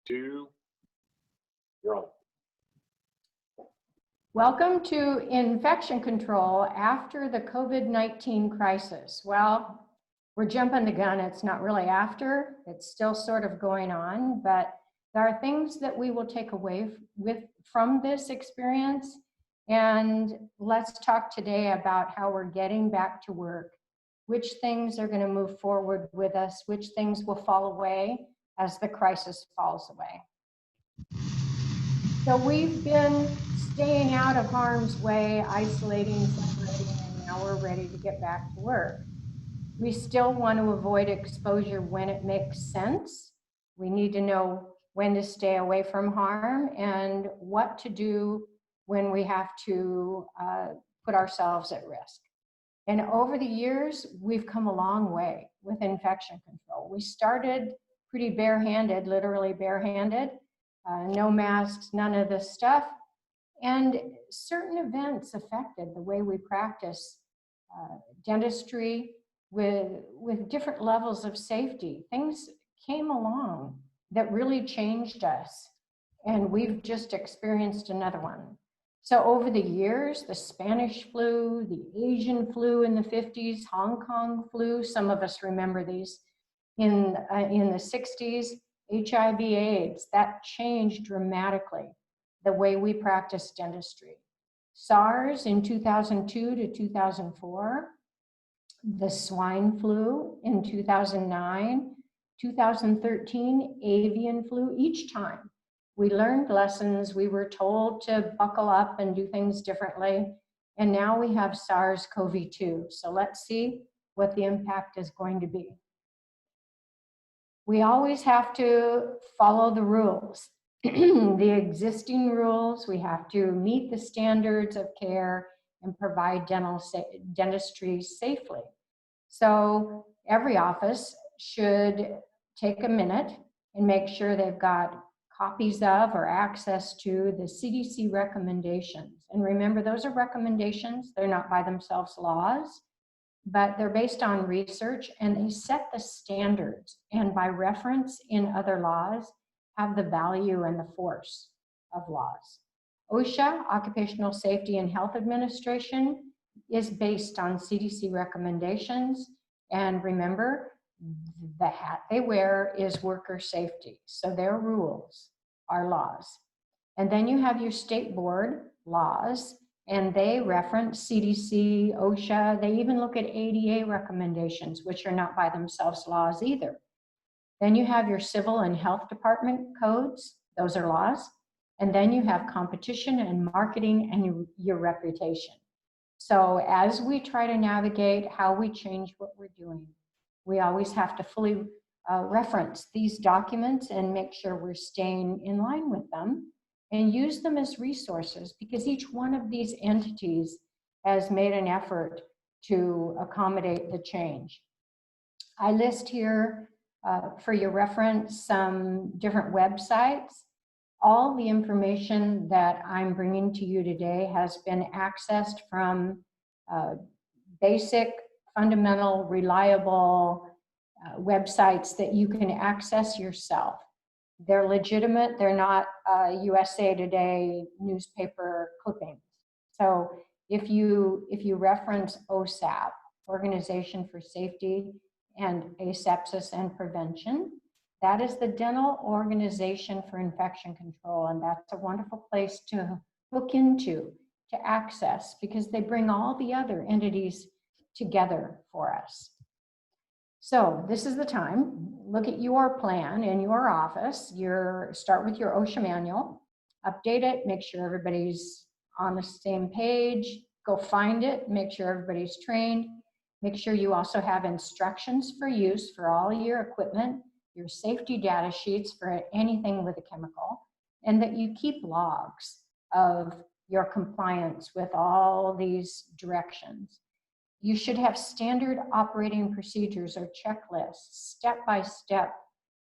2, you're on. Welcome to Infection Control after the COVID-19 crisis. Well, we're jumping the gun. It's not really after, it's still sort of going on, but there are things that we will take away from this experience. And let's talk today about how we're getting back to work, which things are going to move forward with us, which things will fall away as the crisis falls away. So we've been staying out of harm's way, isolating, separating, and now we're ready to get back to work. We still want to avoid exposure when it makes sense. We need to know when to stay away from harm and what to do when we have to put ourselves at risk. And over the years, we've come a long way with infection control. We started pretty barehanded, literally barehanded, no masks, none of this stuff. And certain events affected the way we practice dentistry with different levels of safety. Things came along that really changed us, and we've just experienced another one. So over the years, the Spanish flu, the Asian flu in the 50s, Hong Kong flu, some of us remember these in the 60s, HIV/AIDS, that changed dramatically the way we practice dentistry. SARS in 2002 to 2004, the swine flu in 2009, 2013, avian flu. Each time we learned lessons, we were told to buckle up and do things differently, and now we have SARS-CoV-2. So let's see what the impact is going to be. We always have to follow the rules. The existing rules, we have to meet the standards of care and provide dentistry safely. So every office should take a minute and make sure they've got copies of or access to the CDC recommendations. And remember, those are recommendations. They're not by themselves laws, but they're based on research, and they set the standards, and by reference in other laws have the value and the force of laws. OSHA, Occupational Safety and Health Administration, is based on CDC recommendations. And remember, the hat they wear is worker safety. So their rules are laws. And then you have your state board laws, and they reference CDC, OSHA. They even look at ADA recommendations, which are not by themselves laws either. Then you have your civil and health department codes. Those are laws. And then you have competition and marketing and your reputation. So as we try to navigate how we change what we're doing, we always have to fully reference these documents and make sure we're staying in line with them and use them as resources, because each one of these entities has made an effort to accommodate the change. I list here for your reference some different websites. All the information that I'm bringing to you today has been accessed from basic, fundamental, reliable websites that you can access yourself. They're legitimate. They're not USA Today newspaper clippings. So if you reference OSAP, Organization for Safety and Asepsis and Prevention, that is the Dental Organization for Infection Control, and that's a wonderful place to look into, to access, because they bring all the other entities together for us. So this is the time. Look at your plan in your office. Start with your OSHA manual, update it, make sure everybody's on the same page, go find it, make sure everybody's trained, make sure you also have instructions for use for all your equipment, your safety data sheets for anything with a chemical, and that you keep logs of your compliance with all these directions. You should have standard operating procedures or checklists, step-by-step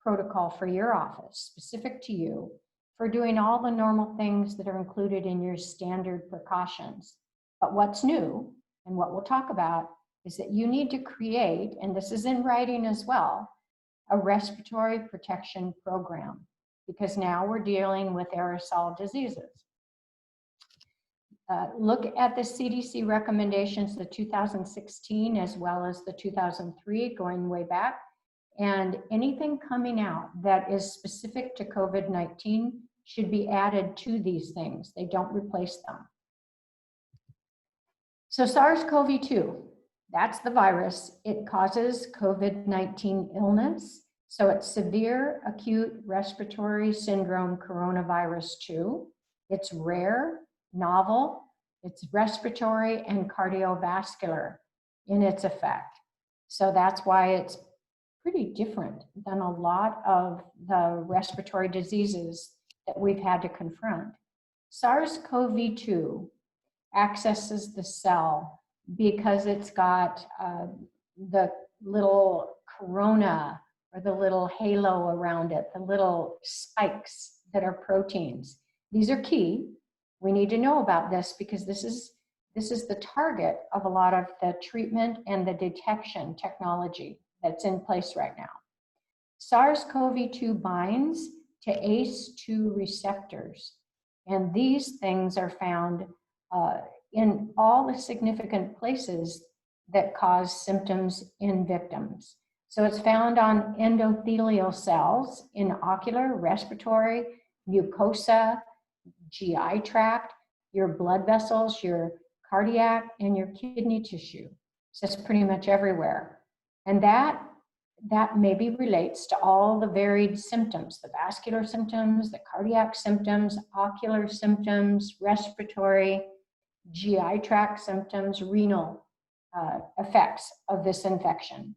protocol for your office, specific to you, for doing all the normal things that are included in your standard precautions. But what's new, and what we'll talk about, is that you need to create, and this is in writing as well, a respiratory protection program. because now we're dealing with aerosol diseases. Look at the CDC recommendations, the 2016 as well as the 2003, going way back. And anything coming out that is specific to COVID-19 should be added to these things. They don't replace them. So SARS-CoV-2, that's the virus. It causes COVID-19 illness. So it's severe acute respiratory syndrome coronavirus 2. It's rare, novel, it's respiratory and cardiovascular in its effect. So that's why it's pretty different than a lot of the respiratory diseases that we've had to confront. SARS-CoV-2 accesses the cell because it's got the little corona or the little halo around it, the little spikes that are proteins. These are key. We need to know about this because this is the target of a lot of the treatment and the detection technology that's in place right now. SARS-CoV-2 binds to ACE2 receptors, and these things are found in all the significant places that cause symptoms in victims. So it's found on endothelial cells in ocular, respiratory, mucosa, GI tract, your blood vessels, your cardiac, and your kidney tissue. So it's pretty much everywhere. And that maybe relates to all the varied symptoms, the vascular symptoms, the cardiac symptoms, ocular symptoms, respiratory, GI tract symptoms, renal effects of this infection.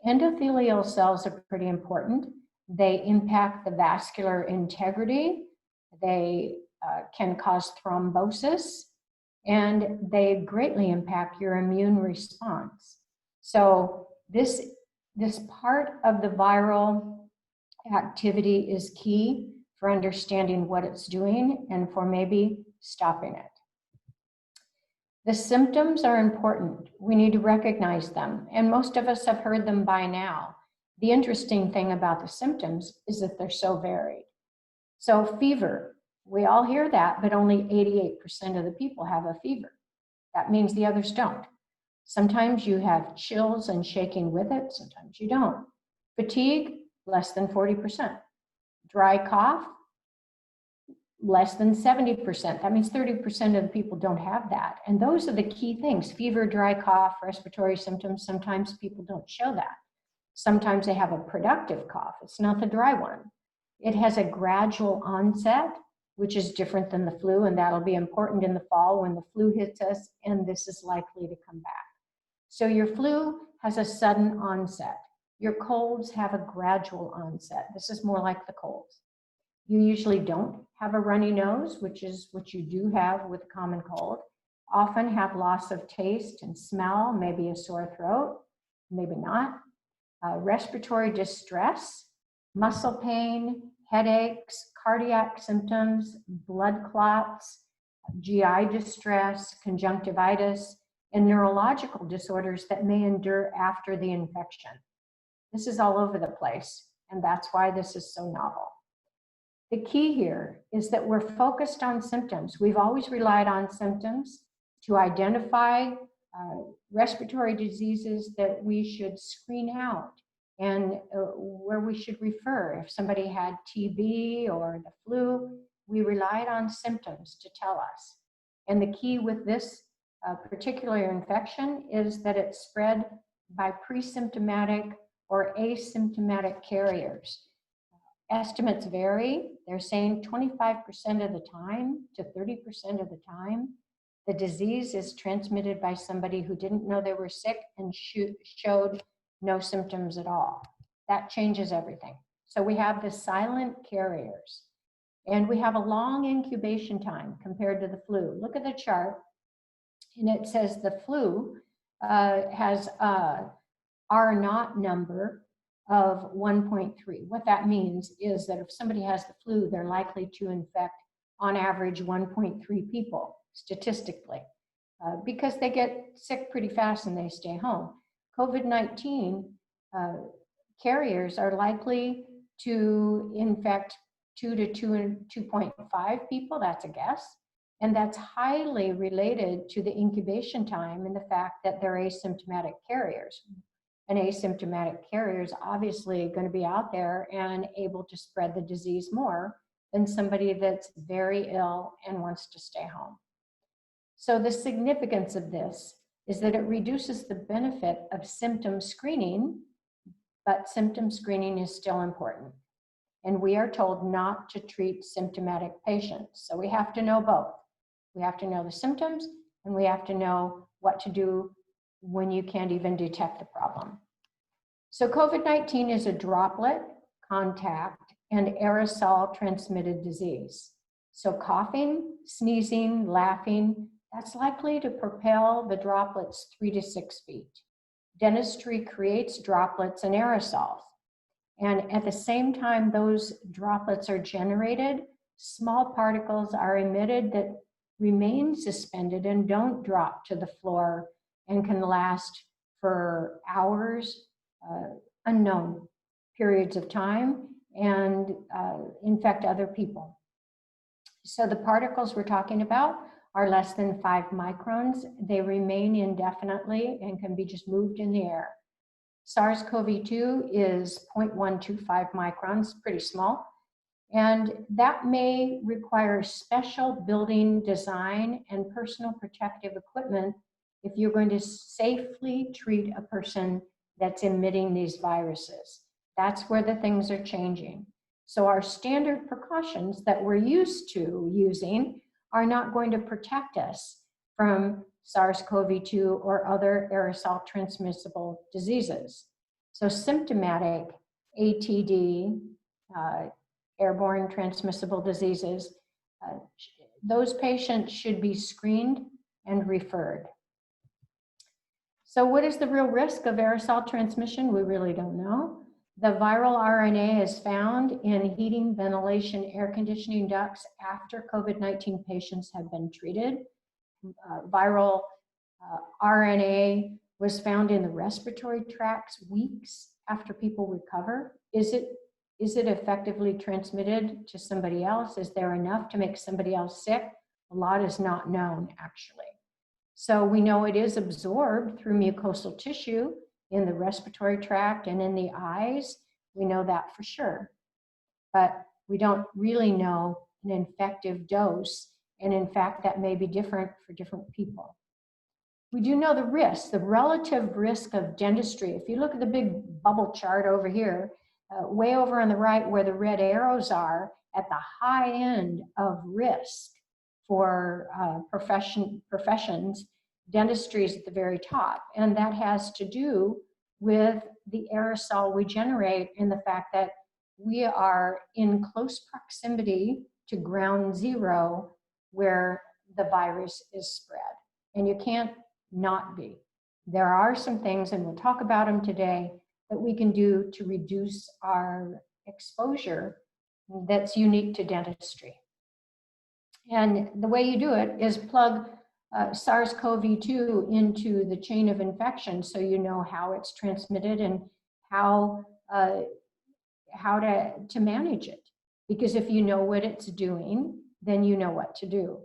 Endothelial cells are pretty important. They impact the vascular integrity. They can cause thrombosis, and they greatly impact your immune response. So this part of the viral activity is key for understanding what it's doing and for maybe stopping it. The symptoms are important. We need to recognize them, and most of us have heard them by now. The interesting thing about the symptoms is that they're so varied. So fever, we all hear that, but only 88% of the people have a fever. That means the others don't. Sometimes you have chills and shaking with it, sometimes you don't. Fatigue, less than 40%. Dry cough, less than 70%. That means 30% of the people don't have that. And those are the key things: fever, dry cough, respiratory symptoms. Sometimes people don't show that. Sometimes they have a productive cough. It's not the dry one. It has a gradual onset, which is different than the flu, and that'll be important in the fall when the flu hits us, and this is likely to come back. So your flu has a sudden onset. Your colds have a gradual onset. This is more like the colds. You usually don't have a runny nose, which is what you do have with a common cold. Often have loss of taste and smell, maybe a sore throat, maybe not. Respiratory distress, muscle pain, headaches, cardiac symptoms, blood clots, GI distress, conjunctivitis, and neurological disorders that may endure after the infection. This is all over the place, and that's why this is so novel. The key here is that we're focused on symptoms. We've always relied on symptoms to identify respiratory diseases that we should screen out and where we should refer. If somebody had TB or the flu, we relied on symptoms to tell us. And the key with this particular infection is that it's spread by pre-symptomatic or asymptomatic carriers. Estimates vary. They're saying 25% of the time to 30% of the time, the disease is transmitted by somebody who didn't know they were sick and showed no symptoms at all. That changes everything. So we have the silent carriers, and we have a long incubation time compared to the flu. Look at the chart, and it says the flu has a R0 number of 1.3. What that means is that if somebody has the flu, they're likely to infect on average 1.3 people statistically because they get sick pretty fast and they stay home. COVID-19 carriers are likely to infect 2 to 2.5 people, that's a guess. And that's highly related to the incubation time and the fact that they're asymptomatic carriers. An asymptomatic carrier is obviously going to be out there and able to spread the disease more than somebody that's very ill and wants to stay home. So the significance of this is that it reduces the benefit of symptom screening, but symptom screening is still important. And we are told not to treat symptomatic patients. So we have to know both. We have to know the symptoms, and we have to know what to do when you can't even detect the problem. So COVID-19 is a droplet, contact, and aerosol transmitted disease. So coughing, sneezing, laughing, that's likely to propel the droplets 3 to 6 feet. Dentistry creates droplets and aerosols. And at the same time those droplets are generated, small particles are emitted that remain suspended and don't drop to the floor and can last for hours, unknown periods of time, and infect other people. So the particles we're talking about are less than 5 microns. They remain indefinitely and can be just moved in the air. SARS-CoV-2 is 0.125 microns, pretty small. And that may require special building design and personal protective equipment if you're going to safely treat a person that's emitting these viruses. That's where the things are changing. So our standard precautions that we're used to using are not going to protect us from SARS-CoV-2 or other aerosol transmissible diseases. So symptomatic ATD, airborne transmissible diseases, those patients should be screened and referred. So what is the real risk of aerosol transmission? We really don't know. The viral RNA is found in heating, ventilation, air conditioning ducts after COVID-19 patients have been treated. Viral RNA was found in the respiratory tracts weeks after people recover. Is it effectively transmitted to somebody else? Is there enough to make somebody else sick? A lot is not known, actually. So we know it is absorbed through mucosal tissue in the respiratory tract and in the eyes. We know that for sure. But we don't really know an effective dose. And in fact, that may be different for different people. We do know the risk, the relative risk of dentistry. If you look at the big bubble chart over here, way over on the right where the red arrows are, at the high end of risk for professions, dentistry is at the very top. And that has to do with the aerosol we generate and the fact that we are in close proximity to ground zero where the virus is spread. And you can't not be. There are some things, and we'll talk about them today, that we can do to reduce our exposure that's unique to dentistry. And the way you do it is plug SARS-CoV-2 into the chain of infection so you know how it's transmitted and how to manage it. Because if you know what it's doing, then you know what to do.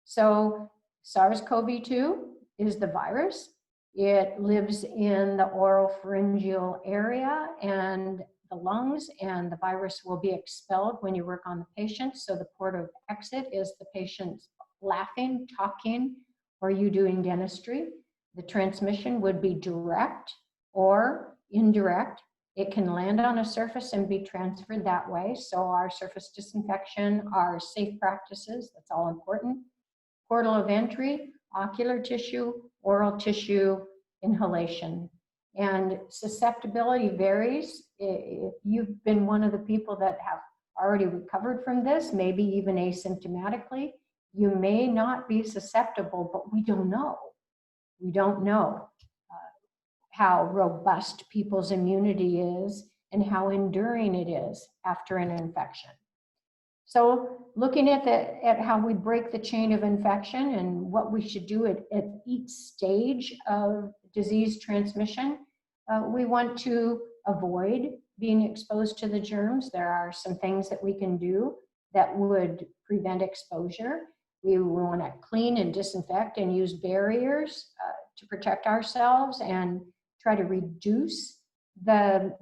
So SARS-CoV-2 is the virus. It lives in the oropharyngeal area and the lungs, and the virus will be expelled when you work on the patient. So the port of exit is the patient laughing, talking, or you doing dentistry. The transmission would be direct or indirect. It can land on a surface and be transferred that way. So our surface disinfection, our safe practices, that's all important. Portal of entry, ocular tissue, oral tissue, inhalation. And susceptibility varies. If you've been one of the people that have already recovered from this, maybe even asymptomatically, you may not be susceptible, but we don't know. We don't know how robust people's immunity is and how enduring it is after an infection. So looking at how we break the chain of infection and what we should do at each stage of disease transmission, we want to avoid being exposed to the germs. There are some things that we can do that would prevent exposure. We want to clean and disinfect and use barriers to protect ourselves and try to reduce the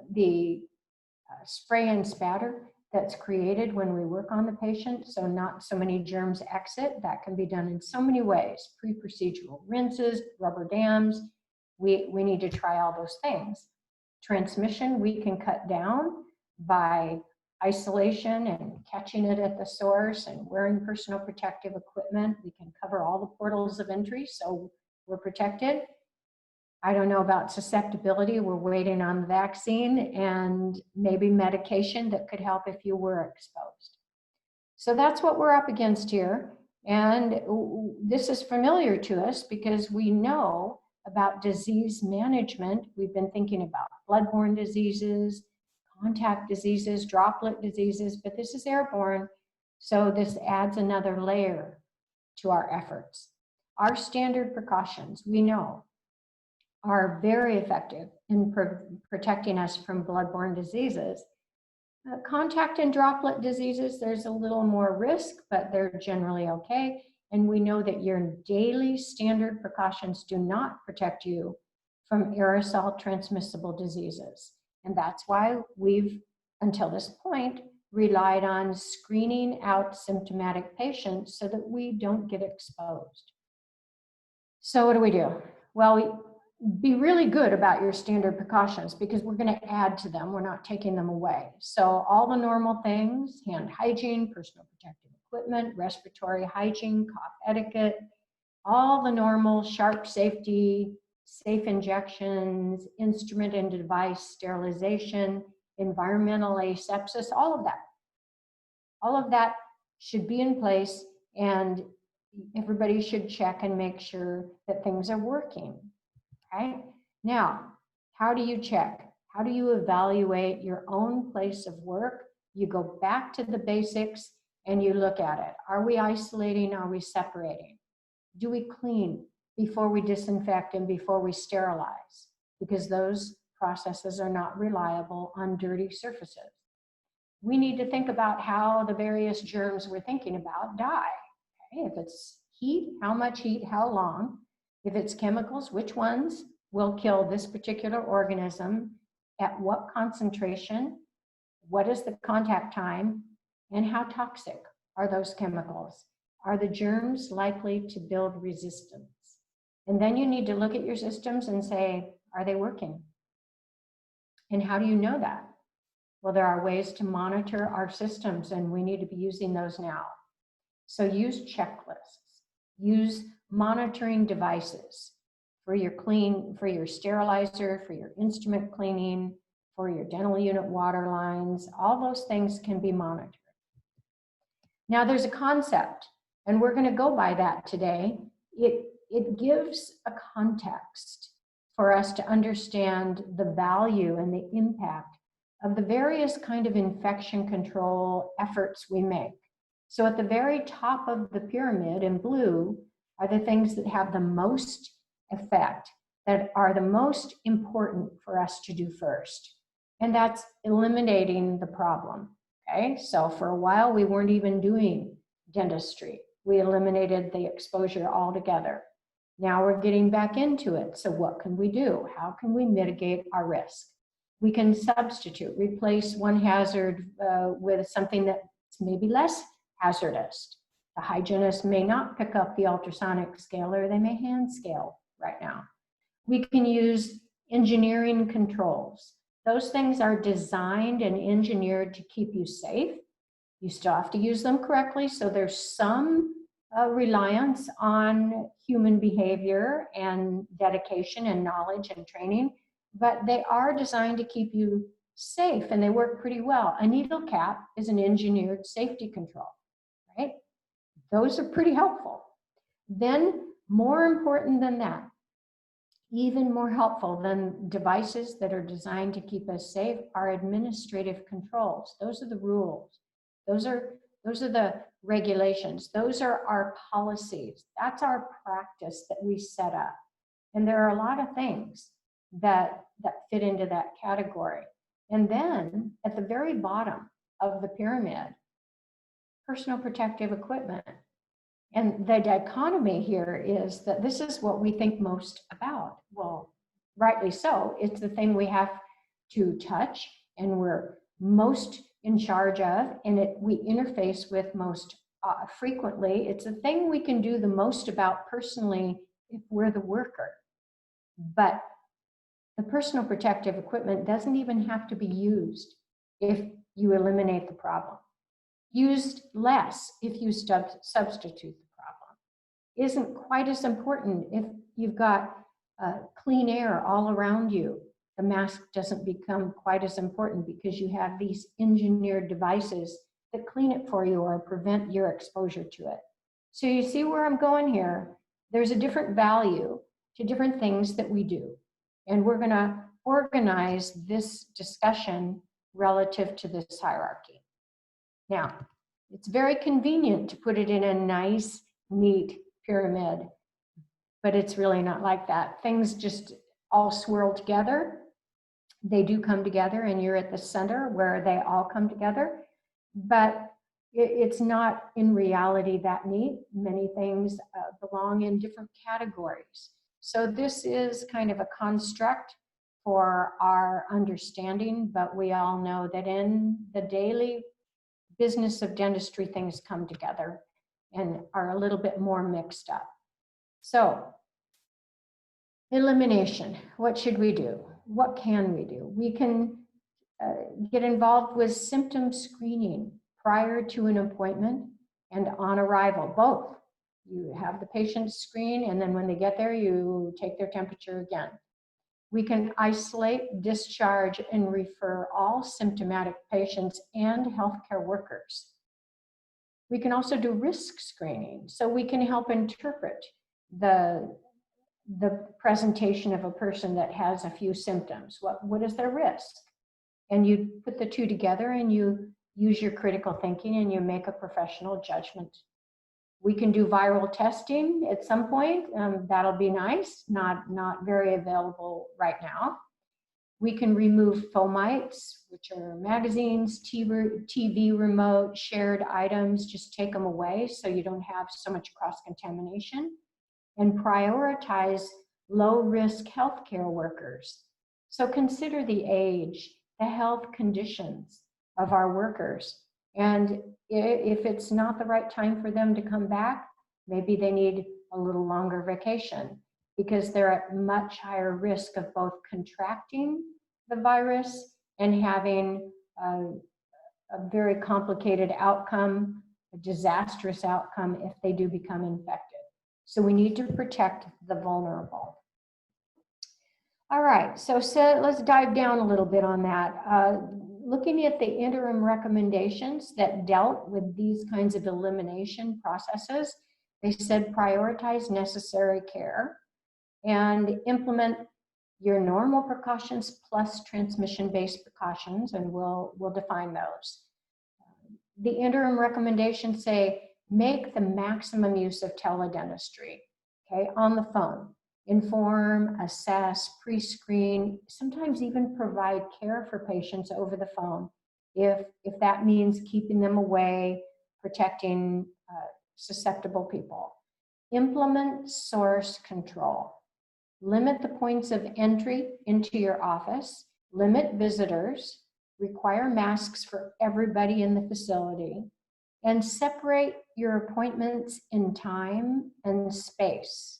spray and spatter that's created when we work on the patient, so not so many germs exit. That can be done in so many ways: pre-procedural rinses, rubber dams. We need to try all those things. Transmission we can cut down by isolation and catching it at the source and wearing personal protective equipment. We can cover all the portals of entry so we're protected. I don't know about susceptibility. We're waiting on the vaccine and maybe medication that could help if you were exposed. So that's what we're up against here. And this is familiar to us because we know about disease management. We've been thinking about blood-borne diseases, contact diseases, droplet diseases, but this is airborne. So this adds another layer to our efforts. Our standard precautions, we know, are very effective in protecting us from blood-borne diseases. Contact and droplet diseases, there's a little more risk, but they're generally okay. And we know that your daily standard precautions do not protect you from aerosol transmissible diseases. And that's why we've, until this point, relied on screening out symptomatic patients so that we don't get exposed. So what do? Well, be really good about your standard precautions because we're going to add to them. We're not taking them away. So all the normal things: hand hygiene, personal protective equipment, respiratory hygiene, cough etiquette, all the normal sharp safety, safe injections, instrument and device sterilization, environmental asepsis, all of that. All of that should be in place, and everybody should check and make sure that things are working. Okay? Now, how do you check? How do you evaluate your own place of work? You go back to the basics and you look at it. Are we isolating? Are we separating? Do we clean before we disinfect and before we sterilize? Because those processes are not reliable on dirty surfaces. We need to think about how the various germs we're thinking about die. Okay? If it's heat, how much heat, how long? If it's chemicals, which ones will kill this particular organism, at what concentration, what is the contact time, and how toxic are those chemicals? Are the germs likely to build resistance? And then you need to look at your systems and say, are they working? And how do you know that? Well, there are ways to monitor our systems, and we need to be using those now. So use checklists, use monitoring devices for your sterilizer, for your instrument cleaning, for your dental unit water lines. All those things can be monitored. Now there's a concept, and we're going to go by that today. It gives a context for us to understand the value and the impact of the various kind of infection control efforts we make. So at the very top of the pyramid in blue are the things that have the most effect, that are the most important for us to do first. And that's eliminating the problem. Okay, so for a while we weren't even doing dentistry. We eliminated the exposure altogether. Now we're getting back into it. So what can we do? How can we mitigate our risk? We can substitute, replace one hazard with something that's maybe less hazardous. The hygienist may not pick up the ultrasonic scaler, they may hand scale right now. We can use engineering controls. Those things are designed and engineered to keep you safe. You still have to use them correctly, so there's some reliance on human behavior and dedication and knowledge and training, but they are designed to keep you safe and they work pretty well. A needle cap is an engineered safety control, right? Those are pretty helpful. Then, more important than that, even more helpful than devices that are designed to keep us safe, are administrative controls. Those are the rules. Those are the regulations. Those are our policies. That's our practice that we set up. And there are a lot of things that fit into that category. And then at the very bottom of the pyramid, personal protective equipment. And the dichotomy here is that this is what we think most about. Well, rightly so. It's the thing we have to touch and we're most in charge of, and we interface with most frequently. It's the thing we can do the most about personally if we're the worker. But the personal protective equipment doesn't even have to be used if you eliminate the problem. Used less if you substitute the problem. Isn't quite as important if you've got clean air all around you. The mask doesn't become quite as important because you have these engineered devices that clean it for you or prevent your exposure to it. So you see where I'm going here? There's a different value to different things that we do. And we're going to organize this discussion relative to this hierarchy. Now, it's very convenient to put it in a nice, neat pyramid, but it's really not like that. Things just all swirl together. They do come together and you're at the center where they all come together, but it's not in reality that neat. Many things belong in different categories. So this is kind of a construct for our understanding, but we all know that in the daily business of dentistry, things come together and are a little bit more mixed up. So, elimination, what should we do? What can we do? We can get involved with symptom screening prior to an appointment and on arrival, both. You have the patient screen, and then when they get there, you take their temperature again. We can isolate, discharge, and refer all symptomatic patients and healthcare workers. We can also do risk screening, so we can help interpret the presentation of a person that has a few symptoms. What is their risk? And you put the two together and you use your critical thinking and you make a professional judgment. We can do viral testing at some point. That'll be nice, not very available right now. We can remove fomites, which are magazines, TV remote, shared items. Just take them away so you don't have so much cross-contamination. And prioritize low-risk healthcare workers. So consider the age, the health conditions of our workers. And if it's not the right time for them to come back, maybe they need a little longer vacation because they're at much higher risk of both contracting the virus and having a very complicated outcome, a disastrous outcome if they do become infected. So we need to protect the vulnerable. All right, so let's dive down a little bit on that. Looking at the interim recommendations that dealt with these kinds of elimination processes, they said prioritize necessary care and implement your normal precautions plus transmission-based precautions, and we'll define those. The interim recommendations say make the maximum use of teledentistry, okay, on the phone. Inform, assess, pre-screen, sometimes even provide care for patients over the phone if that means keeping them away, protecting susceptible people. Implement source control. Limit the points of entry into your office. Limit visitors. Require masks for everybody in the facility. And separate your appointments in time and space.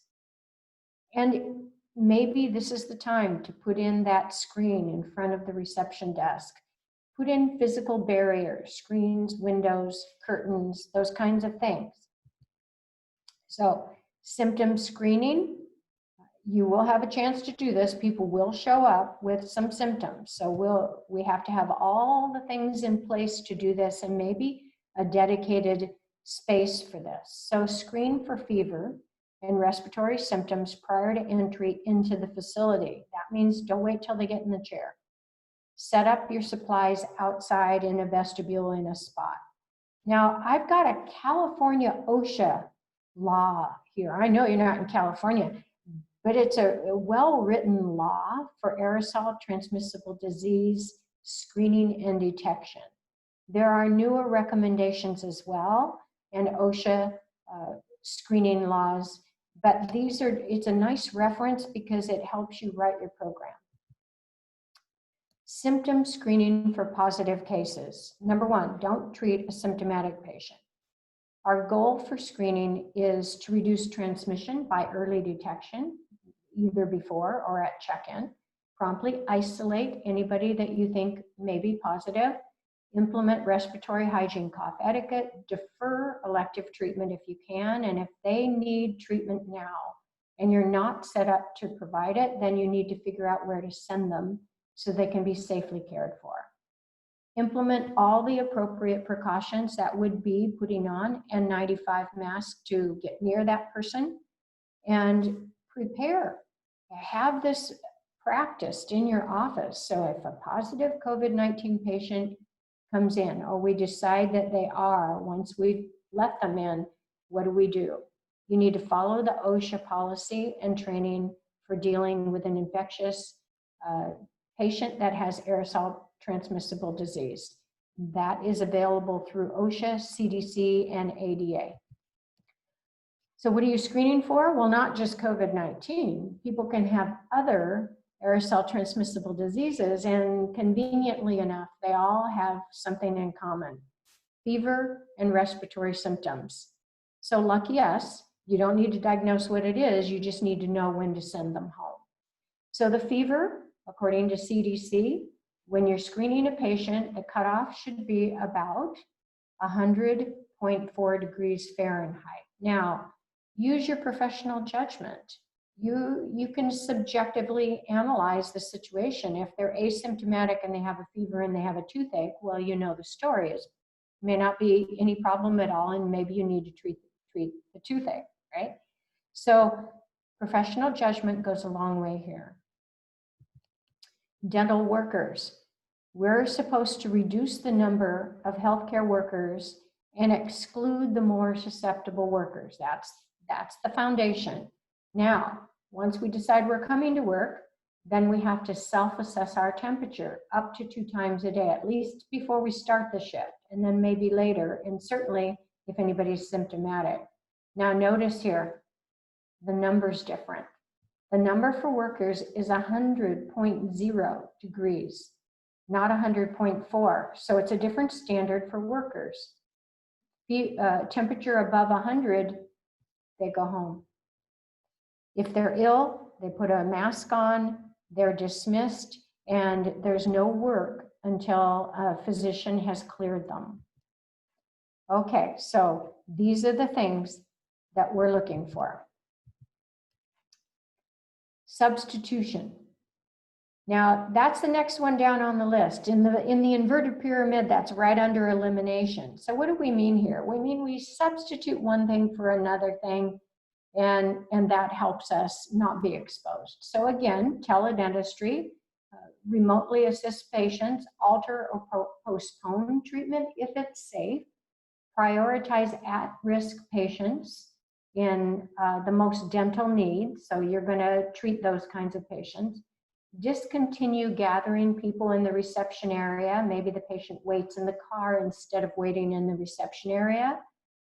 And maybe this is the time to put in that screen in front of the reception desk. Put in physical barriers, screens, windows, curtains, those kinds of things. So, symptom screening, you will have a chance to do this. People will show up with some symptoms. So we have to have all the things in place to do this and maybe a dedicated space for this. So screen for fever and respiratory symptoms prior to entry into the facility. That means don't wait till they get in the chair. Set up your supplies outside in a vestibule in a spot. Now, I've got a California OSHA law here. I know you're not in California, but it's a well-written law for aerosol transmissible disease screening and detection. There are newer recommendations as well, and OSHA screening laws, but it's a nice reference because it helps you write your program. Symptom screening for positive cases. Number one, don't treat a symptomatic patient. Our goal for screening is to reduce transmission by early detection, either before or at check-in. Promptly isolate anybody that you think may be positive. Implement respiratory hygiene, cough etiquette. Defer elective treatment if you can, and if they need treatment now and you're not set up to provide it, then you need to figure out where to send them so they can be safely cared for. Implement all the appropriate precautions. That would be putting on N95 mask to get near that person, and prepare. Have this practiced in your office. So if a positive COVID-19 patient comes in, or we decide that they are, once we've let them in, what do? You need to follow the OSHA policy and training for dealing with an infectious patient that has aerosol transmissible disease. That is available through OSHA, CDC, and ADA. So what are you screening for? Well, not just COVID-19. People can have other aerosol transmissible diseases, and conveniently enough, they all have something in common: fever and respiratory symptoms. So lucky us, you don't need to diagnose what it is, you just need to know when to send them home. So the fever, according to CDC, when you're screening a patient, the cutoff should be about 100.4 degrees Fahrenheit. Now, use your professional judgment. You can subjectively analyze the situation. If they're asymptomatic and they have a fever and they have a toothache, well, you know the story is may not be any problem at all, and maybe you need to treat the toothache, right? So professional judgment goes a long way here. Dental workers. We're supposed to reduce the number of healthcare workers and exclude the more susceptible workers. That's the foundation. Now, once we decide we're coming to work, then we have to self-assess our temperature up to 2 times a day, at least before we start the shift, and then maybe later, and certainly if anybody's symptomatic. Now notice here, the number's different. The number for workers is 100.0 degrees, not 100.4. So it's a different standard for workers. Temperature above 100, they go home. If they're ill, they put a mask on, they're dismissed, and there's no work until a physician has cleared them. Okay, so these are the things that we're looking for. Substitution. Now, that's the next one down on the list. In the inverted pyramid, that's right under elimination. So what do we mean here? We mean we substitute one thing for another thing, and that helps us not be exposed. So again, teledentistry, remotely assist patients, alter or postpone treatment if it's safe, prioritize at-risk patients in the most dental need, so you're going to treat those kinds of patients. Discontinue gathering people in the reception area. Maybe the patient waits in the car instead of waiting in the reception area.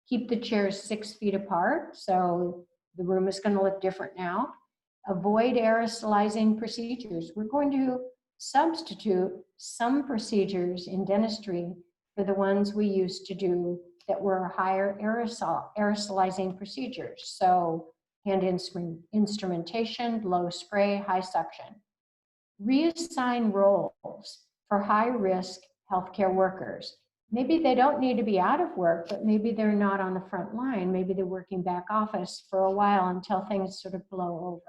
Keep the chairs 6 feet apart, so the room is going to look different now. Avoid aerosolizing procedures. We're going to substitute some procedures in dentistry for the ones we used to do that were higher aerosolizing procedures. So hand instrumentation, low spray, high suction. Reassign roles for high-risk healthcare workers. Maybe they don't need to be out of work, but maybe they're not on the front line. Maybe they're working back office for a while until things sort of blow over.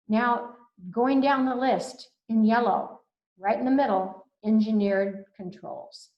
Now, going down the list in yellow, right in the middle, engineered controls.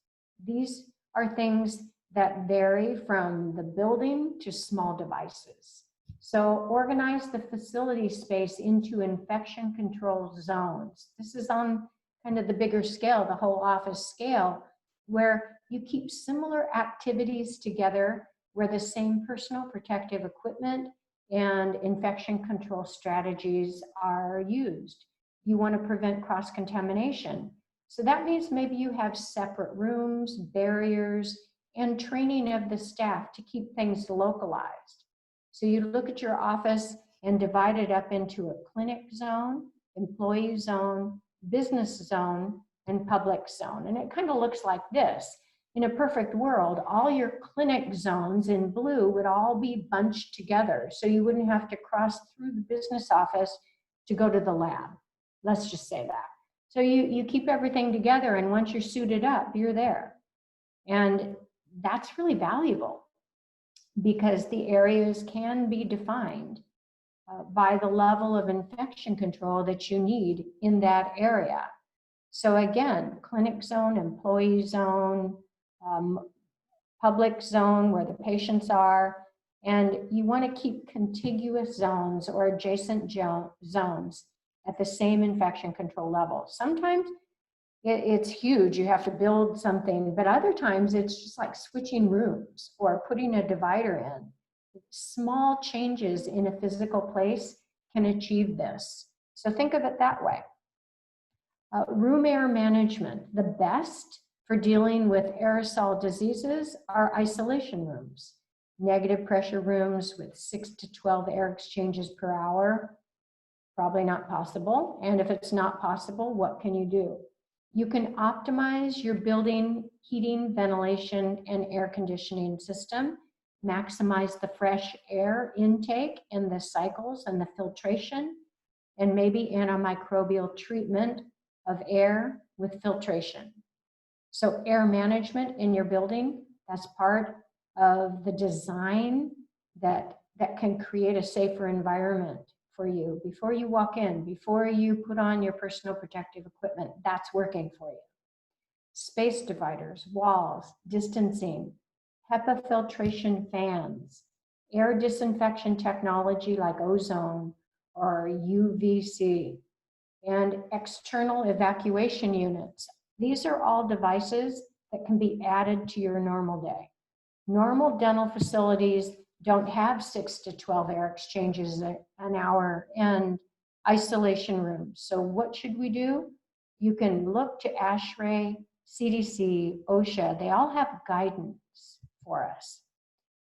These are things that vary from the building to small devices. So organize the facility space into infection control zones. This is on kind of the bigger scale, the whole office scale, where you keep similar activities together where the same personal protective equipment and infection control strategies are used. You want to prevent cross-contamination. So that means maybe you have separate rooms, barriers, and training of the staff to keep things localized. So you look at your office and divide it up into a clinic zone, employee zone, business zone, and public zone. And it kind of looks like this. In a perfect world, all your clinic zones in blue would all be bunched together, so you wouldn't have to cross through the business office to go to the lab. Let's just say that. So you keep everything together, and once you're suited up, you're there. And that's really valuable because the areas can be defined by the level of infection control that you need in that area. So again, clinic zone, employee zone, public zone where the patients are, and you want to keep contiguous zones or adjacent zones at the same infection control level. Sometimes it's huge, you have to build something, but other times it's just like switching rooms or putting a divider in. Small changes in a physical place can achieve this. So think of it that way. Room air management, the best for dealing with aerosol diseases are isolation rooms. Negative pressure rooms with 6 to 12 air exchanges per hour, probably not possible. And if it's not possible, what can you do? You can optimize your building heating, ventilation, and air conditioning system, maximize the fresh air intake and the cycles and the filtration, and maybe antimicrobial treatment of air with filtration. So air management in your building, that's part of the design that can create a safer environment for you. Before you walk in, before you put on your personal protective equipment, that's working for you. Space dividers, walls, distancing, HEPA filtration fans, air disinfection technology like ozone or UVC, and external evacuation units. These are all devices that can be added to your normal day. Normal dental facilities don't have 6 to 12 air exchanges an hour and isolation rooms. So what should we do? You can look to ASHRAE, CDC, OSHA. They all have guidance for us.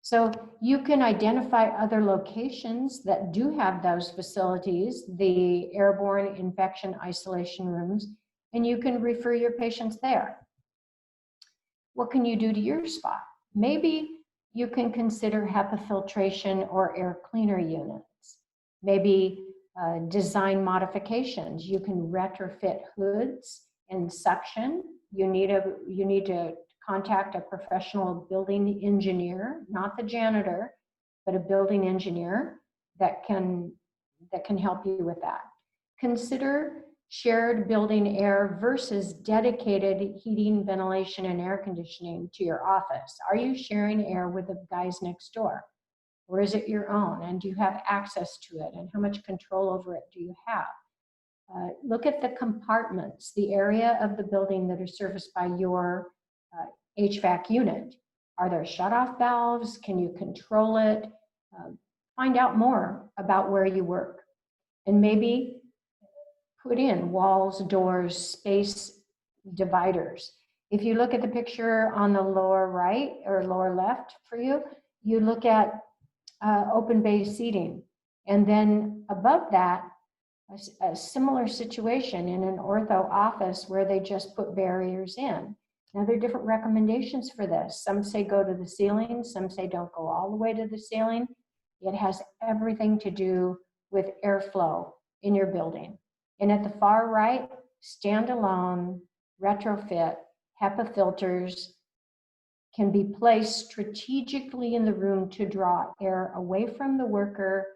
So you can identify other locations that do have those facilities, the airborne infection isolation rooms, and you can refer your patients there. What can you do to your spot? Maybe you can consider HEPA filtration or air cleaner units. Maybe design modifications. You can retrofit hoods and suction. You need to contact a professional building engineer, not the janitor, but a building engineer that can help you with that. Consider shared building air versus dedicated heating, ventilation, and air conditioning to your office. Are you sharing air with the guys next door? Or is it your own? And do you have access to it? And how much control over it do you have? Look at the compartments, the area of the building that are serviced by your HVAC unit. Are there shutoff valves? Can you control it? Find out more about where you work. And maybe put in walls, doors, space dividers. If you look at the picture on the lower right or lower left for you, you look at open bay seating. And then above that, a similar situation in an ortho office where they just put barriers in. Now, there are different recommendations for this. Some say go to the ceiling, some say don't go all the way to the ceiling. It has everything to do with airflow in your building. And at the far right, standalone, retrofit, HEPA filters can be placed strategically in the room to draw air away from the worker,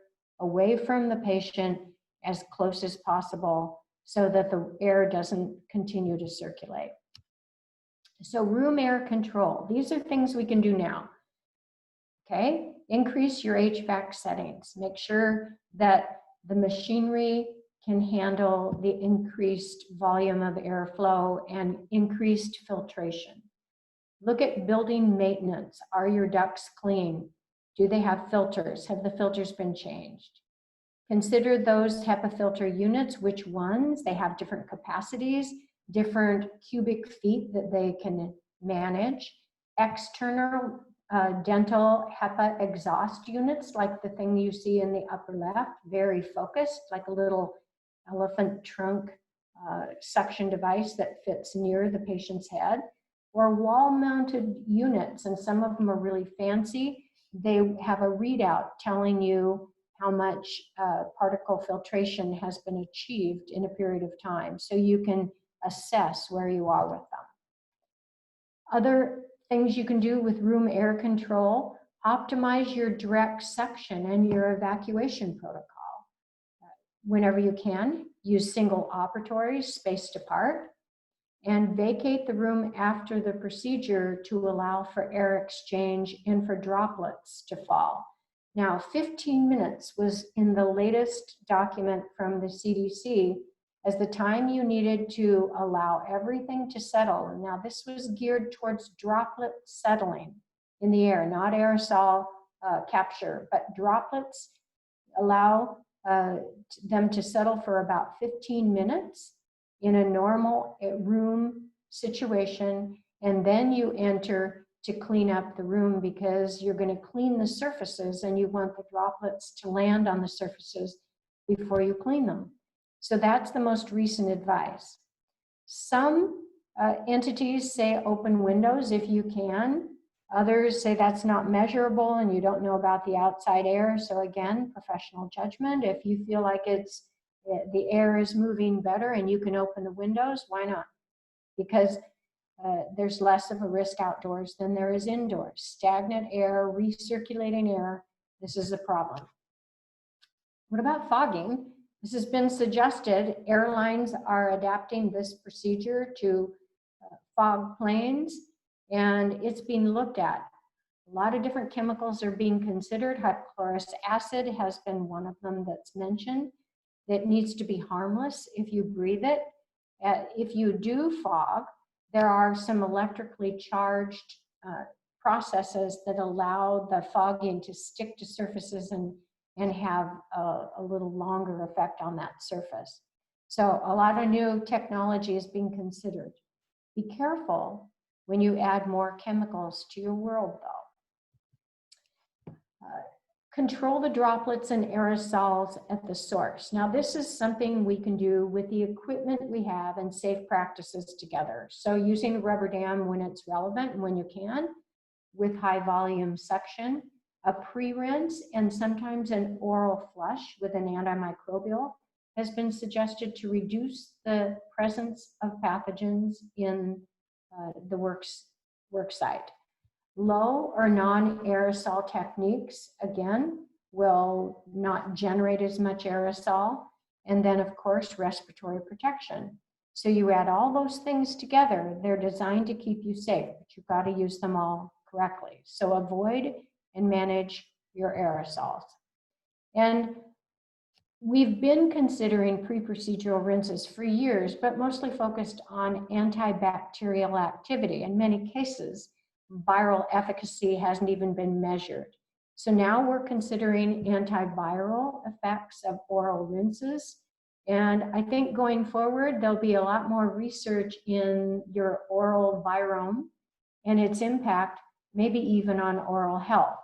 away from the patient, as close as possible so that the air doesn't continue to circulate. So room air control, these are things we can do now. Okay, increase your HVAC settings. Make sure that the machinery can handle the increased volume of airflow and increased filtration. Look at building maintenance. Are your ducts clean? Do they have filters? Have the filters been changed? Consider those HEPA filter units, which ones. They have different capacities. different cubic feet that they can manage, external dental HEPA exhaust units, like the thing you see in the upper left, very focused, like a little elephant trunk suction device that fits near the patient's head, or wall-mounted units, and some of them are really fancy. They have a readout telling you how much particle filtration has been achieved in a period of time, so you can assess where you are with them. Other things you can do with room air control: optimize your direct suction and your evacuation protocol. Whenever you can, use single operatories spaced apart, and vacate the room after the procedure to allow for air exchange and for droplets to fall. Now, 15 minutes was in the latest document from the CDC as the time you needed to allow everything to settle. And now this was geared towards droplet settling in the air, not aerosol capture, but droplets allow them to settle for about 15 minutes in a normal room situation, and then you enter to clean up the room, because you're going to clean the surfaces and you want the droplets to land on the surfaces before you clean them. So that's the most recent advice. Some entities say open windows if you can. Others say that's not measurable and you don't know about the outside air. So again, professional judgment. If you feel like the air is moving better and you can open the windows, why not? Because there's less of a risk outdoors than there is indoors. Stagnant air, recirculating air, this is a problem. What about fogging? This has been suggested. Airlines are adapting this procedure to fog planes, and it's being looked at. A lot of different chemicals are being considered. Hypochlorous acid has been one of them that's mentioned. It needs to be harmless if you breathe it. If you do fog, there are some electrically charged processes that allow the fogging to stick to surfaces and have a little longer effect on that surface. So a lot of new technology is being considered. Be careful when you add more chemicals to your world, though. Control the droplets and aerosols at the source. Now, this is something we can do with the equipment we have and safe practices together. So using a rubber dam when it's relevant and when you can, with high volume suction, a pre-rinse, and sometimes an oral flush with an antimicrobial has been suggested to reduce the presence of pathogens in the work site. Low or non-aerosol techniques, again, will not generate as much aerosol. And then, of course, respiratory protection. So you add all those things together, they're designed to keep you safe, but you've got to use them all correctly. So avoid and manage your aerosols. And we've been considering pre-procedural rinses for years, but mostly focused on antibacterial activity. In many cases, viral efficacy hasn't even been measured. So now we're considering antiviral effects of oral rinses. And I think going forward, there'll be a lot more research in your oral virome and its impact, maybe even on oral health.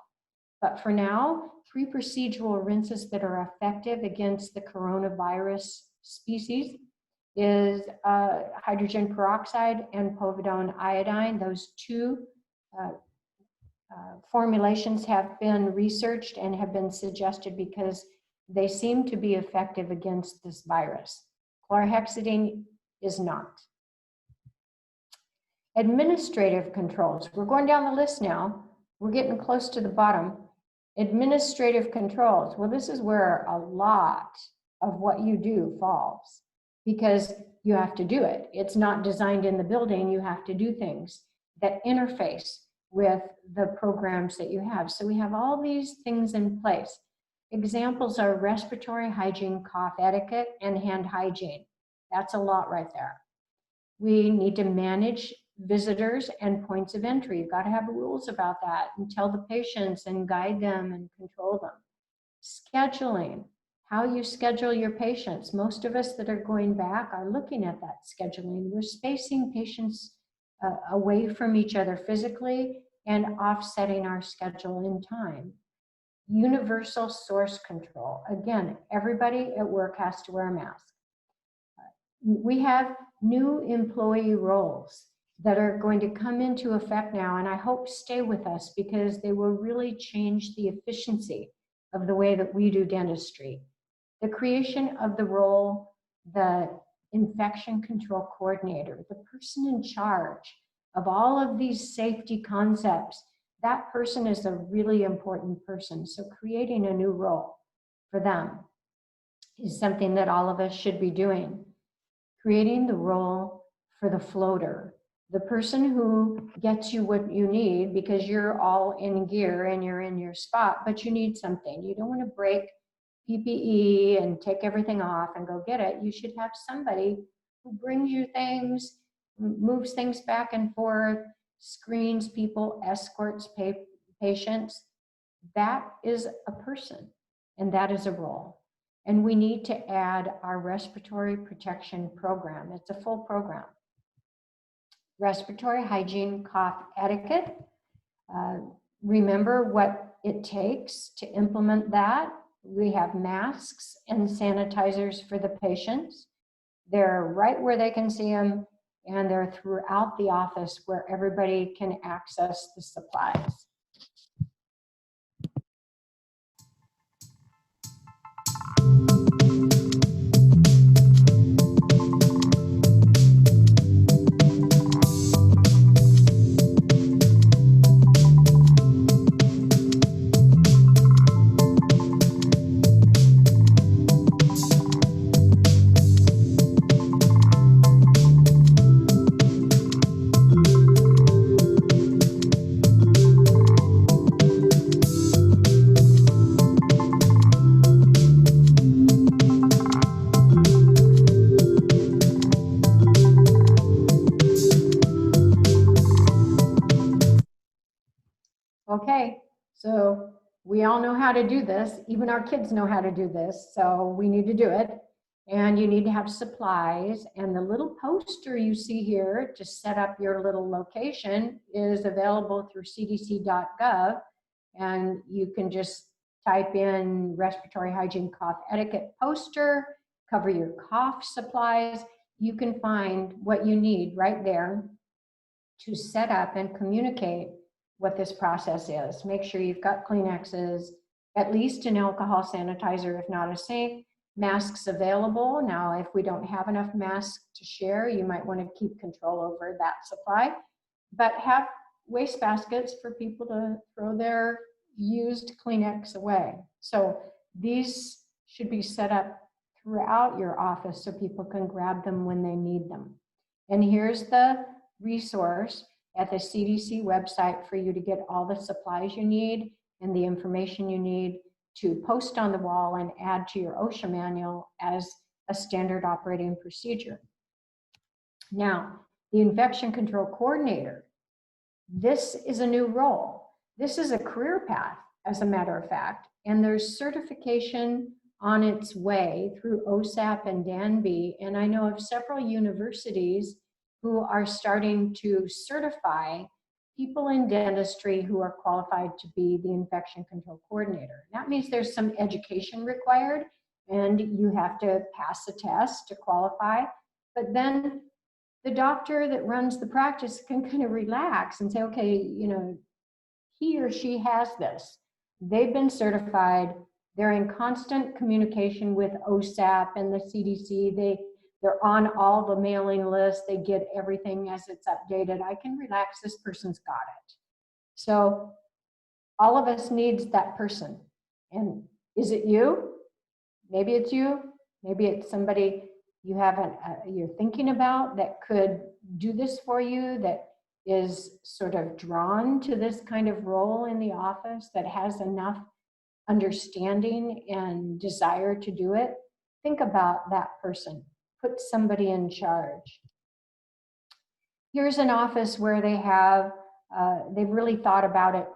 But for now, pre-procedural rinses that are effective against the coronavirus species is hydrogen peroxide and povidone iodine. Those two formulations have been researched and have been suggested because they seem to be effective against this virus. Chlorhexidine is not. Administrative controls. We're going down the list now. We're getting close to the bottom. Administrative controls. Well, this is where a lot of what you do falls, because you have to do it. It's not designed in the building. You have to do things that interface with the programs that you have. So we have all these things in place. Examples are respiratory hygiene, cough etiquette, and hand hygiene. That's a lot right there. We need to manage visitors and points of entry. You've got to have rules about that and tell the patients and guide them and control them. Scheduling, how you schedule your patients. Most of us that are going back are looking at that scheduling. We're spacing patients away from each other physically and offsetting our schedule in time. Universal source control. Again, everybody at work has to wear a mask. We have new employee roles that are going to come into effect now, and I hope stay with us because they will really change the efficiency of the way that we do dentistry. The creation of the role, the infection control coordinator, the person in charge of all of these safety concepts, that person is a really important person. So creating a new role for them is something that all of us should be doing. Creating the role for the floater, the person who gets you what you need because you're all in gear and you're in your spot, but you need something. You don't want to break PPE and take everything off and go get it. You should have somebody who brings you things, moves things back and forth, screens people, escorts patients. That is a person, and that is a role. And we need to add our respiratory protection program. It's a full program. Respiratory hygiene, cough etiquette. Remember what it takes to implement that. We have masks and sanitizers for the patients. They're right where they can see them, and they're throughout the office where everybody can access the supplies. Okay, so we all know how to do this. Even our kids know how to do this, so we need to do it. And you need to have supplies. And the little poster you see here to set up your little location is available through cdc.gov. And you can just type in respiratory hygiene cough etiquette poster, cover your cough supplies. You can find what you need right there to set up and communicate what this process is. Make sure you've got Kleenexes, at least an alcohol sanitizer, if not a sink, masks available. Now, if we don't have enough masks to share, you might want to keep control over that supply, but have waste baskets for people to throw their used Kleenex away. So these should be set up throughout your office so people can grab them when they need them. And here's the resource at the CDC website for you to get all the supplies you need and the information you need to post on the wall and add to your OSHA manual as a standard operating procedure. Now, the infection control coordinator, this is a new role. This is a career path, as a matter of fact, and there's certification on its way through OSAP and DANB, and I know of several universities who are starting to certify people in dentistry who are qualified to be the infection control coordinator. That means there's some education required and you have to pass a test to qualify, but then the doctor that runs the practice can kind of relax and say, okay, you know, he or she has this. They've been certified. They're in constant communication with OSAP and the CDC. They're on all the mailing lists. They get everything as it's updated. I can relax, this person's got it. So all of us needs that person. And is it you? Maybe it's you. Maybe it's somebody you haven't, you're thinking about that could do this for you, that is sort of drawn to this kind of role in the office, that has enough understanding and desire to do it. Think about that person. Put somebody in charge. Here's an office where they have, they've really thought about it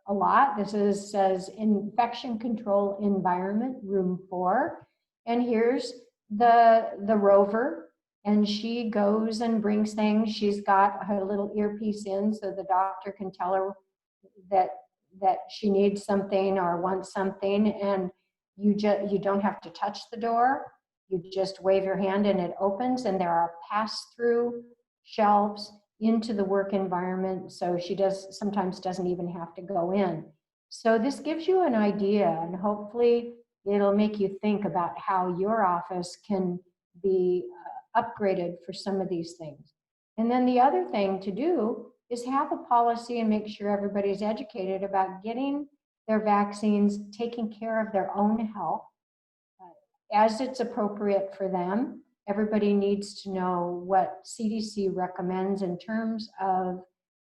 a lot. Says infection control environment, room 4. And here's the rover, and she goes and brings things. She's got her little earpiece in so the doctor can tell her that she needs something or wants something, and you don't have to touch the door. You just wave your hand and it opens, and there are pass-through shelves into the work environment, so she sometimes doesn't even have to go in. So this gives you an idea, and hopefully it'll make you think about how your office can be upgraded for some of these things. And then the other thing to do is have a policy and make sure everybody's educated about getting their vaccines, taking care of their own health as it's appropriate for them. Everybody needs to know what CDC recommends in terms of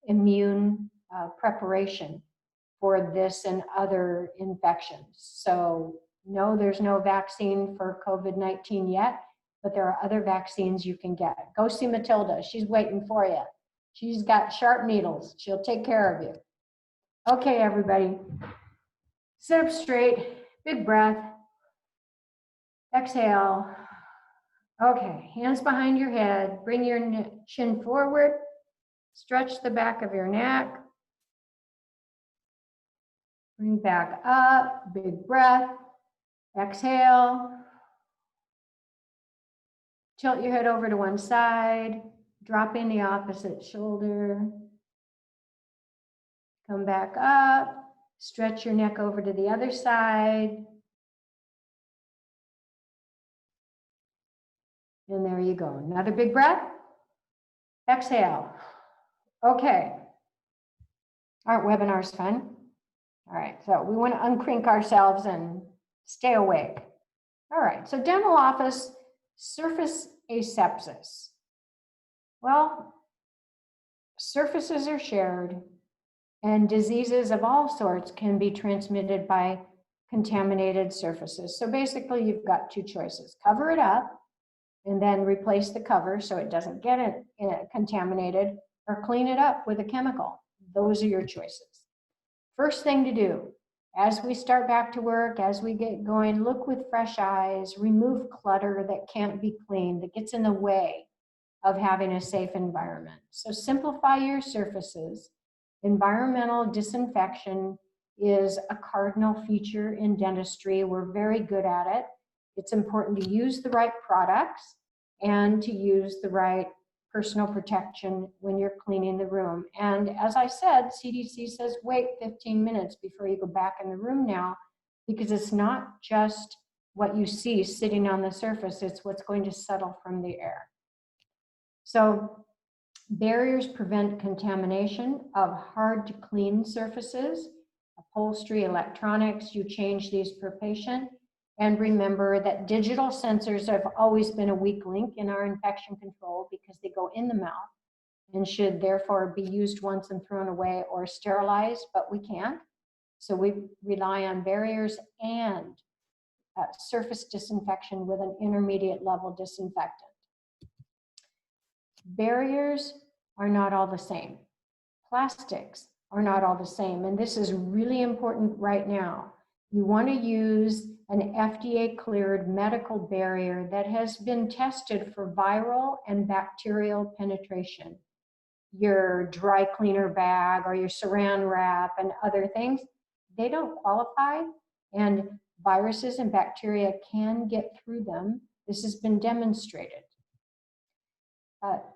immune preparation for this and other infections. So no, there's no vaccine for COVID-19 yet, but there are other vaccines you can get. Go see Matilda, she's waiting for you. She's got sharp needles, she'll take care of you. Okay, everybody, sit up straight, big breath, exhale. Okay, hands behind your head, bring your chin forward, stretch the back of your neck, bring back up, big breath, exhale. Tilt your head over to one side, dropping the opposite shoulder. Come back up, stretch your neck over to the other side. And there you go. Another big breath. Exhale. Okay. Aren't webinars fun? All right, so we want to uncrink ourselves and stay awake. All right, so dental office surface asepsis. Well, surfaces are shared, and diseases of all sorts can be transmitted by contaminated surfaces. So basically, you've got two choices. Cover it up and then replace the cover so it doesn't get contaminated, or clean it up with a chemical. Those are your choices. First thing to do, as we start back to work, as we get going, look with fresh eyes, remove clutter that can't be cleaned, that gets in the way of having a safe environment. So simplify your surfaces. Environmental disinfection is a cardinal feature in dentistry. We're very good at it. It's important to use the right products and to use the right personal protection when you're cleaning the room. And as I said, CDC says wait 15 minutes before you go back in the room now, because it's not just what you see sitting on the surface, it's what's going to settle from the air. So barriers prevent contamination of hard to clean surfaces, upholstery, electronics, you change these per patient. And remember that digital sensors have always been a weak link in our infection control because they go in the mouth and should therefore be used once and thrown away or sterilized, but we can't. So we rely on barriers and surface disinfection with an intermediate level disinfectant. Barriers are not all the same. Plastics are not all the same, and this is really important right now. You want to use an FDA-cleared medical barrier that has been tested for viral and bacterial penetration. Your dry cleaner bag or your saran wrap and other things, they don't qualify, and viruses and bacteria can get through them. This has been demonstrated.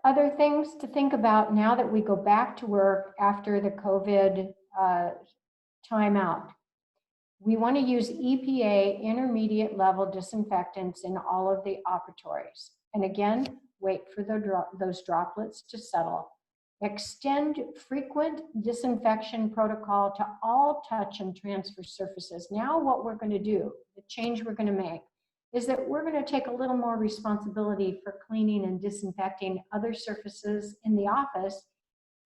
Other things to think about now that we go back to work after the COVID timeout. We want to use EPA intermediate level disinfectants in all of the operatories. And again, wait for those droplets to settle. Extend frequent disinfection protocol to all touch and transfer surfaces. Now what we're going to do, the change we're going to make, is that we're going to take a little more responsibility for cleaning and disinfecting other surfaces in the office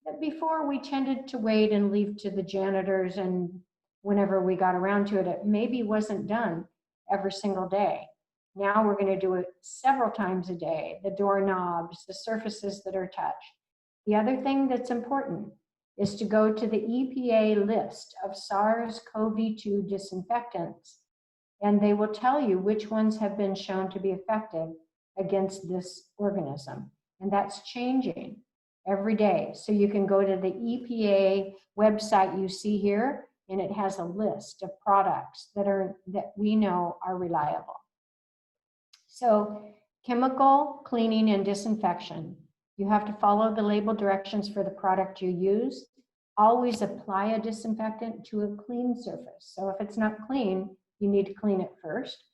that before we tended to wait and leave to the janitors, and whenever we got around to it, it maybe wasn't done every single day. Now we're going to do it several times a day, the doorknobs, the surfaces that are touched. The other thing that's important is to go to the EPA list of SARS-CoV-2 disinfectants, and they will tell you which ones have been shown to be effective against this organism. And that's changing every day. So you can go to the EPA website you see here, and it has a list of products that we know are reliable. So chemical cleaning and disinfection. You have to follow the label directions for the product you use. Always apply a disinfectant to a clean surface. So if it's not clean, you need to clean it first.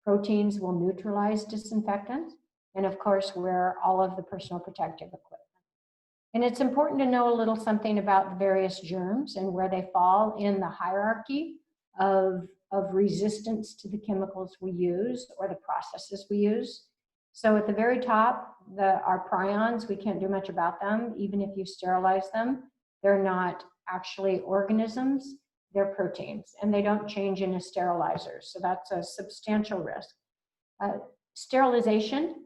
Proteins will neutralize disinfectants. And of course, wear all of the personal protective equipment. And it's important to know a little something about the various germs and where they fall in the hierarchy of resistance to the chemicals we use or the processes we use. So at the very top, our prions, we can't do much about them. Even if you sterilize them, they're not actually organisms, they're proteins, and they don't change in a sterilizer. So that's a substantial risk. Sterilization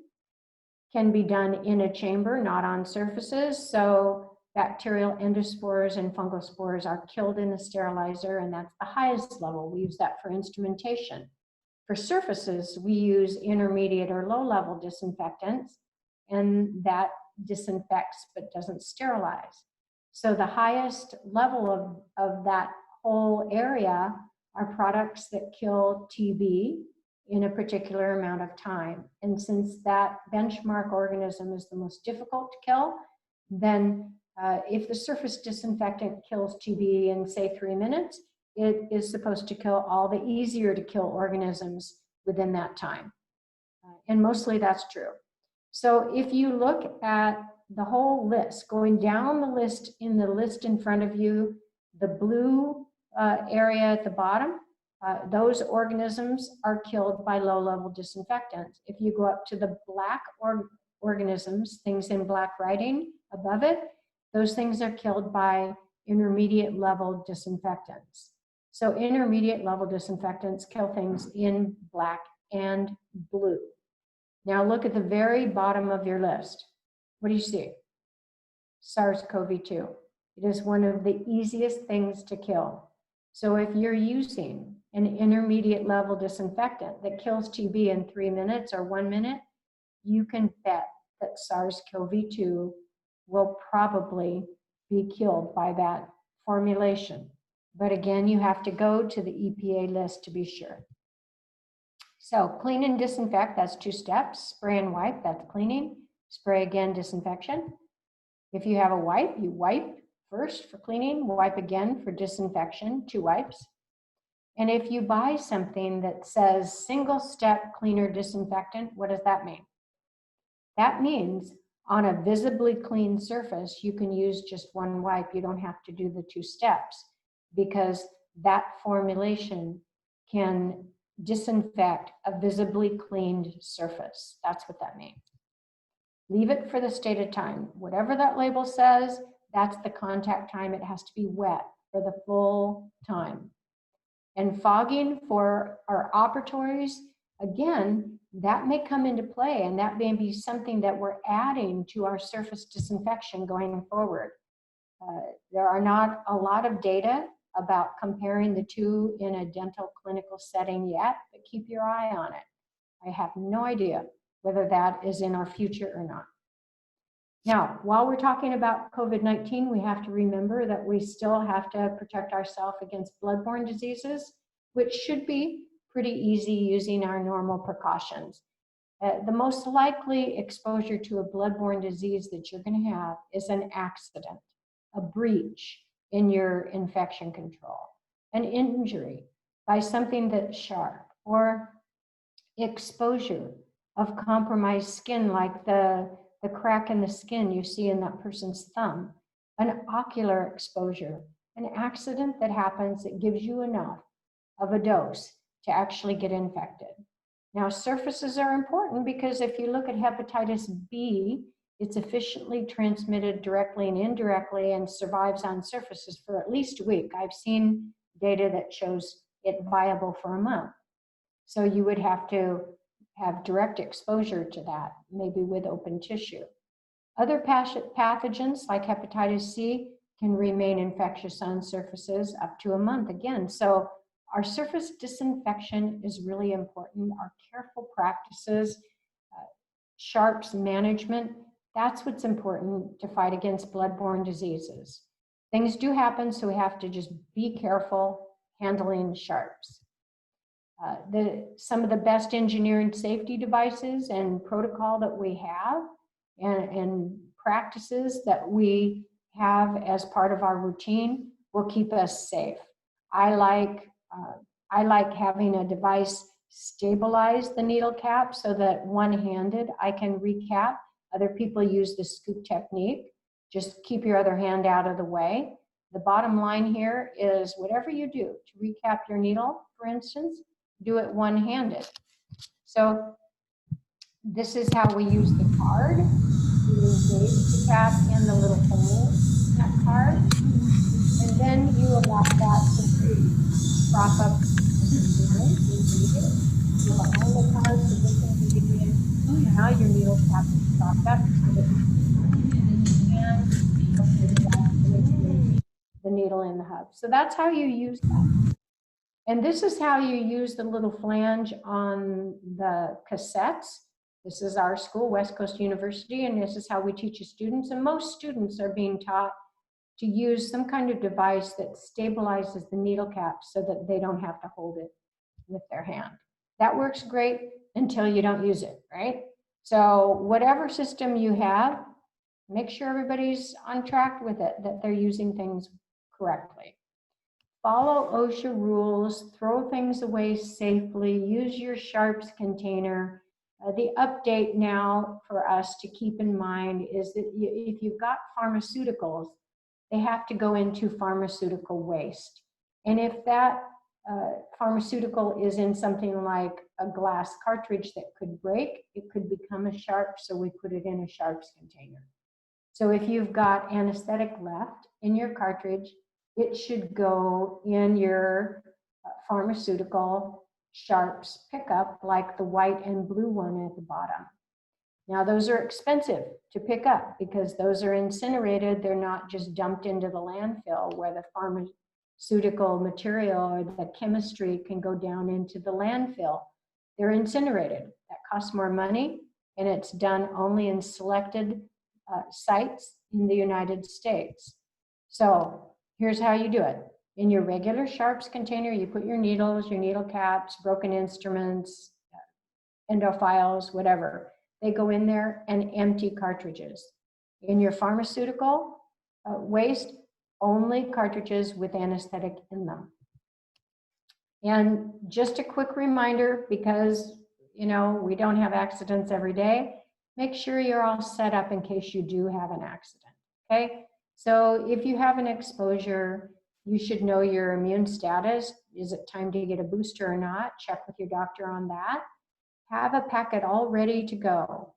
can be done in a chamber, not on surfaces. So bacterial endospores and fungal spores are killed in the sterilizer, and that's the highest level. We use that for instrumentation. For surfaces, we use intermediate or low-level disinfectants, and that disinfects but doesn't sterilize. So the highest level of that whole area are products that kill TB in a particular amount of time. And since that benchmark organism is the most difficult to kill, then if the surface disinfectant kills TB in, say, 3 minutes, it is supposed to kill all the easier to kill organisms within that time. And mostly that's true. So if you look at the whole list, going down the list in front of you, the blue area at the bottom, those organisms are killed by low-level disinfectants. If you go up to the black organisms, things in black writing above it, those things are killed by intermediate level disinfectants. So intermediate level disinfectants kill things in black and blue. Now look at the very bottom of your list. What do you see? SARS-CoV-2. It is one of the easiest things to kill. So if you're using an intermediate level disinfectant that kills TB in 3 minutes or 1 minute, you can bet that SARS-CoV-2 will probably be killed by that formulation. But again, you have to go to the EPA list to be sure. So clean and disinfect, that's 2 steps. Spray and wipe, that's cleaning. Spray again, disinfection. If you have a wipe, you wipe first for cleaning, wipe again for disinfection, 2 wipes. And if you buy something that says single step cleaner disinfectant, what does that mean? That means on a visibly clean surface, you can use just 1 wipe. You don't have to do the 2 steps because that formulation can disinfect a visibly cleaned surface. That's what that means. Leave it for the stated time. Whatever that label says, that's the contact time. It has to be wet for the full time. And fogging for our operatories, again, that may come into play, and that may be something that we're adding to our surface disinfection going forward. There are not a lot of data about comparing the two in a dental clinical setting yet, but keep your eye on it. I have no idea whether that is in our future or not. Now, while we're talking about COVID-19, we have to remember that we still have to protect ourselves against blood-borne diseases, which should be pretty easy using our normal precautions. The most likely exposure to a blood-borne disease that you're going to have is an accident, a breach in your infection control, an injury by something that's sharp, or exposure of compromised skin like the crack in the skin you see in that person's thumb, an ocular exposure, an accident that happens that gives you enough of a dose to actually get infected. Now, surfaces are important because if you look at hepatitis B, it's efficiently transmitted directly and indirectly and survives on surfaces for at least a week. I've seen data that shows it viable for a month. So you would have to have direct exposure to that, maybe with open tissue. Other pathogens like hepatitis C can remain infectious on surfaces up to a month again. So our surface disinfection is really important. Our careful practices, sharps management, that's what's important to fight against blood-borne diseases. Things do happen, so we have to just be careful handling sharps. Some of the best engineered safety devices and protocol that we have and practices that we have as part of our routine will keep us safe. I like having a device stabilize the needle cap so that one-handed I can recap. Other people use the scoop technique. Just keep your other hand out of the way. The bottom line here is whatever you do to recap your needle, for instance, do it one-handed. So this is how we use the card. You engage the cap in the little hole in that card, and then you allow that to prop up the needle. You behind the card, position the now your needle cap is propped up so that the needle in the hub. So that's how you use that. And this is how you use the little flange on the cassettes. This is our school, West Coast University, and this is how we teach the students. And most students are being taught to use some kind of device that stabilizes the needle cap so that they don't have to hold it with their hand. That works great until you don't use it, right? So whatever system you have, make sure everybody's on track with it, that they're using things correctly. Follow OSHA rules, throw things away safely, use your sharps container. The update now for us to keep in mind is that if you've got pharmaceuticals, they have to go into pharmaceutical waste. And if that pharmaceutical is in something like a glass cartridge that could break, it could become a sharp, so we put it in a sharps container. So if you've got anesthetic left in your cartridge, it should go in your pharmaceutical sharps pickup, like the white and blue one at the bottom. Now those are expensive to pick up because those are incinerated. They're not just dumped into the landfill where the pharmaceutical material or the chemistry can go down into the landfill. They're incinerated. That costs more money, and it's done only in selected sites in the United States. So here's how you do it. In your regular sharps container, you put your needles, your needle caps, broken instruments, endophiles, whatever. They go in there, and empty cartridges. In your pharmaceutical waste, only cartridges with anesthetic in them. And just a quick reminder, because you know we don't have accidents every day, make sure you're all set up in case you do have an accident, okay? So if you have an exposure, you should know your immune status. Is it time to get a booster or not? Check with your doctor on that. Have a packet all ready to go,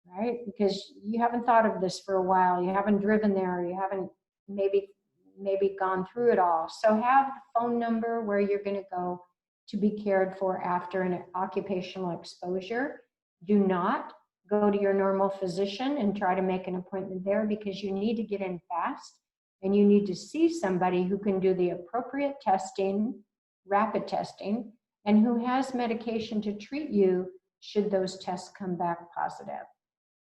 right? Because you haven't thought of this for a while. You haven't driven there. You haven't maybe gone through it all. So have the phone number where you're going to go to be cared for after an occupational exposure. Do not go to your normal physician and try to make an appointment there, because you need to get in fast and you need to see somebody who can do the appropriate testing, rapid testing, and who has medication to treat you should those tests come back positive.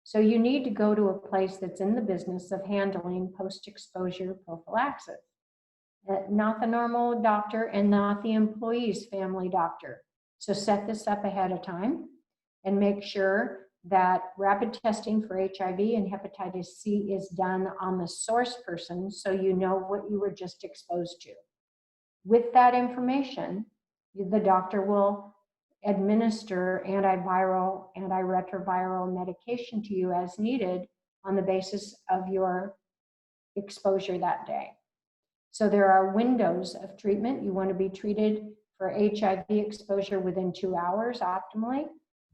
So you need to go to a place that's in the business of handling post-exposure prophylaxis. Not the normal doctor and not the employee's family doctor. So set this up ahead of time and make sure that rapid testing for HIV and hepatitis C is done on the source person so you know what you were just exposed to. With that information, the doctor will administer antiviral, antiretroviral medication to you as needed on the basis of your exposure that day. So there are windows of treatment. You want to be treated for HIV exposure within 2 hours optimally,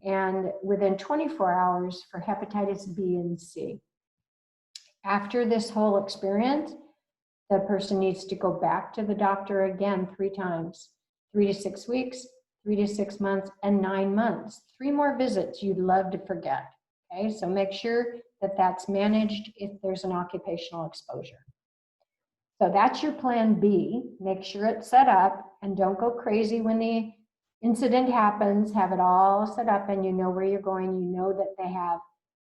and within 24 hours for hepatitis B and C. After this whole experience, the person needs to go back to the doctor again 3 times, 3 to 6 weeks, 3 to 6 months, and 9 months. 3 more visits you'd love to forget, okay? So make sure that that's managed if there's an occupational exposure. So that's your plan B. Make sure it's set up and don't go crazy when the incident happens. Have it all set up and you know where you're going. You know that they have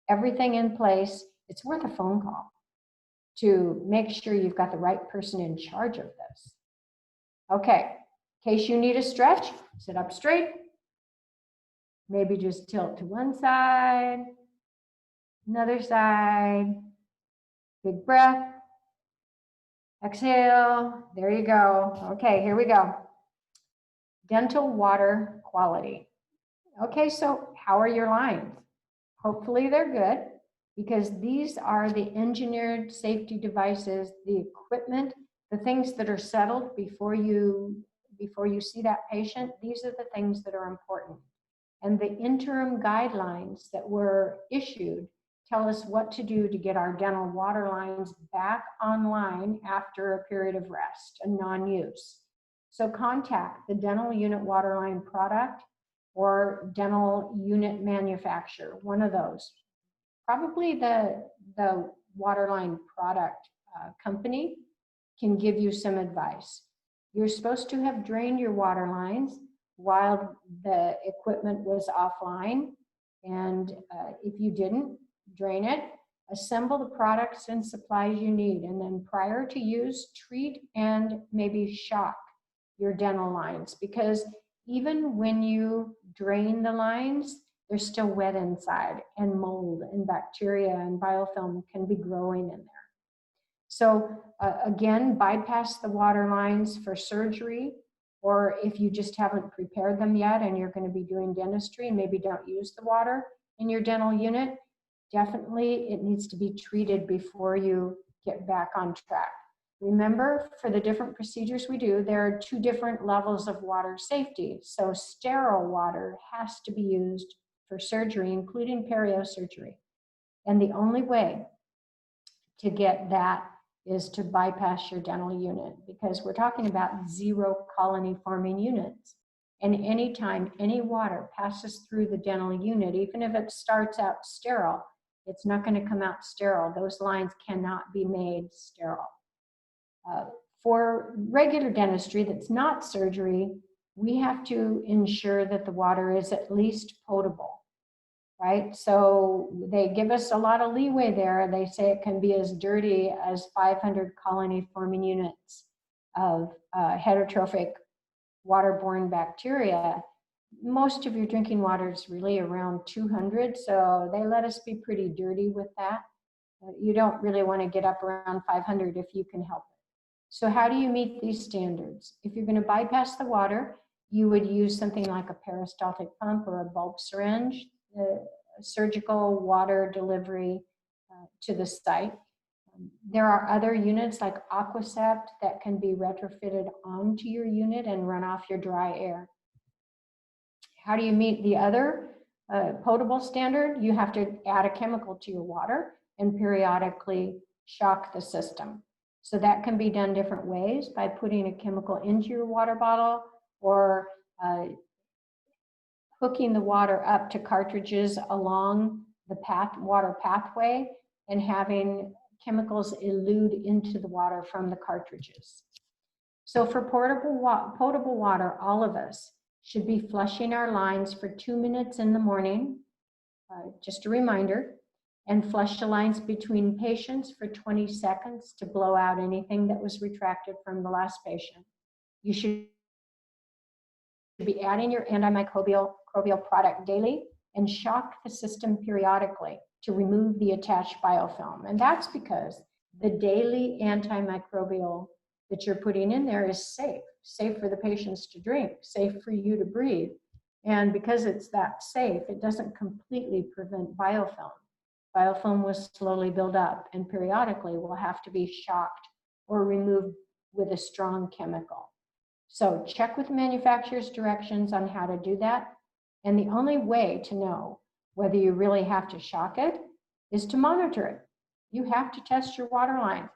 everything in place. It's worth a phone call to make sure you've got the right person in charge of this. Okay, in case you need a stretch, sit up straight. Maybe just tilt to one side, another side. Big breath. Exhale. There you go. Okay, here we go. Dental water quality. Okay, so how are your lines? Hopefully they're good, because these are the engineered safety devices, the equipment, the things that are settled before you see that patient. These are the things that are important. And the interim guidelines that were issued tell us what to do to get our dental water lines back online after a period of rest and non-use. So contact the dental unit waterline product or dental unit manufacturer, one of those. Probably the waterline product company can give you some advice. You're supposed to have drained your water lines while the equipment was offline. And if you didn't, drain it, assemble the products and supplies you need, and then prior to use, treat and maybe shock your dental lines, because even when you drain the lines, they're still wet inside, and mold and bacteria and biofilm can be growing in there. So again, bypass the water lines for surgery, or if you just haven't prepared them yet and you're going to be doing dentistry and maybe don't use the water in your dental unit, definitely it needs to be treated before you get back on track. Remember, for the different procedures we do, there are 2 different levels of water safety. So sterile water has to be used for surgery, including perio surgery. And the only way to get that is to bypass your dental unit, because we're talking about 0 colony forming units. And anytime any water passes through the dental unit, even if it starts out sterile, it's not going to come out sterile. Those lines cannot be made sterile. For regular dentistry that's not surgery, we have to ensure that the water is at least potable, right? So they give us a lot of leeway there. They say it can be as dirty as 500 colony forming units of heterotrophic waterborne bacteria. Most of your drinking water is really around 200, so they let us be pretty dirty with that. You don't really want to get up around 500 if you can help it. So how do you meet these standards? If you're going to bypass the water, you would use something like a peristaltic pump or a bulk syringe, surgical water delivery to the site. There are other units like Aquacept that can be retrofitted onto your unit and run off your dry air. How do you meet the other potable standard? You have to add a chemical to your water and periodically shock the system. So that can be done different ways, by putting a chemical into your water bottle, or hooking the water up to cartridges along the water pathway and having chemicals elute into the water from the cartridges. So for potable water, all of us should be flushing our lines for 2 minutes in the morning, just a reminder, and flush the lines between patients for 20 seconds to blow out anything that was retracted from the last patient. You should be adding your antimicrobial product daily and shock the system periodically to remove the attached biofilm. And that's because the daily antimicrobial that you're putting in there is safe for the patients to drink, safe for you to breathe. And because it's that safe, it doesn't completely prevent biofilm. Biofilm will slowly build up and periodically will have to be shocked or removed with a strong chemical. So check with the manufacturer's directions on how to do that. And the only way to know whether you really have to shock it is to monitor it. You have to test your water line.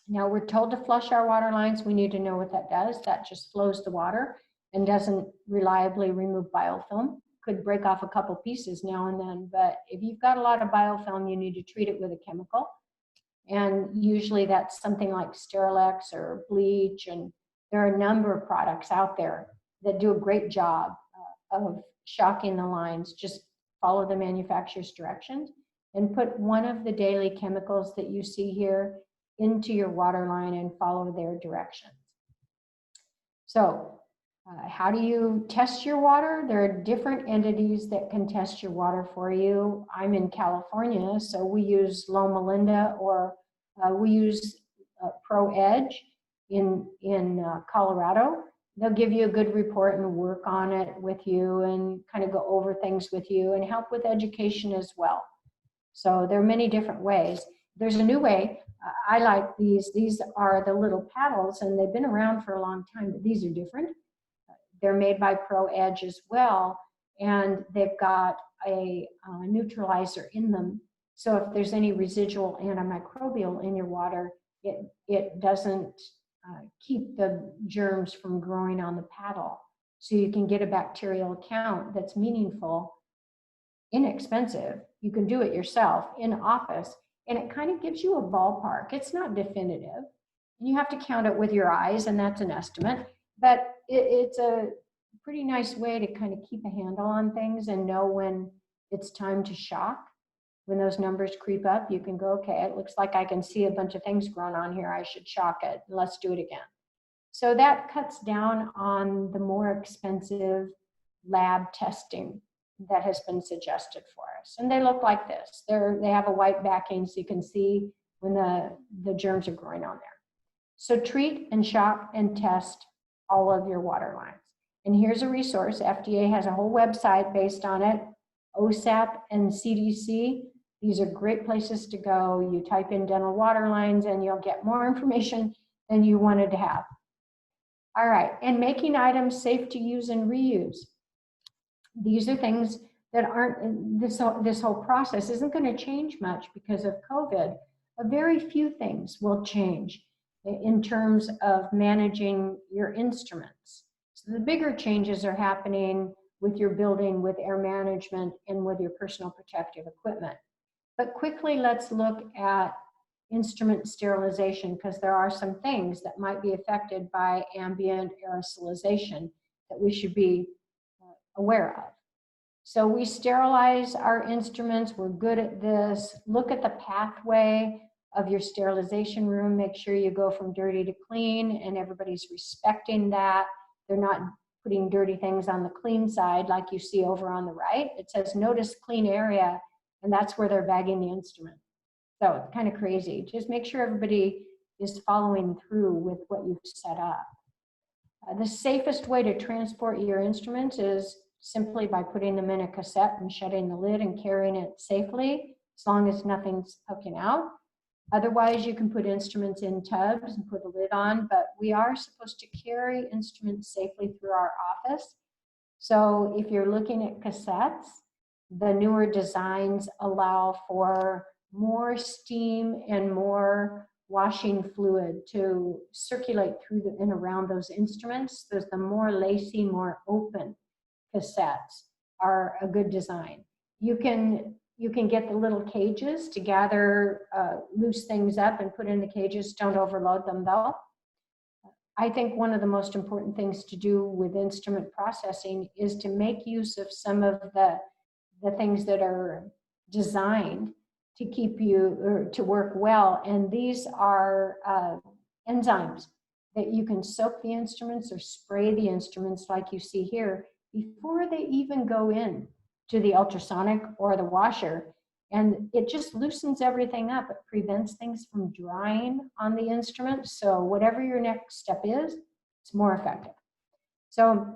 Now we're told to flush our water lines. We need to know what that does. That just flows the water and doesn't reliably remove biofilm. Could break off a couple pieces now and then, but if you've got a lot of biofilm, you need to treat it with a chemical And usually that's something like Sterilex or bleach. And there are a number of products out there that do a great job of shocking the lines. Just follow the manufacturer's directions and put one of the daily chemicals that you see here into your water line and follow their directions. So how do you test your water? There are different entities that can test your water for you. I'm in California, so we use Loma Linda, or we use Pro Edge in Colorado. They'll give you a good report and work on it with you and kind of go over things with you and help with education as well. So there are many different ways. There's a new way. I like these. These are the little paddles, and they've been around for a long time, but these are different. They're made by Pro Edge as well, and they've got a neutralizer in them. So if there's any residual antimicrobial in your water, it doesn't keep the germs from growing on the paddle. So you can get a bacterial count that's meaningful, inexpensive. You can do it yourself in office, and it kind of gives you a ballpark. It's not definitive. You have to count it with your eyes, and that's an estimate. But it's a pretty nice way to kind of keep a handle on things and know when it's time to shock. When those numbers creep up, you can go, okay, it looks like I can see a bunch of things growing on here. I should shock it. Let's do it again. So that cuts down on the more expensive lab testing that has been suggested for us. And they look like this. They have a white backing so you can see when the germs are growing on there. So treat and shock and test all of your water lines. And here's a resource. FDA has a whole website based on it. OSAP and CDC. These are great places to go. You type in dental water lines and you'll get more information than you wanted to have. All right, and making items safe to use and reuse. These are things that aren't, this whole process isn't going to change much because of COVID. A very few things will change in terms of managing your instruments. So the bigger changes are happening with your building, with air management, and with your personal protective equipment. But quickly, let's look at instrument sterilization, because there are some things that might be affected by ambient aerosolization that we should be aware of. So we sterilize our instruments. We're good at this. Look at the pathway of your sterilization room. Make sure you go from dirty to clean, and everybody's respecting that. They're not putting dirty things on the clean side like you see over on the right. It says notice clean area, and that's where they're bagging the instrument. So it's kind of crazy. Just make sure everybody is following through with what you've set up. The safest way to transport your instruments is simply by putting them in a cassette and shutting the lid and carrying it safely, as long as nothing's poking out. Otherwise, you can put instruments in tubs and put a lid on, but we are supposed to carry instruments safely through our office. So if you're looking at cassettes, the newer designs allow for more steam and more washing fluid to circulate through and around those instruments. There's the more lacy, more open cassettes are a good design. You can get the little cages to gather loose things up and put in the cages. Don't overload them though. I think one of the most important things to do with instrument processing is to make use of some of the things that are designed to keep you, or to work well. And these are enzymes that you can soak the instruments or spray the instruments like you see here before they even go in to the ultrasonic or the washer. And it just loosens everything up. It prevents things from drying on the instrument. So whatever your next step is, it's more effective. So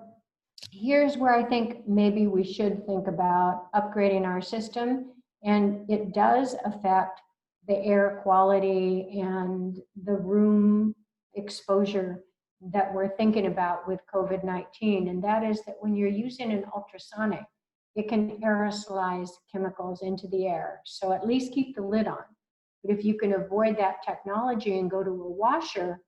here's where I think maybe we should think about upgrading our system. And it does affect the air quality and the room exposure that we're thinking about with COVID-19. And that is that when you're using an ultrasonic, it can aerosolize chemicals into the air. So at least keep the lid on. But if you can avoid that technology and go to a washer,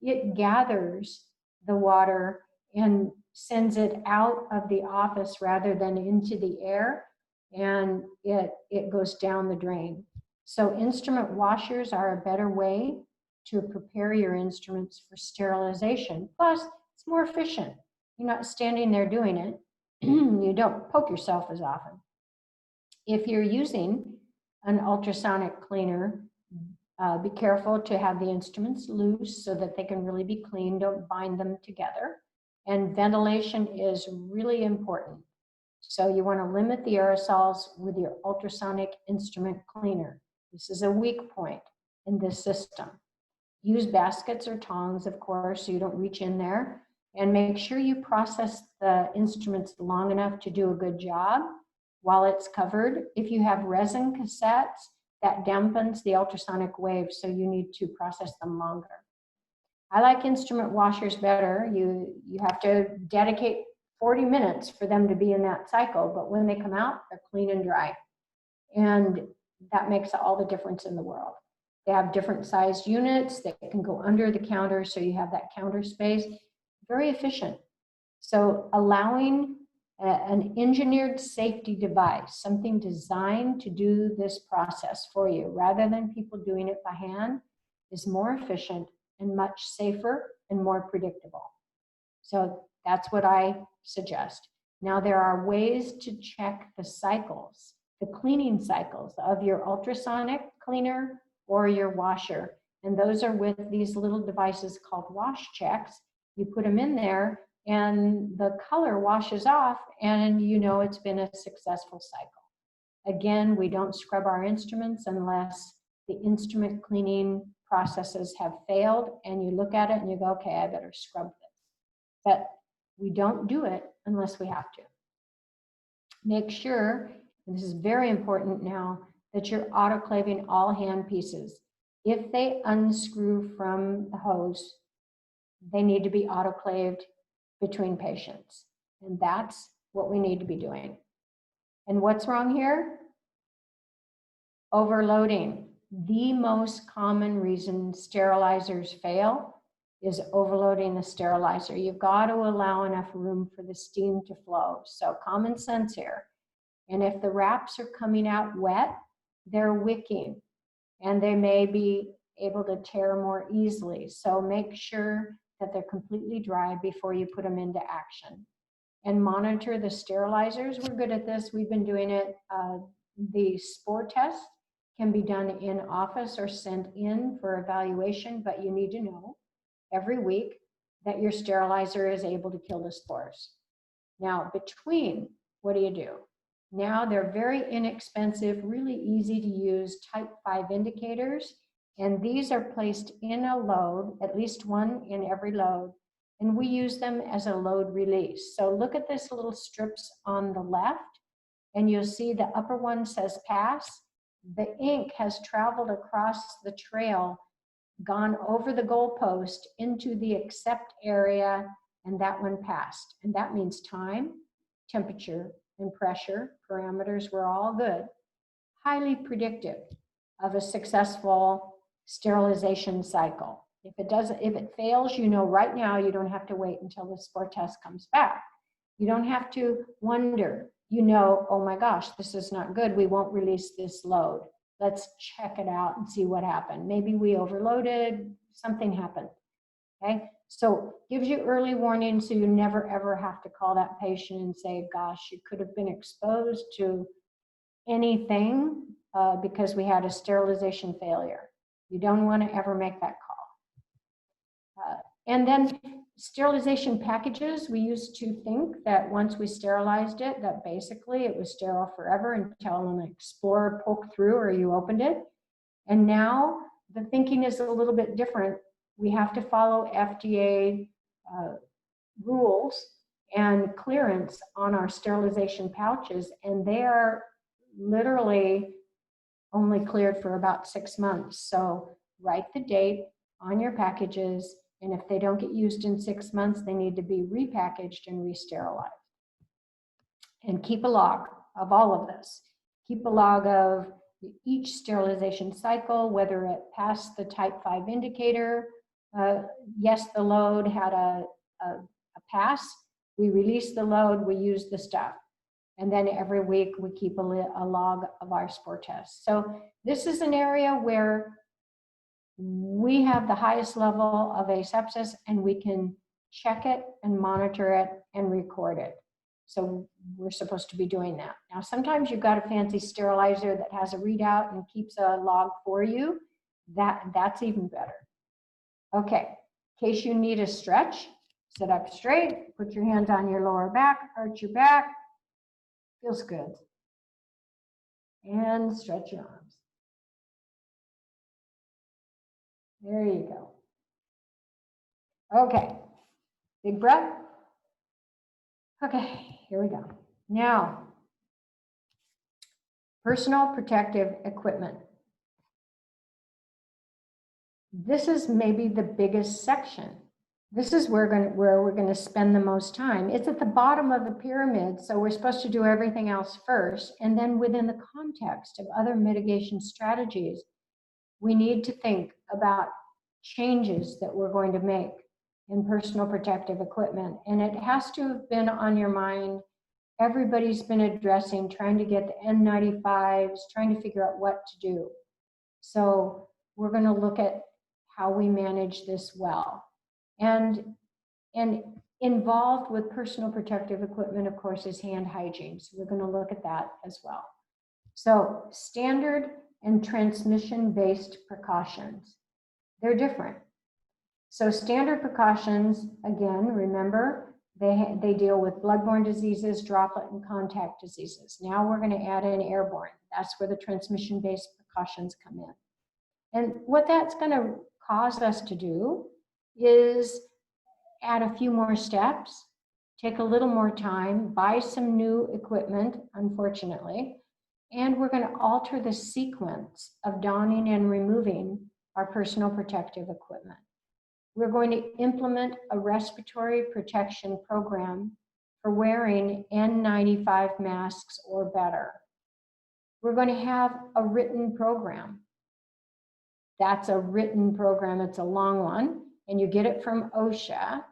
it gathers the water and sends it out of the office rather than into the air, and it goes down the drain. So instrument washers are a better way to prepare your instruments for sterilization. Plus, it's more efficient. You're not standing there doing it. You don't poke yourself as often. If you're using an ultrasonic cleaner, be careful to have the instruments loose so that they can really be clean. Don't bind them together. And ventilation is really important. So you want to limit the aerosols with your ultrasonic instrument cleaner. This is a weak point in this system. Use baskets or tongs, of course, so you don't reach in there. And make sure you process the instruments long enough to do a good job while it's covered. If you have resin cassettes, that dampens the ultrasonic waves, so you need to process them longer. I like instrument washers better. You have to dedicate 40 minutes for them to be in that cycle, but when they come out, they're clean and dry. And that makes all the difference in the world. They have different sized units that can go under the counter, so you have that counter space. Very efficient. So allowing an engineered safety device, something designed to do this process for you, rather than people doing it by hand, is more efficient and much safer and more predictable. So that's what I suggest. Now, there are ways to check the cycles, the cleaning cycles of your ultrasonic cleaner or your washer. And those are with these little devices called wash checks. You put them in there and the color washes off, and you know it's been a successful cycle. Again, we don't scrub our instruments unless the instrument cleaning processes have failed, and you look at it and you go, okay, I better scrub this. But we don't do it unless we have to. Make sure, and this is very important now, that you're autoclaving all hand pieces. If they unscrew from the hose, they need to be autoclaved between patients. And that's what we need to be doing. And what's wrong here? Overloading. The most common reason sterilizers fail is overloading the sterilizer. You've got to allow enough room for the steam to flow. So common sense here. And if the wraps are coming out wet, they're wicking and they may be able to tear more easily. So make sure that they're completely dry before you put them into action. And monitor the sterilizers. We're good at this. We've been doing it. The spore test can be done in office or sent in for evaluation, but you need to know every week that your sterilizer is able to kill the spores. Now, between, what do? Now they're very inexpensive, really easy to use type 5 indicators. And these are placed in a load, at least one in every load. And we use them as a load release. So look at this little strips on the left, and you'll see the upper one says pass. The ink has traveled across the trail, gone over the goalpost into the accept area, and that one passed. And that means time, temperature, and pressure parameters were all good. Highly predictive of a successful sterilization cycle. If it fails, you know right now you don't have to wait until the spore test comes back. You don't have to wonder. You know, oh my gosh, this is not good. We won't release this load. Let's check it out and see what happened. Maybe we overloaded, something happened. Okay, so gives you early warning so you never ever have to call that patient and say, gosh, you could have been exposed to anything because we had a sterilization failure. You don't want to ever make that call. And then sterilization packages, we used to think that once we sterilized it, that basically it was sterile forever until an explorer poked through or you opened it. And now the thinking is a little bit different. We have to follow FDA rules and clearance on our sterilization pouches, and they are literally only cleared for about 6 months. So write the date on your packages, and if they don't get used in 6 months, they need to be repackaged and re-sterilized. And keep a log of all of this. Keep a log of each sterilization cycle, whether it passed the type 5 indicator. Yes, the load had a pass. We released the load, we used the stuff. And then every week we keep a log of our spore tests. So this is an area where we have the highest level of asepsis, and we can check it and monitor it and record it. So we're supposed to be doing that. Now, sometimes you've got a fancy sterilizer that has a readout and keeps a log for you. That's even better. Okay, in case you need a stretch, sit up straight, put your hands on your lower back, arch your back. Feels good. And stretch your arms. There you go. Okay, big breath. Okay, here we go. Now, personal protective equipment. This is maybe the biggest section. This is where we're going to spend the most time. It's at the bottom of the pyramid, so we're supposed to do everything else first. And then within the context of other mitigation strategies, we need to think about changes that we're going to make in personal protective equipment. And it has to have been on your mind. Everybody's been addressing, trying to get the N95s, trying to figure out what to do. So we're going to look at how we manage this well. And involved with personal protective equipment, of course, is hand hygiene. So we're going to look at that as well. So standard and transmission-based precautions, they're different. So standard precautions, again, remember, they deal with blood-borne diseases, droplet, and contact diseases. Now we're going to add in airborne. That's where the transmission-based precautions come in. And what that's going to cause us to do is add a few more steps, take a little more time, buy some new equipment, unfortunately, and we're going to alter the sequence of donning and removing our personal protective equipment. We're going to implement a respiratory protection program for wearing N95 masks or better. We're going to have a written program. That's a written program. It's a long one, and you get it from Osha,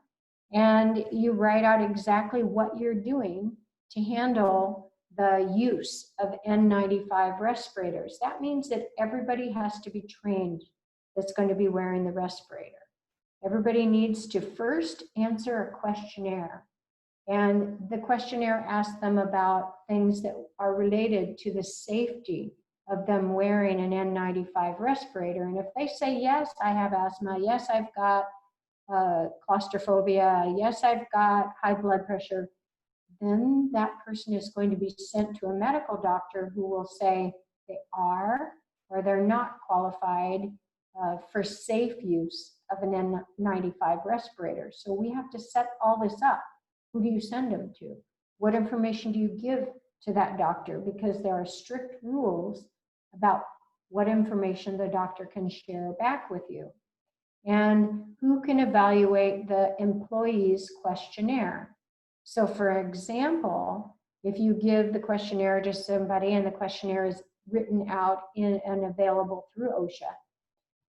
and you write out exactly what you're doing to handle the use of N95 respirators. That means that everybody has to be trained that's going to be wearing the respirator. Everybody needs to first answer a questionnaire, and the questionnaire asks them about things that are related to the safety of them wearing an N95 respirator. And if they say, yes, I have asthma, yes, I've got claustrophobia, yes, I've got high blood pressure, then that person is going to be sent to a medical doctor who will say they are or they're not qualified for safe use of an N95 respirator. So we have to set all this up. Who do you send them to? What information do you give to that doctor? Because there are strict rules about what information the doctor can share back with you. And who can evaluate the employee's questionnaire? So for example, if you give the questionnaire to somebody and the questionnaire is written out in and available through Osha,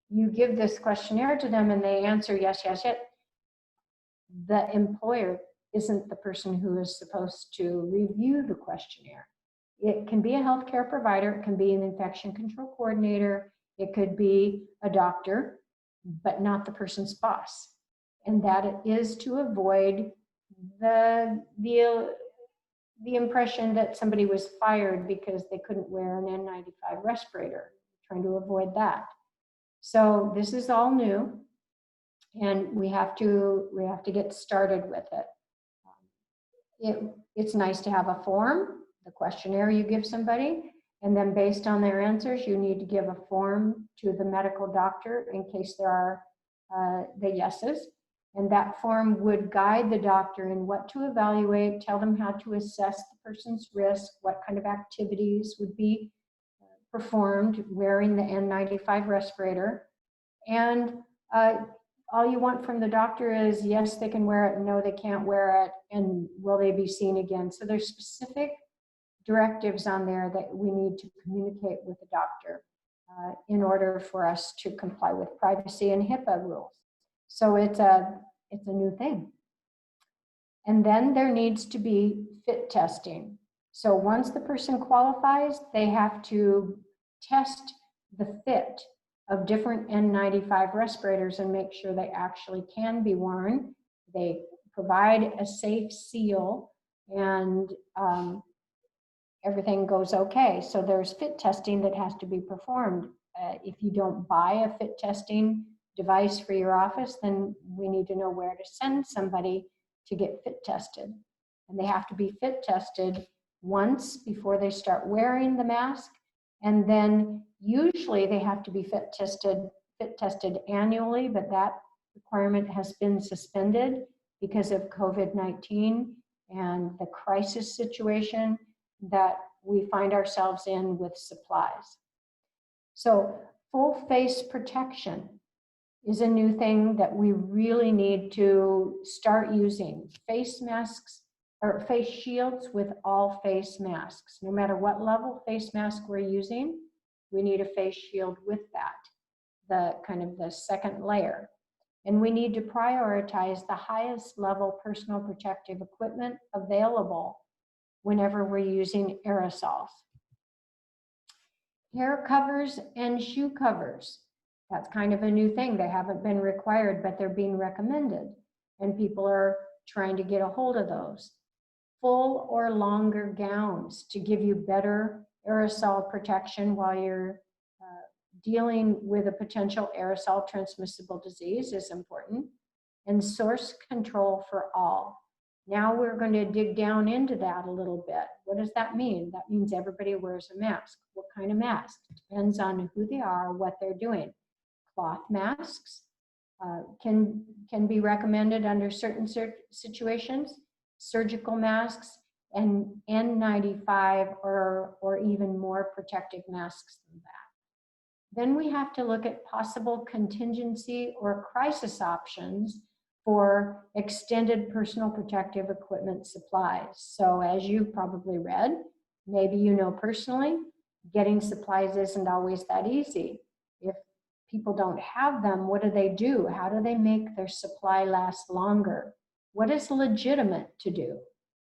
you give this questionnaire to them and they answer yes, yes, yes. The employer isn't the person who is supposed to review the questionnaire. It can be a healthcare provider, it can be an infection control coordinator, it could be a doctor, but not the person's boss. And that is to avoid the impression that somebody was fired because they couldn't wear an N95 respirator, trying to avoid that. So this is all new, and we have to get started with it. It's nice to have a form, the questionnaire you give somebody, and then based on their answers, you need to give a form to the medical doctor in case there are the yeses. And that form would guide the doctor in what to evaluate, tell them how to assess the person's risk, what kind of activities would be performed wearing the N95 respirator. And all you want from the doctor is, yes, they can wear it, no, they can't wear it, and will they be seen again? So there's specific directives on there that we need to communicate with the doctor in order for us to comply with privacy and HIPAA rules. So it's a new thing. And then there needs to be fit testing. So once the person qualifies, they have to test the fit of different N95 respirators and make sure they actually can be worn. They provide a safe seal, and everything goes okay. So there's fit testing that has to be performed. If you don't buy a fit testing device for your office, then we need to know where to send somebody to get fit tested. And they have to be fit tested once before they start wearing the mask. And then usually they have to be fit tested annually, but that requirement has been suspended because of COVID-19 and the crisis situation that we find ourselves in with supplies. So full face protection is a new thing that we really need to start using. Face masks or face shields with all face masks. No matter what level face mask we're using, we need a face shield with that, the kind of the second layer. And we need to prioritize the highest level personal protective equipment available whenever we're using aerosols. Hair covers and shoe covers. That's kind of a new thing. They haven't been required, but they're being recommended. And people are trying to get a hold of those. Full or longer gowns to give you better aerosol protection while you're dealing with a potential aerosol transmissible disease is important. And source control for all. Now we're going to dig down into that a little bit. What does that mean? That means everybody wears a mask. What kind of mask? Depends on who they are, what they're doing. Cloth masks can be recommended under certain situations. Surgical masks and N95 or even more protective masks than that. Then we have to look at possible contingency or crisis options for extended personal protective equipment supplies. So as you probably read, maybe you know personally, getting supplies isn't always that easy. If people don't have them, what do? How do they make their supply last longer? What is legitimate to do?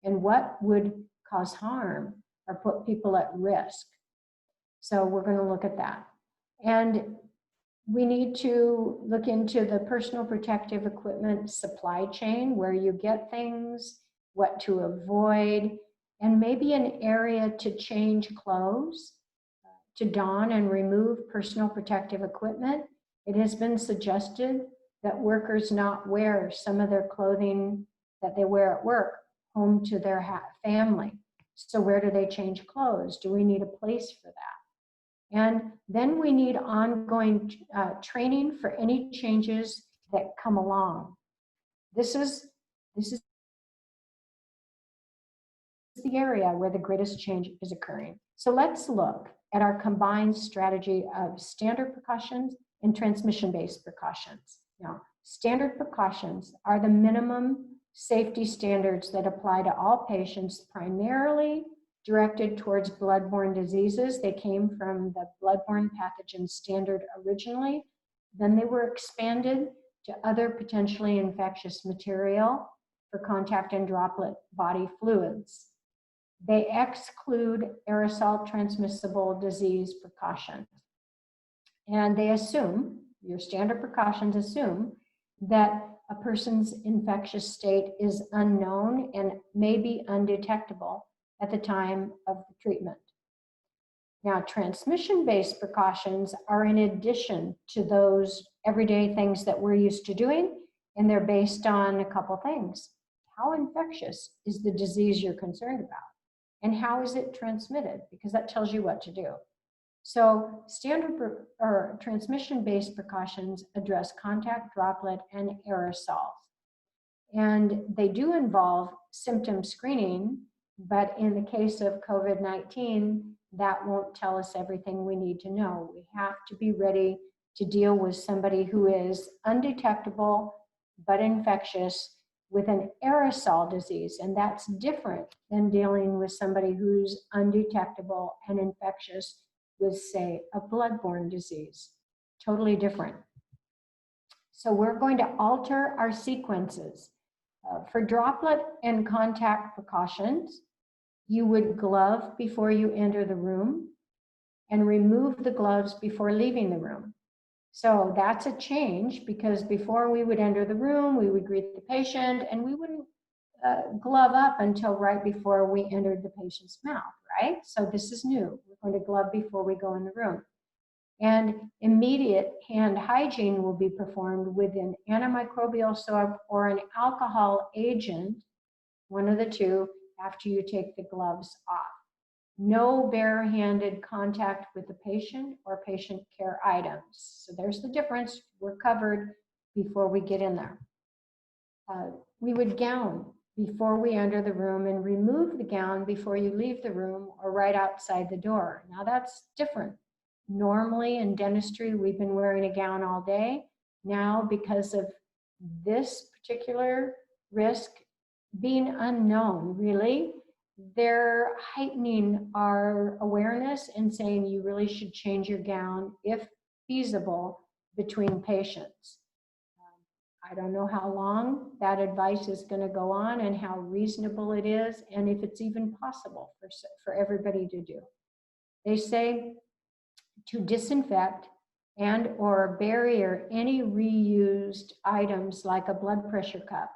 And what would cause harm or put people at risk? So we're going to look at that. And we need to look into the personal protective equipment supply chain, where you get things, what to avoid, and maybe an area to change clothes, to don and remove personal protective equipment. It has been suggested that workers not wear some of their clothing that they wear at work home to their family. So where do they change clothes? Do we need a place for that? And then we need ongoing training for any changes that come along. This is the area where the greatest change is occurring. So let's look at our combined strategy of standard precautions and transmission-based precautions. Now, standard precautions are the minimum safety standards that apply to all patients, primarily directed towards blood-borne diseases. They came from the blood-borne pathogen standard originally. Then they were expanded to other potentially infectious material for contact and droplet body fluids. They exclude aerosol transmissible disease precautions. And they assume, your standard precautions assume, that a person's infectious state is unknown and may be undetectable at the time of the treatment. Now, transmission-based precautions are in addition to those everyday things that we're used to doing, and they're based on a couple things. How infectious is the disease you're concerned about? And how is it transmitted? Because that tells you what to do. So standard or transmission-based precautions address contact, droplet, and aerosols. And they do involve symptom screening, but in the case of COVID-19, that won't tell us everything we need to know. We have to be ready to deal with somebody who is undetectable but infectious with an aerosol disease, and that's different than dealing with somebody who's undetectable and infectious with, say, a blood-borne disease. Totally different. So we're going to alter our sequences. For droplet and contact precautions, you would glove before you enter the room and remove the gloves before leaving the room. So that's a change, because before we would enter the room, we would greet the patient and we wouldn't glove up until right before we entered the patient's mouth, right? So this is new. We're going to glove before we go in the room. And immediate hand hygiene will be performed with an antimicrobial soap or an alcohol agent, one of the two, after you take the gloves off. No barehanded contact with the patient or patient care items. So there's the difference. We're covered before we get in there. We would gown before we enter the room and remove the gown before you leave the room or right outside the door. Now that's different. Normally in dentistry, we've been wearing a gown all day. Now, because of this particular risk being unknown, really, they're heightening our awareness and saying you really should change your gown, if feasible, between patients. I don't know how long that advice is going to go on and how reasonable it is, and if it's even possible for everybody to do. They say to disinfect and or barrier any reused items like a blood pressure cup.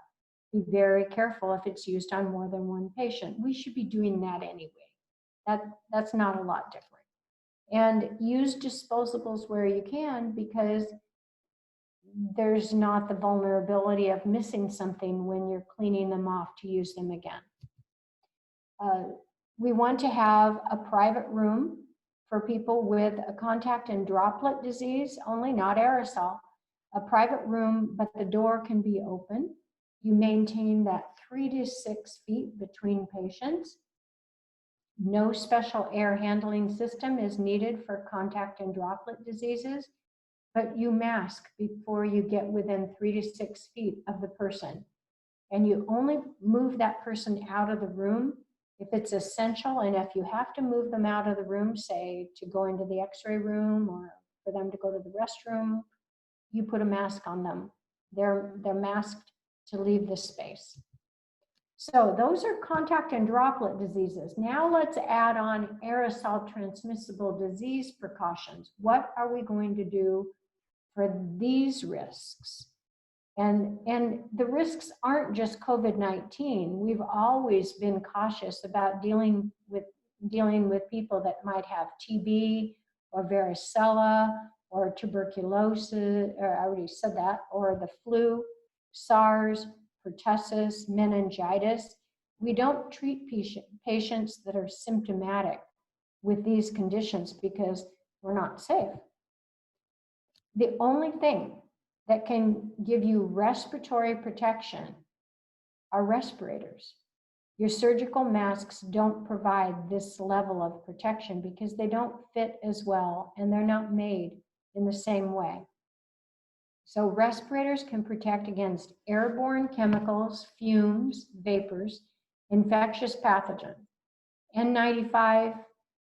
Be very careful if it's used on more than one patient. We should be doing that anyway. That's not a lot different. And use disposables where you can, because there's not the vulnerability of missing something when you're cleaning them off to use them again. We want to have a private room for people with a contact and droplet disease only, not aerosol. A private room, but the door can be open. You maintain that 3 to 6 feet between patients. No special air handling system is needed for contact and droplet diseases, but you mask before you get within 3 to 6 feet of the person. And you only move that person out of the room if it's essential, and if you have to move them out of the room, say to go into the x-ray room or for them to go to the restroom, you put a mask on them. They're masked to leave the space. So those are contact and droplet diseases. Now let's add on aerosol transmissible disease precautions. What are we going to do for these risks? And the risks aren't just COVID-19. We've always been cautious about dealing with people that might have TB or varicella or tuberculosis, or I already said that, or the flu, SARS, pertussis, meningitis. We don't treat patients that are symptomatic with these conditions because we're not safe. The only thing that can give you respiratory protection are respirators. Your surgical masks don't provide this level of protection because they don't fit as well and they're not made in the same way. So respirators can protect against airborne chemicals, fumes, vapors, infectious pathogens. N95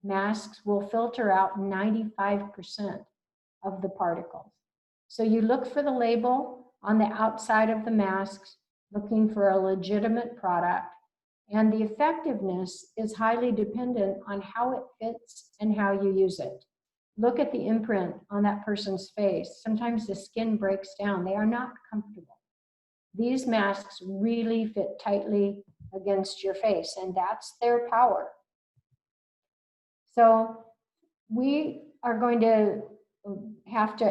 masks will filter out 95% of the particles. So you look for the label on the outside of the masks, looking for a legitimate product, and the effectiveness is highly dependent on how it fits and how you use it. Look at the imprint on that person's face. Sometimes the skin breaks down. They are not comfortable. These masks really fit tightly against your face, and that's their power. So we are going to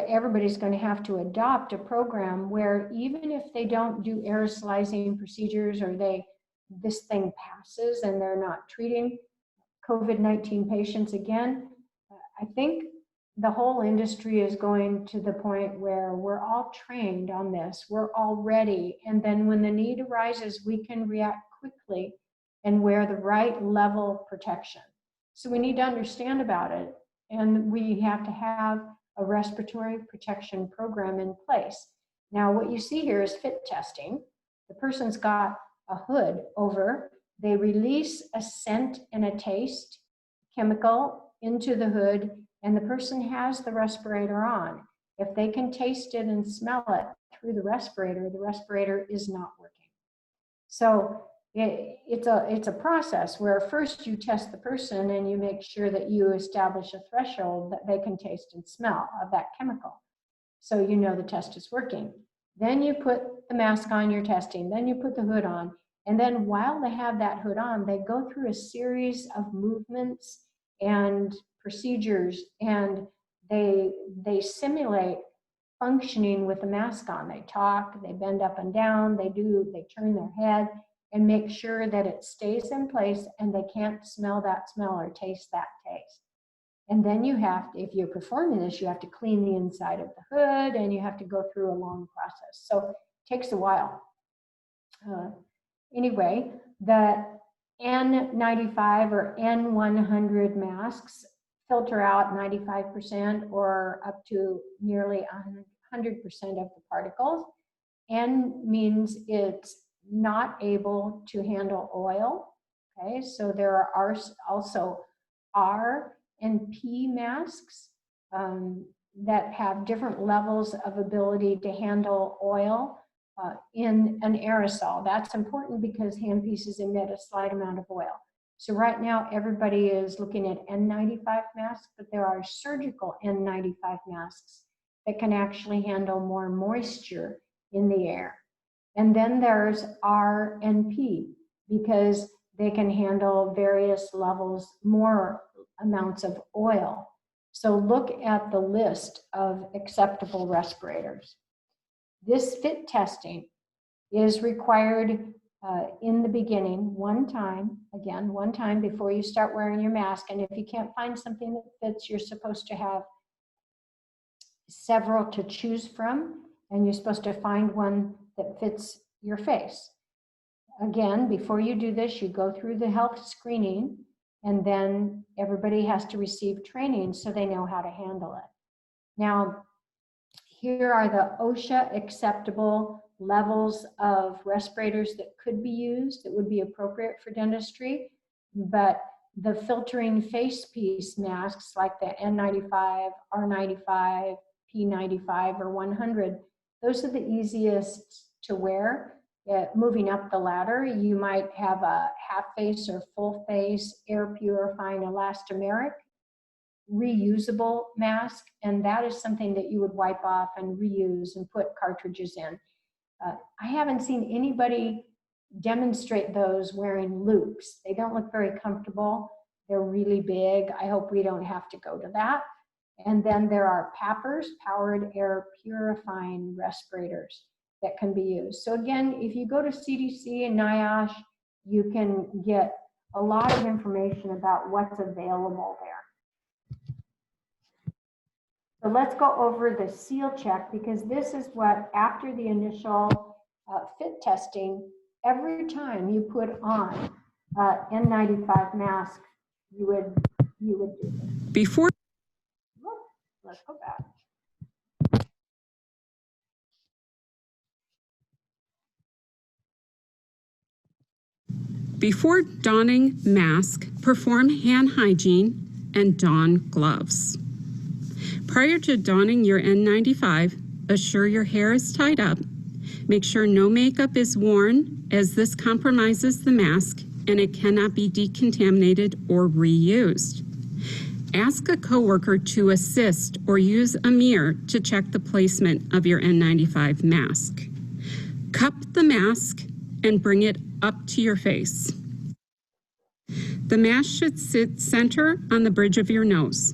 everybody's going to have to adopt a program where even if they don't do aerosolizing procedures or this thing passes and they're not treating COVID-19 patients again, I think the whole industry is going to the point where we're all trained on this, we're all ready, and then when the need arises, we can react quickly and wear the right level of protection. So we need to understand about it, and we have to have a respiratory protection program in place. Now, what you see here is fit testing. The person's got a hood over. They release a scent and a taste chemical into the hood, and the person has the respirator on. If they can taste it and smell it through the respirator is not working. So it's a process where first you test the person and you make sure that you establish a threshold that they can taste and smell of that chemical. So you know the test is working. Then you put the mask on, you're testing, then you put the hood on. And then while they have that hood on, they go through a series of movements and procedures, and they simulate functioning with the mask on. They talk, they bend up and down, they turn their head and make sure that it stays in place and they can't smell that smell or taste that taste. And then you have to, if you're performing this, you have to clean the inside of the hood and you have to go through a long process. So it takes a while. Anyway, the N95 or N100 masks filter out 95% or up to nearly 100% of the particles. N means it's not able to handle oil. Okay, so there are also R and P masks that have different levels of ability to handle oil in an aerosol. That's important because handpieces emit a slight amount of oil. So right now everybody is looking at N95 masks, but there are surgical N95 masks that can actually handle more moisture in the air. And then there's R and P because they can handle various levels, more amounts of oil. So look at the list of acceptable respirators. This fit testing is required in the beginning, one time before you start wearing your mask. And if you can't find something that fits, you're supposed to have several to choose from, and you're supposed to find one that fits your face. Again, before you do this, you go through the health screening, and then everybody has to receive training so they know how to handle it. Now, here are the OSHA acceptable levels of respirators that could be used, that would be appropriate for dentistry, but the filtering face piece masks like the N95, R95, P95, or 100, those are the easiest to wear. Moving up the ladder, you might have a half face or full face air purifying elastomeric reusable mask, and that is something that you would wipe off and reuse and put cartridges in. I haven't seen anybody demonstrate those wearing loops. They don't look very comfortable. They're really big. I hope we don't have to go to that. And then there are PAPRs, powered air purifying respirators, that can be used. So again, if you go to CDC and NIOSH, you can get a lot of information about what's available there. So let's go over the seal check, because this is what, after the initial fit testing, every time you put on N95 mask, you would do this. Before Let's go back. Before donning mask, perform hand hygiene and don gloves. Prior to donning your N95, assure your hair is tied up. Make sure no makeup is worn, as this compromises the mask and it cannot be decontaminated or reused. Ask a coworker to assist or use a mirror to check the placement of your N95 mask. Cup the mask and bring it up to your face. The mask should sit center on the bridge of your nose.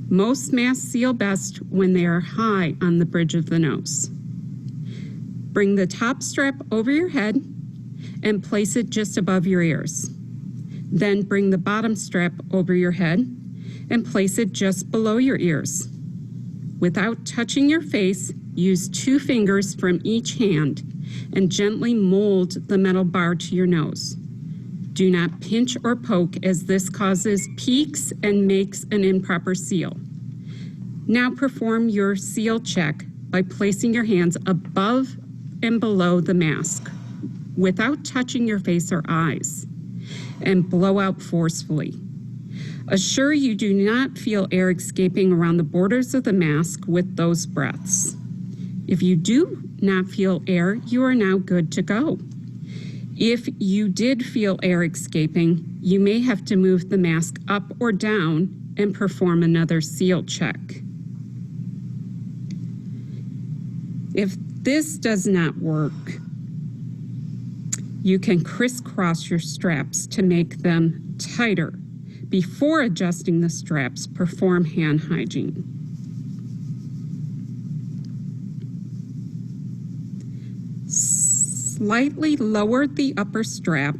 Most masks seal best when they are high on the bridge of the nose. Bring the top strap over your head and place it just above your ears. Then bring the bottom strap over your head and place it just below your ears. Without touching your face, use 2 fingers from each hand and gently mold the metal bar to your nose. Do not pinch or poke, as this causes peaks and makes an improper seal. Now perform your seal check by placing your hands above and below the mask without touching your face or eyes, and blow out forcefully. Assure you do not feel air escaping around the borders of the mask with those breaths. If you do not feel air, you are now good to go. If you did feel air escaping, you may have to move the mask up or down and perform another seal check. If this does not work, you can crisscross your straps to make them tighter. Before adjusting the straps, perform hand hygiene. Slightly lower the upper strap,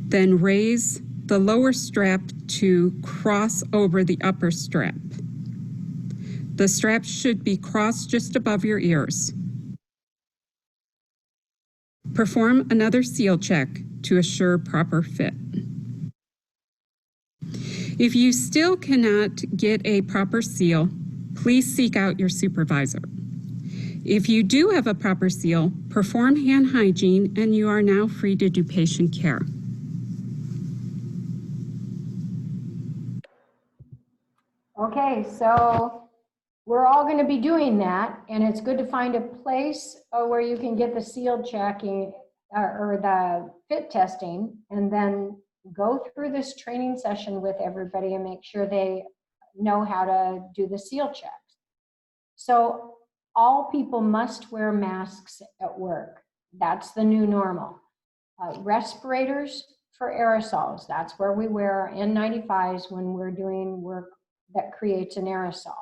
then raise the lower strap to cross over the upper strap. The straps should be crossed just above your ears. Perform another seal check to assure proper fit. If you still cannot get a proper seal, please seek out your supervisor. If you do have a proper seal, perform hand hygiene and you are now free to do patient care. Okay, so we're all going to be doing that, and it's good to find a place where you can get the seal checking or the fit testing, and then go through this training session with everybody and make sure they know how to do the seal checks. So all people must wear masks at work. That's the new normal. Respirators for aerosols. That's where we wear our N95s when we're doing work that creates an aerosol.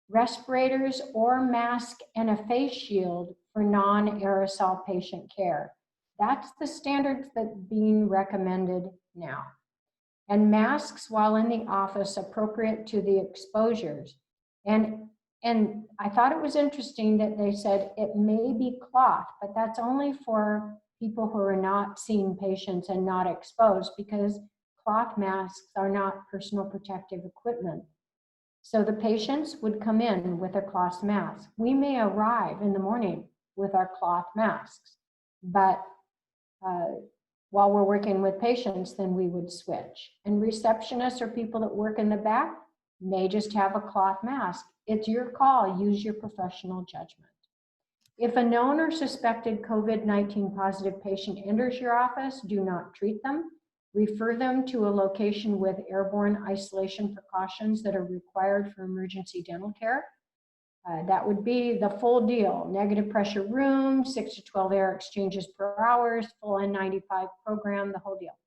Respirators or mask and a face shield for non-aerosol patient care. That's the standards that's being recommended now. And masks while in the office appropriate to the exposures. And I thought it was interesting that they said it may be cloth, but that's only for people who are not seeing patients and not exposed, because cloth masks are not personal protective equipment. So the patients would come in with a cloth mask. We may arrive in the morning with our cloth masks, but while we're working with patients, then we would switch. And receptionists or people that work in the back may just have a cloth mask. It's your call. Use your professional judgment. If a known or suspected COVID-19 positive patient enters your office, do not treat them. Refer them to a location with airborne isolation precautions that are required for emergency dental care. That would be the full deal: negative pressure room, 6 to 12 air exchanges per hour, full N95 program, the whole deal.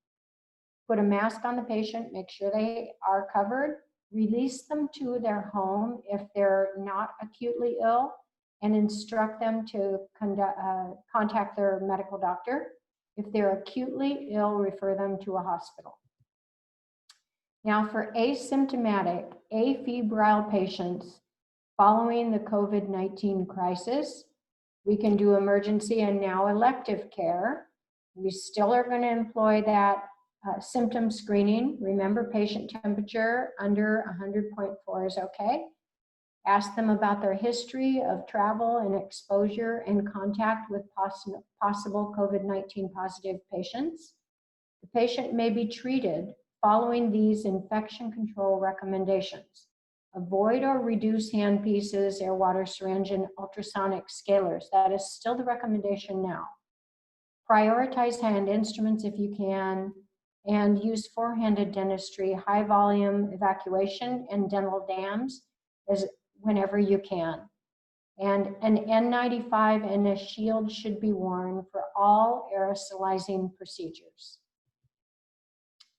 Put a mask on the patient, make sure they are covered, release them to their home if they're not acutely ill, and instruct them to contact their medical doctor. If they're acutely ill, refer them to a hospital. Now, for asymptomatic, afebrile patients following the COVID-19 crisis, we can do emergency and now elective care. We still are going to employ that symptom screening. Remember, patient temperature under 100.4 is okay. Ask them about their history of travel and exposure and contact with possible COVID-19 positive patients. The patient may be treated following these infection control recommendations. Avoid or reduce hand pieces, air water syringe, and ultrasonic scalers. That is still the recommendation now. Prioritize hand instruments if you can, and use four-handed dentistry, high volume evacuation, and dental dams whenever you can. And an N95 and a shield should be worn for all aerosolizing procedures.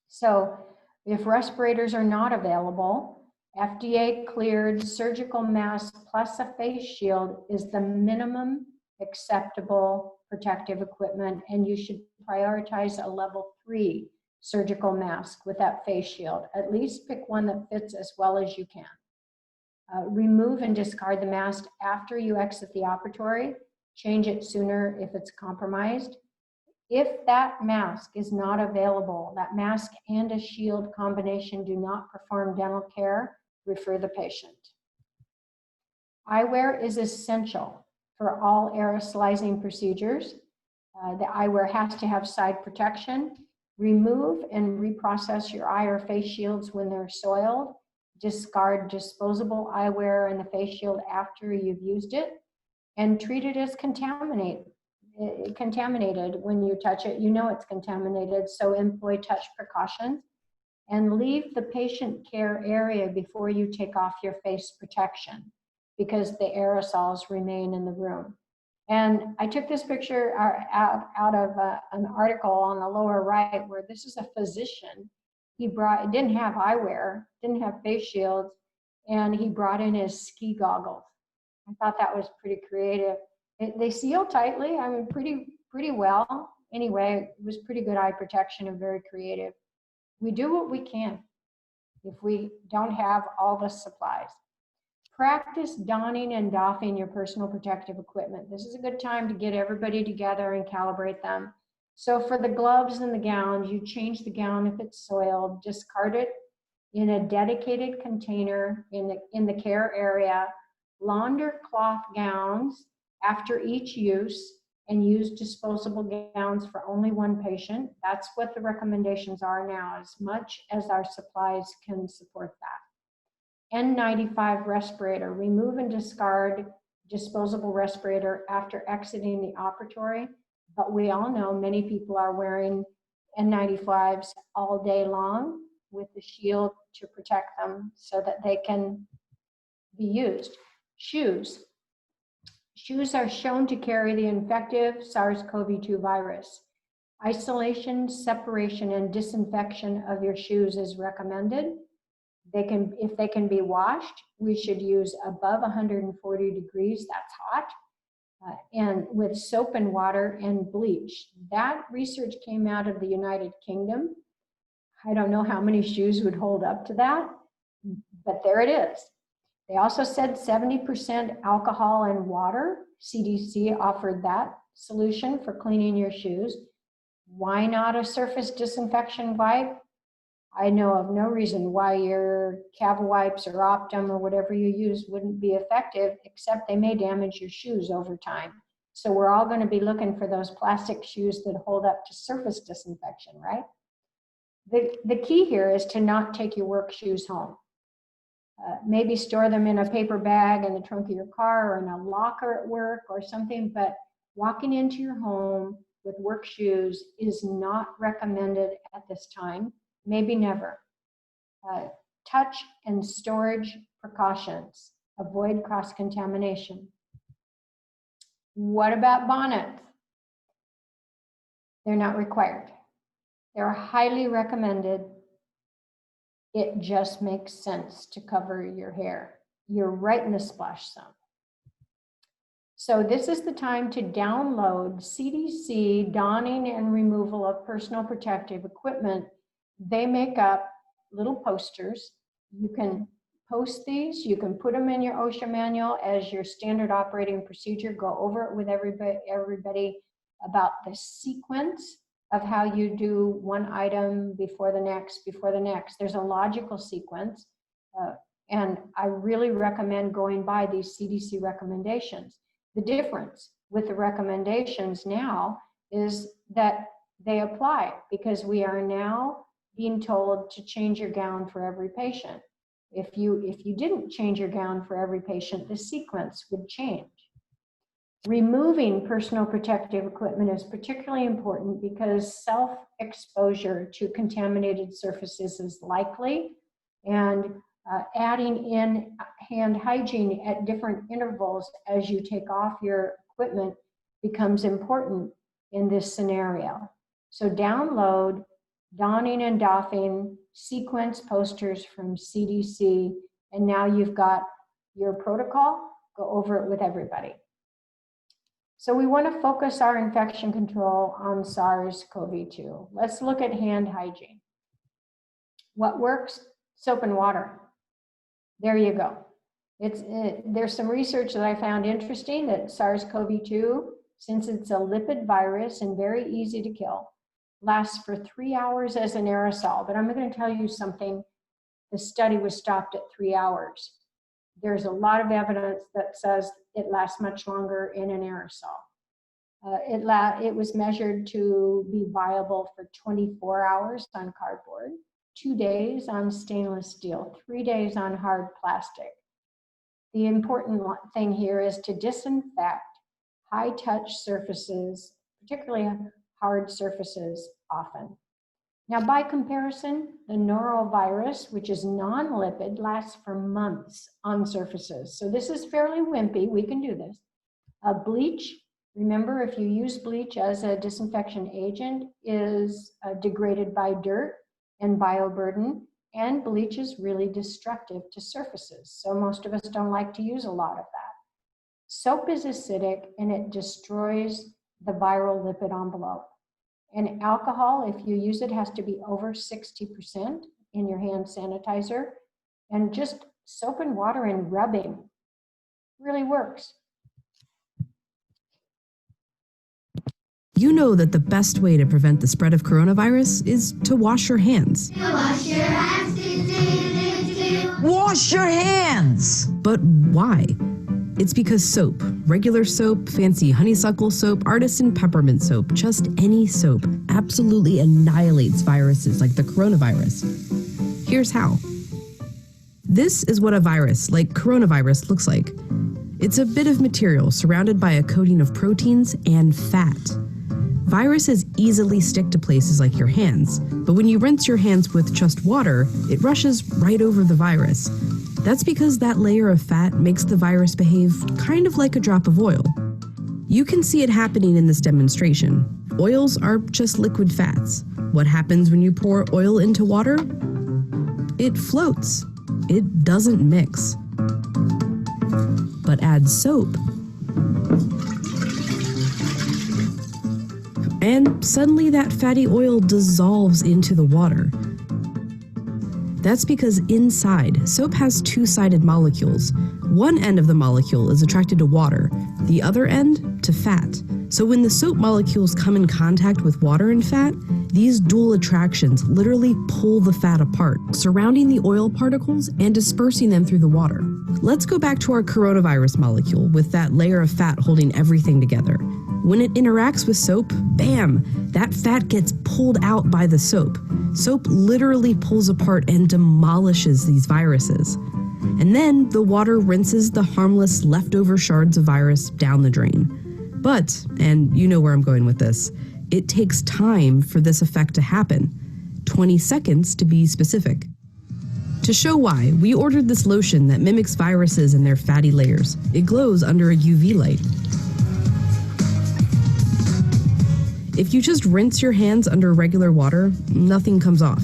So if respirators are not available, FDA cleared surgical mask plus a face shield is the minimum acceptable protective equipment, and you should prioritize a level 3 surgical mask with that face shield. At least pick one that fits as well as you can. Remove and discard the mask after you exit the operatory. Change it sooner if it's compromised. If that mask is not available, that mask and a shield combination do not perform dental care, refer the patient. Eyewear is essential for all aerosolizing procedures. The eyewear has to have side protection. Remove and reprocess your eye or face shields when they're soiled. Discard disposable eyewear and the face shield after you've used it, and treat it as contaminated contaminated. When you touch it, you know it's contaminated. So employ touch precautions and leave the patient care area before you take off your face protection, because the aerosols remain in the room. And I took this picture out of an article on the lower right, where this is a physician. He didn't have eyewear, didn't have face shields, and he brought in his ski goggles. I thought that was pretty creative. They seal tightly, I mean, pretty well. Anyway, it was pretty good eye protection and very creative. We do what we can if we don't have all the supplies. Practice donning and doffing your personal protective equipment. This is a good time to get everybody together and calibrate them. So for the gloves and the gowns, you change the gown if it's soiled, discard it in a dedicated container in the care area. Launder cloth gowns after each use and use disposable gowns for only one patient. That's what the recommendations are now, as much as our supplies can support that. N95 respirator, remove and discard disposable respirator after exiting the operatory. But we all know many people are wearing N95s all day long with the shield to protect them so that they can be used. Shoes. Shoes are shown to carry the infective SARS-CoV-2 virus. Isolation, separation, and disinfection of your shoes is recommended. If they can be washed, we should use above 140 degrees, that's hot, and with soap and water and bleach. That research came out of the United Kingdom. I don't know how many shoes would hold up to that, but there it is. They also said 70% alcohol and water. CDC offered that solution for cleaning your shoes. Why not a surface disinfection wipe? I know of no reason why your Cava wipes or Optum or whatever you use wouldn't be effective, except they may damage your shoes over time. So we're all going to be looking for those plastic shoes that hold up to surface disinfection, right? The key here is to not take your work shoes home. Maybe store them in a paper bag in the trunk of your car or in a locker at work or something, but walking into your home with work shoes is not recommended at this time, maybe never. Touch and storage precautions. Avoid cross-contamination. What about bonnets? They're not required. They're highly recommended. It just makes sense to cover your hair. You're right in the splash zone. So this is the time to download CDC donning and removal of personal protective equipment. They make up little posters. You can post these. You can put them in your OSHA manual as your standard operating procedure. Go over it with everybody about the sequence of how you do one item before the next, before the next. There's a logical sequence, and I really recommend going by these CDC recommendations. The difference with the recommendations now is that they apply, because we are now being told to change your gown for every patient. If you didn't change your gown for every patient, the sequence would change. Removing personal protective equipment is particularly important because self-exposure to contaminated surfaces is likely, and adding in hand hygiene at different intervals as you take off your equipment becomes important in this scenario. So download donning and doffing sequence posters from CDC, and now you've got your protocol. Go over it with everybody. So we want to focus our infection control on SARS-CoV-2. Let's look at hand hygiene. What works? Soap and water. There you go. There's some research that I found interesting that SARS-CoV-2, since it's a lipid virus and very easy to kill, lasts for 3 hours as an aerosol. But I'm going to tell you something. The study was stopped at 3 hours. There's a lot of evidence that says it lasts much longer in an aerosol. It was measured to be viable for 24 hours on cardboard, 2 days on stainless steel, 3 days on hard plastic. The important thing here is to disinfect high-touch surfaces, particularly hard surfaces often. Now, by comparison, the norovirus, which is non-lipid, lasts for months on surfaces. So this is fairly wimpy. We can do this. Bleach, remember, if you use bleach as a disinfection agent, is degraded by dirt and bioburden, and bleach is really destructive to surfaces. So most of us don't like to use a lot of that. Soap is acidic and it destroys the viral lipid envelope. And alcohol, if you use it, has to be over 60% in your hand sanitizer. And just soap and water and rubbing really works. You know that the best way to prevent the spread of coronavirus is to wash your hands. Wash your hands. Wash your hands! But why? It's because soap, regular soap, fancy honeysuckle soap, artisan peppermint soap, just any soap, absolutely annihilates viruses like the coronavirus. Here's how. This is what a virus like coronavirus looks like. It's a bit of material surrounded by a coating of proteins and fat. Viruses easily stick to places like your hands, but when you rinse your hands with just water, it rushes right over the virus. That's because that layer of fat makes the virus behave kind of like a drop of oil. You can see it happening in this demonstration. Oils are just liquid fats. What happens when you pour oil into water? It floats. It doesn't mix. But add soap, and suddenly that fatty oil dissolves into the water. That's because inside, soap has two-sided molecules. One end of the molecule is attracted to water, the other end to fat. So when the soap molecules come in contact with water and fat, these dual attractions literally pull the fat apart, surrounding the oil particles and dispersing them through the water. Let's go back to our coronavirus molecule with that layer of fat holding everything together. When it interacts with soap, bam, that fat gets pulled out by the soap. Soap literally pulls apart and demolishes these viruses. And then the water rinses the harmless leftover shards of virus down the drain. But, and you know where I'm going with this, it takes time for this effect to happen. 20 seconds to be specific. To show why, we ordered this lotion that mimics viruses in their fatty layers. It glows under a UV light. If you just rinse your hands under regular water, nothing comes off.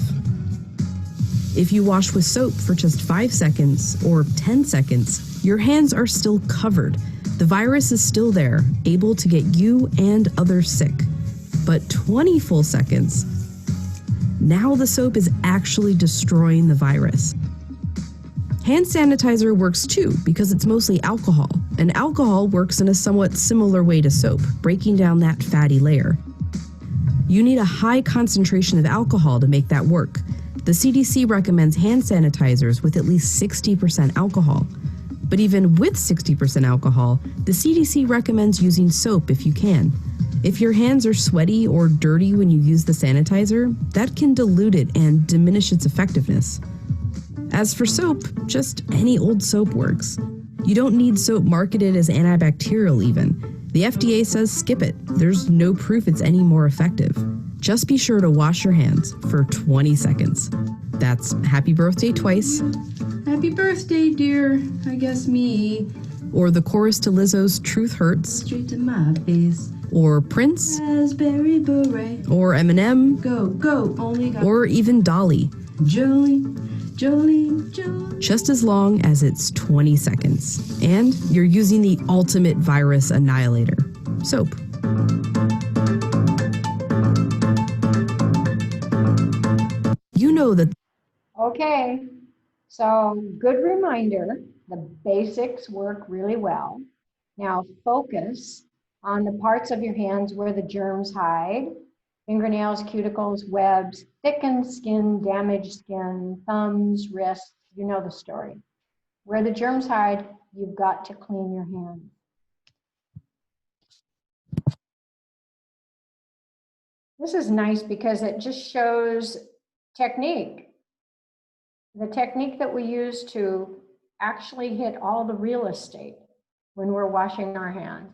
If you wash with soap for just 5 seconds or 10 seconds, your hands are still covered. The virus is still there, able to get you and others sick. But 20 full seconds, now the soap is actually destroying the virus. Hand sanitizer works too because it's mostly alcohol, and alcohol works in a somewhat similar way to soap, breaking down that fatty layer. You need a high concentration of alcohol to make that work. The CDC recommends hand sanitizers with at least 60% alcohol. But even with 60% alcohol, the CDC recommends using soap if you can. If your hands are sweaty or dirty when you use the sanitizer, that can dilute it and diminish its effectiveness. As for soap, just any old soap works. You don't need soap marketed as antibacterial even. The FDA says skip it. There's no proof it's any more effective. Just be sure to wash your hands for 20 seconds. That's happy birthday twice. Happy birthday, dear. I guess me. Or the chorus to Lizzo's Truth Hurts. Straight to my face. Or Prince. Raspberry beret. Or Eminem. Go, go, only got. Or even Dolly. Jolene, Jolene, Jolene. Just as long as it's 20 seconds. And you're using the ultimate virus annihilator, soap. You know that. Okay, so good reminder, the basics work really well. Now focus on the parts of your hands where the germs hide: fingernails, cuticles, webs, thickened skin, damaged skin, thumbs, wrists, you know the story. Where the germs hide, you've got to clean your hands. This is nice because it just shows technique. The technique that we use to actually hit all the real estate when we're washing our hands.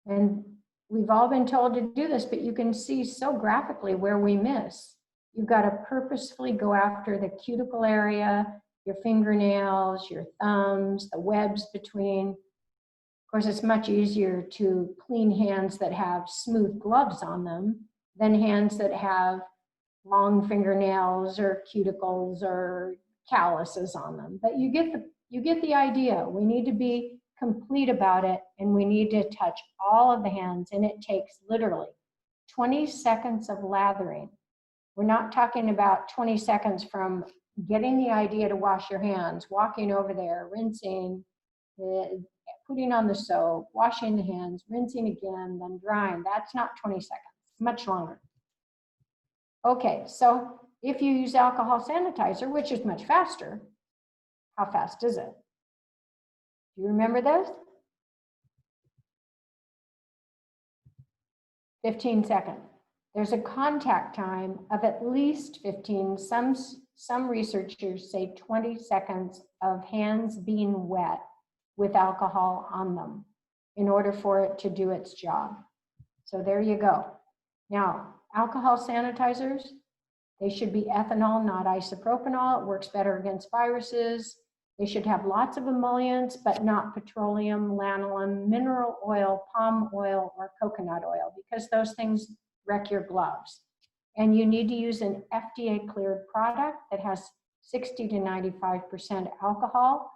And we've all been told to do this, but you can see so graphically where we miss. You've got to purposefully go after the cuticle area, your fingernails, your thumbs, the webs between. Of course, it's much easier to clean hands that have smooth gloves on them than hands that have long fingernails or cuticles or calluses on them. But you get the idea. We need to be complete about it, and we need to touch all of the hands, and it takes literally 20 seconds of lathering. We're not talking about 20 seconds from getting the idea to wash your hands, walking over there, rinsing, putting on the soap, washing the hands, rinsing again, then drying. That's not 20 seconds, much longer. Okay, so if you use alcohol sanitizer, which is much faster, how fast is it? Do you remember those? 15 seconds. There's a contact time of at least 15. Some researchers say 20 seconds of hands being wet with alcohol on them in order for it to do its job. So there you go. Now, alcohol sanitizers, they should be ethanol, not isopropanol. It works better against viruses. They should have lots of emollients, but not petroleum, lanolin, mineral oil, palm oil, or coconut oil, because those things wreck your gloves. And you need to use an FDA-cleared product that has 60 to 95% alcohol.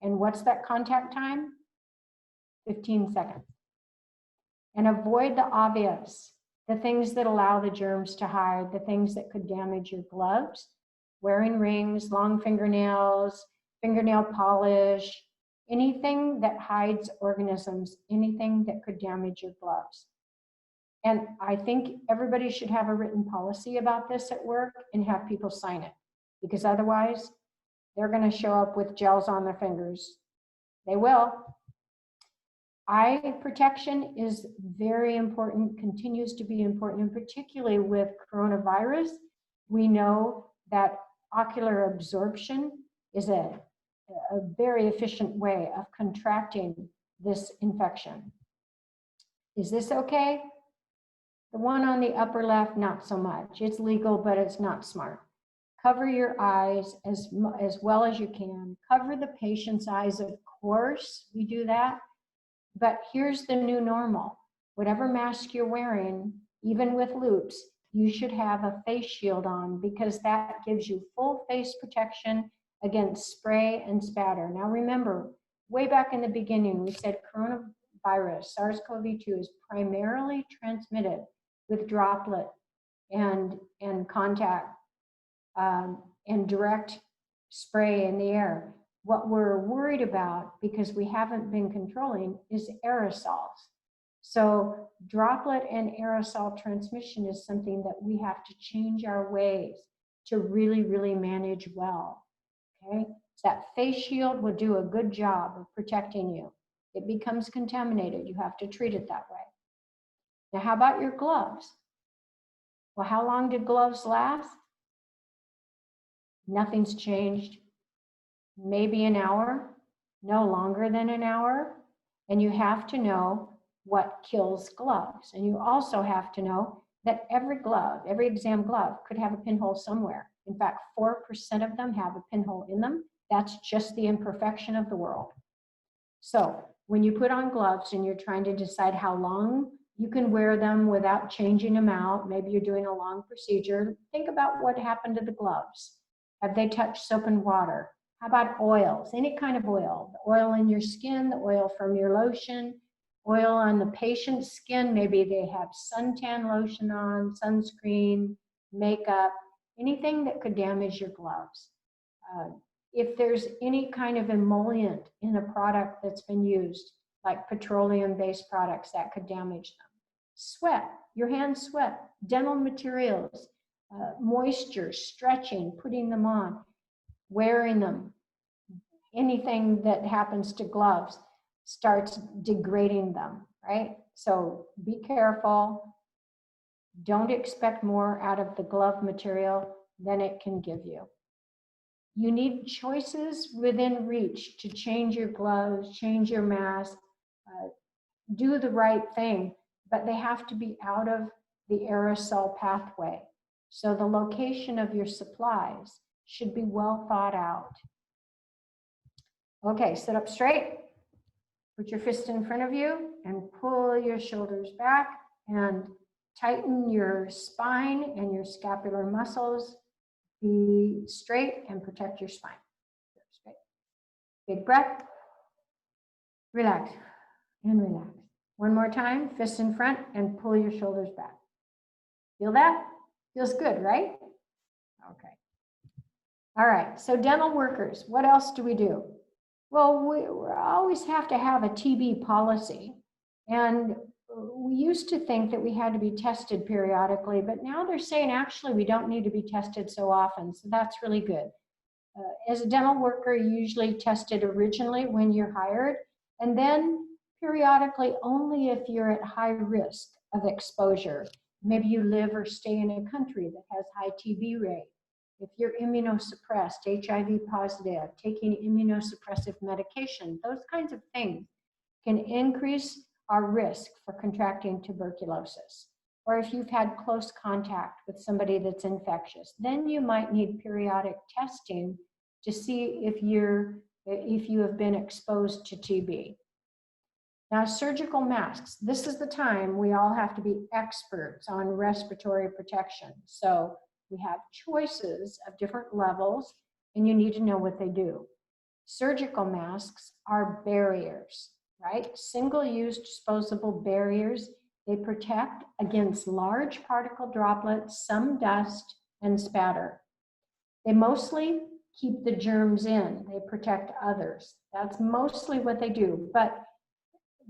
And what's that contact time? 15 seconds. And avoid the obvious, the things that allow the germs to hide, the things that could damage your gloves, wearing rings, long fingernails, fingernail polish, anything that hides organisms, anything that could damage your gloves. And I think everybody should have a written policy about this at work and have people sign it, because otherwise they're going to show up with gels on their fingers. They will. Eye protection is very important, continues to be important, and particularly with coronavirus, we know that ocular absorption is a very efficient way of contracting this infection. Is this okay? The one on the upper left, not so much. It's legal, but it's not smart. Cover your eyes as well as you can. Cover the patient's eyes, of course, we do that. But here's the new normal. Whatever mask you're wearing, even with loops, you should have a face shield on, because that gives you full face protection against spray and spatter. Now remember, way back in the beginning, we said coronavirus, SARS-CoV-2, is primarily transmitted with droplet and contact and direct spray in the air. What we're worried about, because we haven't been controlling, is aerosols. So droplet and aerosol transmission is something that we have to change our ways to really, really manage well, okay? So that face shield will do a good job of protecting you. It becomes contaminated, you have to treat it that way. Now, how about your gloves? Well, how long did gloves last? Nothing's changed. Maybe an hour, no longer than an hour. And you have to know what kills gloves. And you also have to know that every glove, every exam glove could have a pinhole somewhere. In fact, 4% of them have a pinhole in them. That's just the imperfection of the world. So when you put on gloves and you're trying to decide how long you can wear them without changing them out, maybe you're doing a long procedure, think about what happened to the gloves. Have they touched soap and water? How about oils? Any kind of oil. The oil in your skin, the oil from your lotion, oil on the patient's skin. Maybe they have suntan lotion on, sunscreen, makeup, anything that could damage your gloves. If there's any kind of emollient in a product that's been used, like petroleum-based products, that could damage them. Sweat, your hands sweat, dental materials, moisture, stretching, putting them on, wearing them, anything that happens to gloves starts degrading them, right? So be careful. Don't expect more out of the glove material than it can give you. You need choices within reach to change your gloves, change your mask. do the right thing, but they have to be out of the aerosol pathway. So the location of your supplies should be well thought out. Okay, sit up straight. Put your fist in front of you and pull your shoulders back and tighten your spine and your scapular muscles. Be straight and protect your spine. Straight. Big breath. Relax and relax. One more time, fists in front and pull your shoulders back. Feel that? Feels good, right? Okay. All right, so dental workers, what else do we do? Well, we always have to have a TB policy. And we used to think that we had to be tested periodically, but now they're saying actually we don't need to be tested so often. So that's really good. As a dental worker, you're usually tested originally when you're hired, and then periodically only if you're at high risk of exposure. Maybe you live or stay in a country that has high TB rate. If you're immunosuppressed, HIV positive, taking immunosuppressive medication, those kinds of things can increase our risk for contracting tuberculosis. Or if you've had close contact with somebody that's infectious, then you might need periodic testing to see if you have been exposed to TB. Now, surgical masks. This is the time we all have to be experts on respiratory protection. So we have choices of different levels, and you need to know what they do. Surgical masks are barriers, right? Single-use disposable barriers. They protect against large particle droplets, some dust, and spatter. They mostly keep the germs in. They protect others. That's mostly what they do, but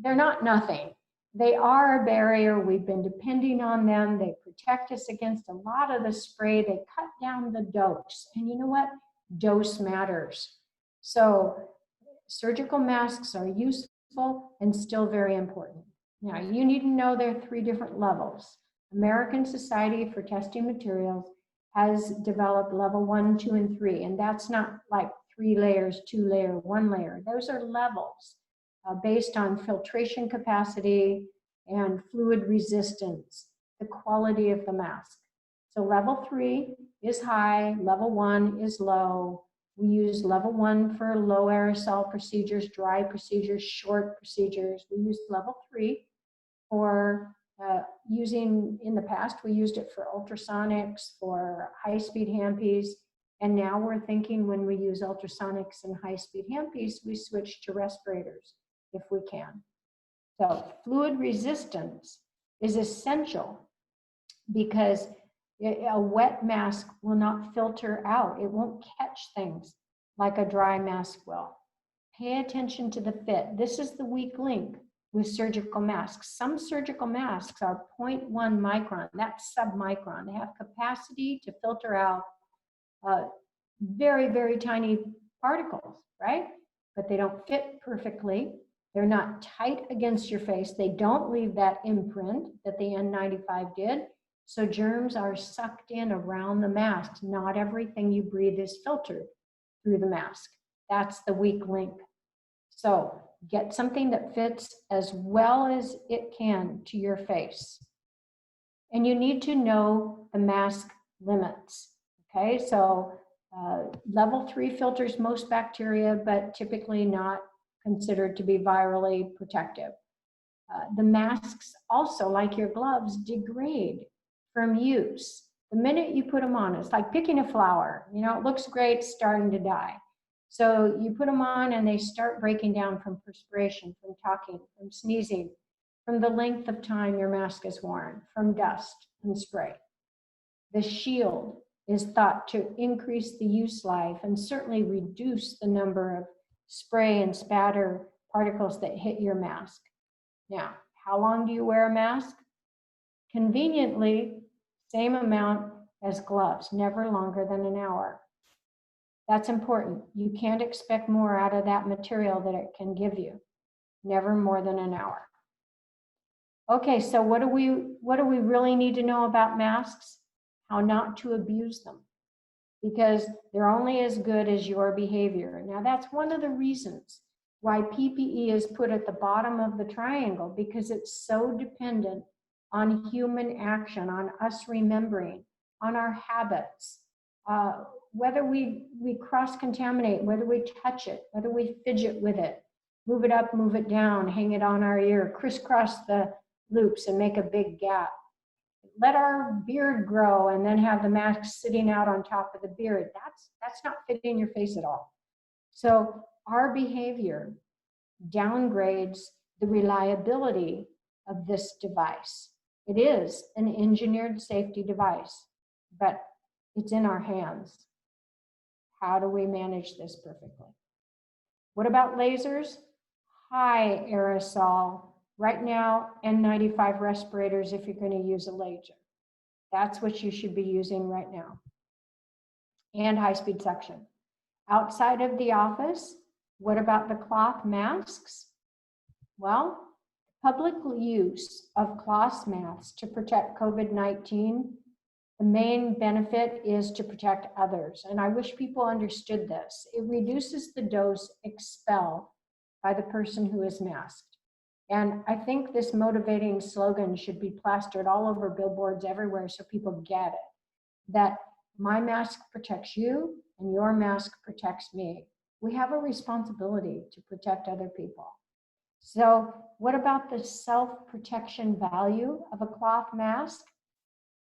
they're not nothing. They are a barrier. We've been depending on them. They protect us against a lot of the spray. They cut down the dose. And you know what? Dose matters. So surgical masks are useful and still very important. Now, you need to know there are 3 different levels. American Society for Testing Materials has developed level 1, 2, and 3, and that's not like 3 layers, 2 layer, 1 layer. Those are levels based on filtration capacity and fluid resistance, the quality of the mask. So level 3 is high, level 1 is low. We use level 1 for low aerosol procedures, dry procedures, short procedures. We use level 3 for using, in the past, we used it for ultrasonics, for high-speed handpiece, and now we're thinking when we use ultrasonics and high-speed handpiece, we switch to respirators if we can. So fluid resistance is essential because a wet mask will not filter out. It won't catch things like a dry mask will. Pay attention to the fit. This is the weak link with surgical masks. Some surgical masks are 0.1 micron, that's submicron. They have capacity to filter out very, very tiny particles, right? But they don't fit perfectly. They're not tight against your face. They don't leave that imprint that the N95 did. So germs are sucked in around the mask. Not everything you breathe is filtered through the mask. That's the weak link. So get something that fits as well as it can to your face. And you need to know the mask limits. Okay, so level 3 filters most bacteria, but typically not considered to be virally protective. The masks also, like your gloves, degrade from use. The minute you put them on, it's like picking a flower. You know, it looks great, starting to die. So you put them on and they start breaking down from perspiration, from talking, from sneezing, from the length of time your mask is worn, from dust and spray. The shield is thought to increase the use life and certainly reduce the number of spray and spatter particles that hit your mask. Now, how long do you wear a mask? Conveniently, same amount as gloves, never longer than an hour. That's important. You can't expect more out of that material that it can give you. Never more than an hour. Okay, so what do we really need to know about masks? How not to abuse them, because they're only as good as your behavior. Now, that's one of the reasons why PPE is put at the bottom of the triangle, because it's so dependent on human action, on us remembering, on our habits, whether we cross-contaminate, whether we touch it, whether we fidget with it, move it up, move it down, hang it on our ear, crisscross the loops and make a big gap. Let our beard grow and then have the mask sitting out on top of the beard. That's not fitting your face at all. So our behavior downgrades the reliability of this device. It is an engineered safety device, but it's in our hands. How do we manage this perfectly? What about lasers? High aerosol. Right now, N95 respirators if you're going to use a laser. That's what you should be using right now. And high-speed suction. Outside of the office, what about the cloth masks? Well, public use of cloth masks to protect COVID-19, the main benefit is to protect others. And I wish people understood this. It reduces the dose expelled by the person who is masked. And I think this motivating slogan should be plastered all over billboards everywhere so people get it, that my mask protects you and your mask protects me. We have a responsibility to protect other people. So what about the self-protection value of a cloth mask?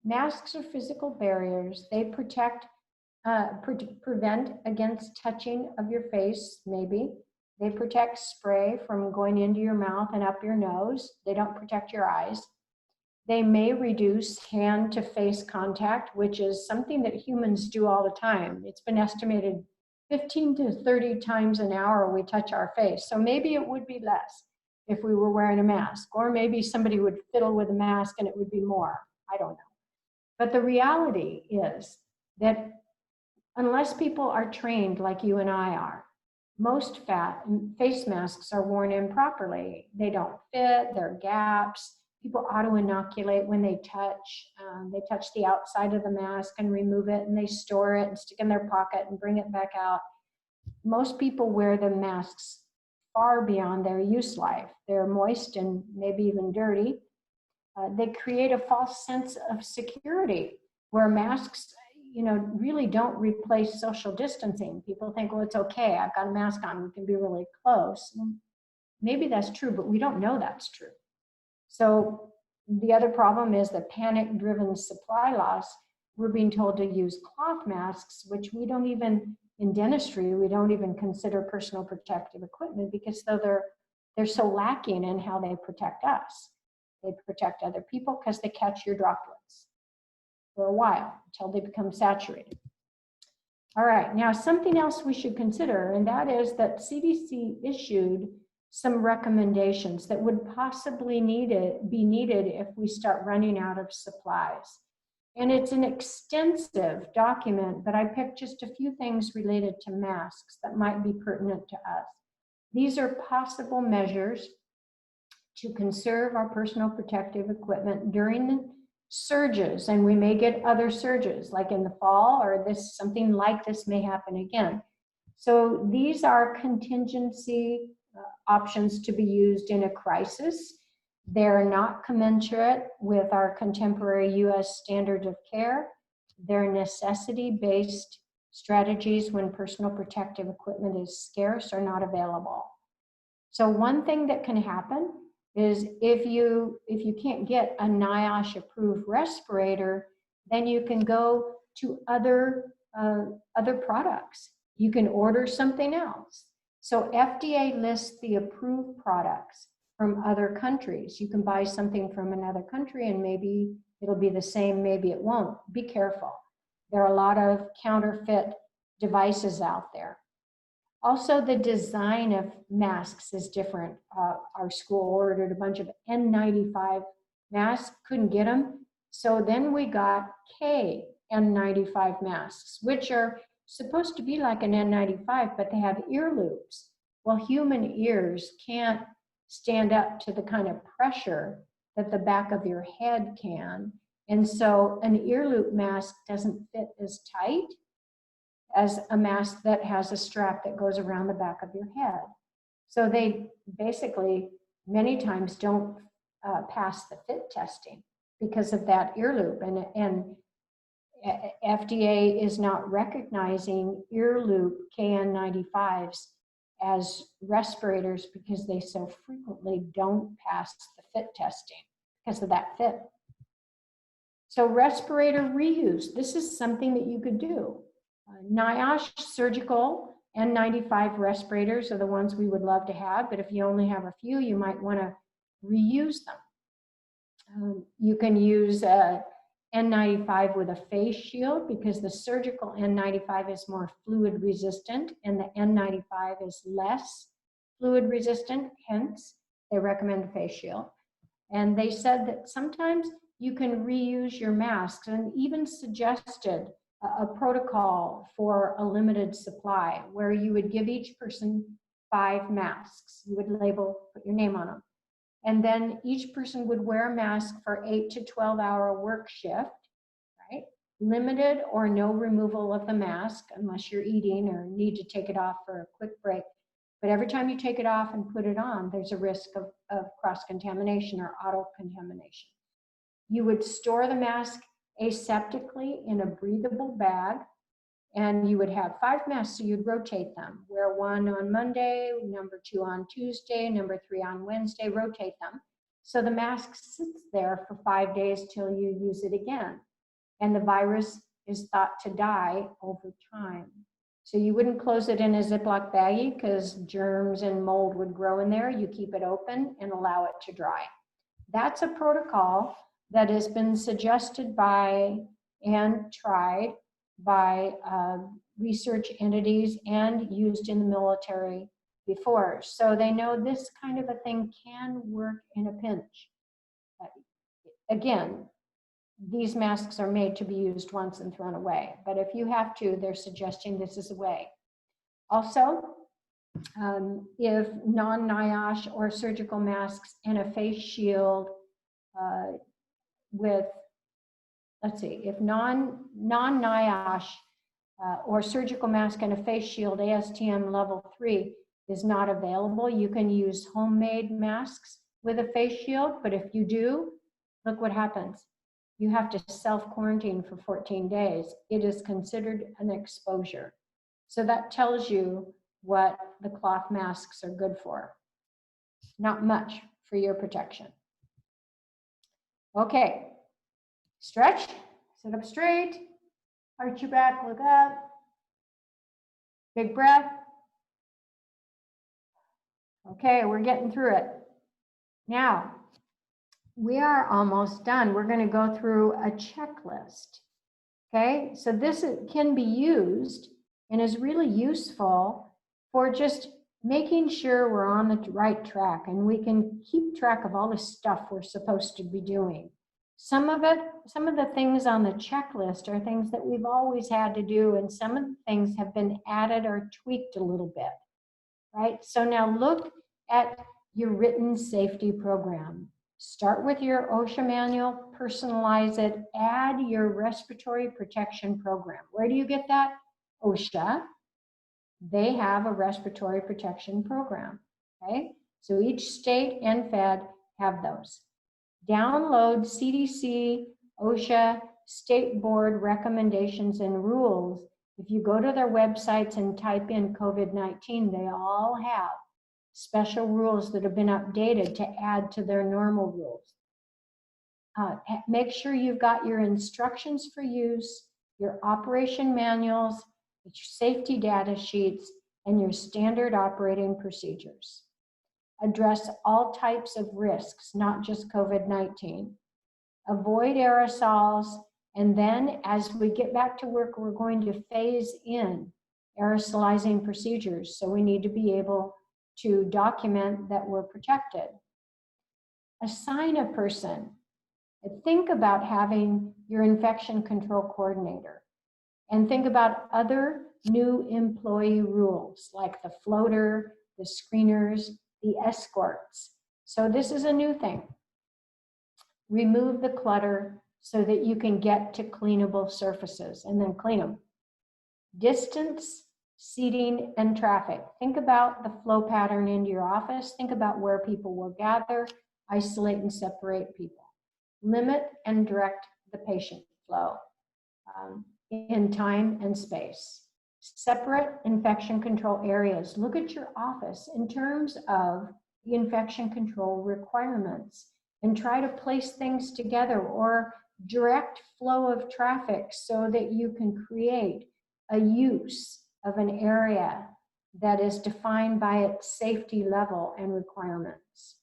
Masks are physical barriers. They protect, prevent against touching of your face, maybe. They protect spray from going into your mouth and up your nose. They don't protect your eyes. They may reduce hand-to-face contact, which is something that humans do all the time. It's been estimated 15 to 30 times an hour we touch our face. So maybe it would be less if we were wearing a mask, or maybe somebody would fiddle with a mask and it would be more. I don't know. But the reality is that unless people are trained like you and I are, most face masks are worn improperly. They don't fit, there are gaps. People auto-inoculate when they touch the outside of the mask and remove it, and they store it and stick it in their pocket and bring it back out. Most people wear the masks far beyond their use life. They're moist and maybe even dirty. They create a false sense of security where masks, really don't replace social distancing. People think, well, it's okay, I've got a mask on, we can be really close. And maybe that's true, but we don't know that's true. So the other problem is the panic-driven supply loss. We're being told to use cloth masks, which we don't even, in dentistry, we don't even consider personal protective equipment because they're so lacking in how they protect us. They protect other people because they catch your droplets for a while until they become saturated. All right, now something else we should consider, and that is that CDC issued some recommendations that would possibly be needed if we start running out of supplies. And it's an extensive document, but I picked just a few things related to masks that might be pertinent to us. These are possible measures to conserve our personal protective equipment during the surges, and we may get other surges like in the fall, or something like this may happen again. So these are contingency options to be used in a crisis. They're not commensurate with our contemporary US standard of care. They're necessity-based strategies when personal protective equipment is scarce or not available. So one thing that can happen is if you can't get a NIOSH approved respirator, then you can go to other products. You can order something else. So FDA lists the approved products from other countries. You can buy something from another country and maybe it'll be the same, maybe it won't. Be careful. There are a lot of counterfeit devices out there. Also, the design of masks is different. Our school ordered a bunch of N95 masks, couldn't get them. So then we got KN95 masks, which are supposed to be like an N95, but they have ear loops. Well, human ears can't stand up to the kind of pressure that the back of your head can. And so an ear loop mask doesn't fit as tight as a mask that has a strap that goes around the back of your head. So they basically many times don't pass the fit testing because of that ear loop. And FDA is not recognizing ear loop KN95s as respirators because they so frequently don't pass the fit testing because of that fit. So respirator reuse, this is something that you could do. NIOSH surgical N95 respirators are the ones we would love to have, but if you only have a few, you might want to reuse them. You can use N95 with a face shield because the surgical N95 is more fluid resistant and the N95 is less fluid resistant, hence they recommend a face shield. And they said that sometimes you can reuse your masks and even suggested a protocol for a limited supply where you would give each person 5 masks. You would label, put your name on them. And then each person would wear a mask for 8 to 12-hour work shift, right? Limited or no removal of the mask unless you're eating or need to take it off for a quick break. But every time you take it off and put it on, there's a risk of cross-contamination or auto-contamination. You would store the mask aseptically in a breathable bag, and you would have 5 masks, so you'd rotate them. Wear 1 on Monday, number 2 on Tuesday, number 3 on Wednesday, rotate them. So the mask sits there for 5 days till you use it again. And the virus is thought to die over time. So you wouldn't close it in a Ziploc baggie because germs and mold would grow in there. You keep it open and allow it to dry. That's a protocol that has been suggested by and tried by research entities and used in the military before. So they know this kind of a thing can work in a pinch. Again, these masks are made to be used once and thrown away. But if you have to, they're suggesting this is a way. Also, if non-NIOSH or surgical masks and a face shield with, let's see, if non-NIOSH or surgical mask and a face shield ASTM level 3 is not available, you can use homemade masks with a face shield. But if you do, look what happens. You have to self-quarantine for 14 days. It is considered an exposure. So that tells you what the cloth masks are good for. Not much for your protection. Okay, stretch, sit up straight, arch your back, look up, big breath. Okay, we're getting through it. Now, we are almost done. We're going to go through a checklist. Okay, so this can be used and is really useful for just making sure we're on the right track and we can keep track of all the stuff we're supposed to be doing. Some of the things on the checklist are things that we've always had to do, and some of the things have been added or tweaked a little bit, right? So now look at your written safety program. Start with your OSHA manual, personalize it, add your respiratory protection program. Where do you get that? OSHA. They have a respiratory protection program, okay? So each state and Fed have those. Download CDC, OSHA, state board recommendations and rules. If you go to their websites and type in COVID-19, they all have special rules that have been updated to add to their normal rules. Make sure you've got your instructions for use, your operation manuals, your safety data sheets, and your standard operating procedures. Address all types of risks, not just COVID-19. Avoid aerosols, and then as we get back to work, we're going to phase in aerosolizing procedures. So we need to be able to document that we're protected. Assign a person. Think about having your infection control coordinator, and think about other new employee rules like the floater, the screeners, the escorts. So this is a new thing. Remove the clutter so that you can get to cleanable surfaces and then clean them. Distance seating and traffic. Think about the flow pattern into your office. Think about where people will gather, isolate and separate people. Limit and direct the patient flow in time and space. Separate infection control areas. Look at your office in terms of the infection control requirements and try to place things together or direct flow of traffic so that you can create a use of an area that is defined by its safety level and requirements.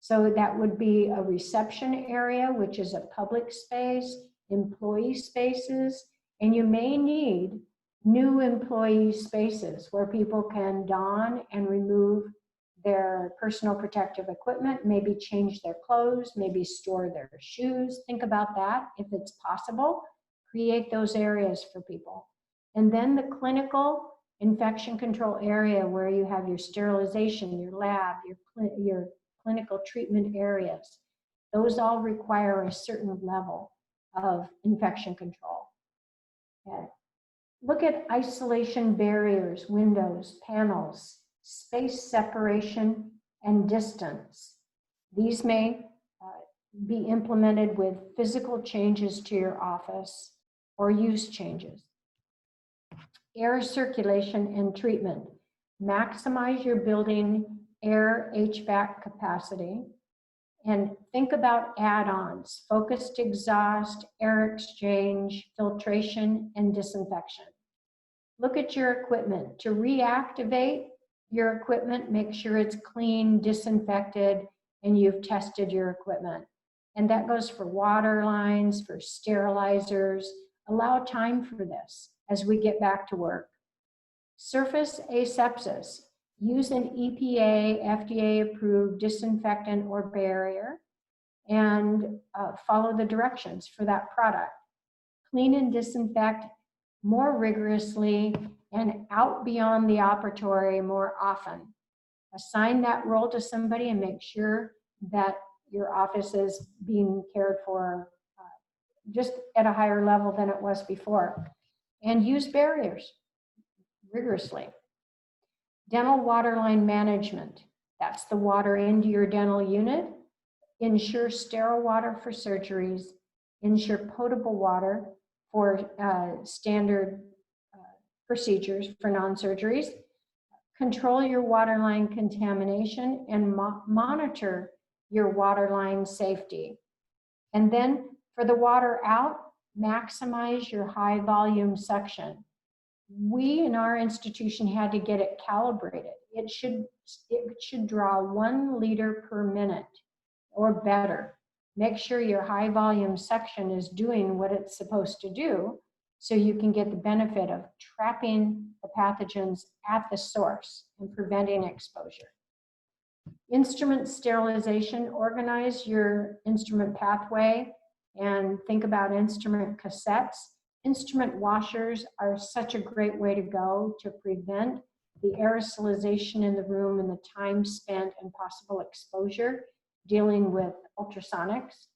So that would be a reception area, which is a public space, employee spaces, and you may need new employee spaces where people can don and remove their personal protective equipment, maybe change their clothes, maybe store their shoes. Think about that if it's possible. Create those areas for people. And then the clinical infection control area where you have your sterilization, your lab, your clinical treatment areas. Those all require a certain level of infection control. Okay. Look at isolation barriers, windows, panels, space separation, and distance. These may be implemented with physical changes to your office or use changes. Air circulation and treatment. Maximize your building air HVAC capacity and think about add-ons, focused exhaust, air exchange, filtration, and disinfection. Look at your equipment. To reactivate your equipment, make sure it's clean, disinfected, and you've tested your equipment. And that goes for water lines, for sterilizers. Allow time for this as we get back to work. Surface asepsis. Use an EPA, FDA-approved disinfectant or barrier and follow the directions for that product. Clean and disinfect more rigorously and out beyond the operatory more often. Assign that role to somebody and make sure that your office is being cared for just at a higher level than it was before. And use barriers rigorously. Dental waterline management. That's the water into your dental unit. Ensure sterile water for surgeries. Ensure potable water for standard procedures for non-surgeries. Control your waterline contamination and monitor your waterline safety. And then for the water out, maximize your high volume suction. We in our institution had to get it calibrated. It should draw 1 liter per minute or better. Make sure your high volume suction is doing what it's supposed to do so you can get the benefit of trapping the pathogens at the source and preventing exposure. Instrument sterilization. Organize your instrument pathway and think about instrument cassettes. Instrument washers are such a great way to go to prevent the aerosolization in the room and the time spent and possible exposure dealing with ultrasonics.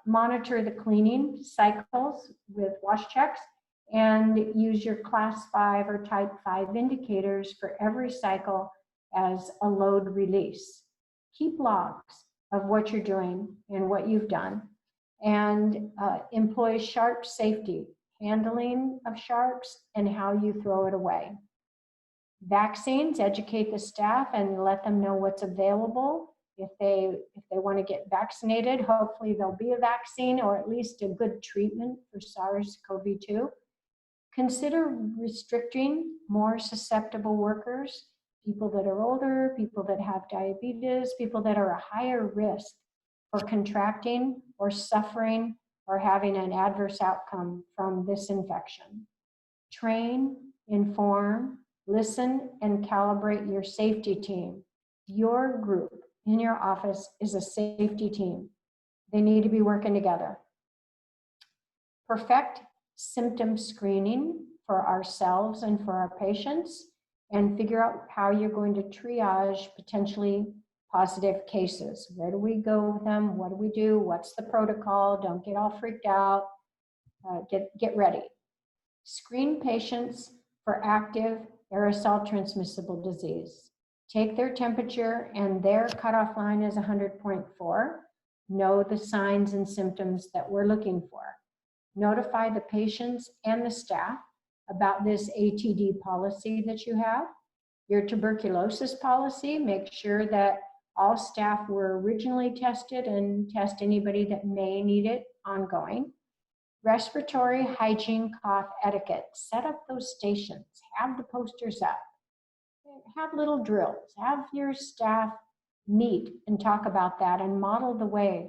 Monitor the cleaning cycles with wash checks and use your class 5 or type 5 indicators for every cycle as a load release. Keep logs of what you're doing and what you've done. And employ sharp safety, handling of sharps, and how you throw it away. Vaccines, educate the staff and let them know what's available. If they want to get vaccinated, hopefully there'll be a vaccine or at least a good treatment for SARS-CoV-2. Consider restricting more susceptible workers, people that are older, people that have diabetes, people that are a higher risk for contracting or suffering or having an adverse outcome from this infection. Train, inform, listen, and calibrate your safety team. Your group in your office is a safety team. They need to be working together. Perfect symptom screening for ourselves and for our patients, and figure out how you're going to triage potentially positive cases. Where do we go with them? What do we do? What's the protocol? Don't get all freaked out. Get ready. Screen patients for active aerosol transmissible disease. Take their temperature and their cutoff line is 100.4. Know the signs and symptoms that we're looking for. Notify the patients and the staff about this ATD policy that you have. Your tuberculosis policy, make sure that all staff were originally tested and test anybody that may need it ongoing. Respiratory hygiene cough etiquette. Set up those stations. Have the posters up. Have little drills. Have your staff meet and talk about that and model the way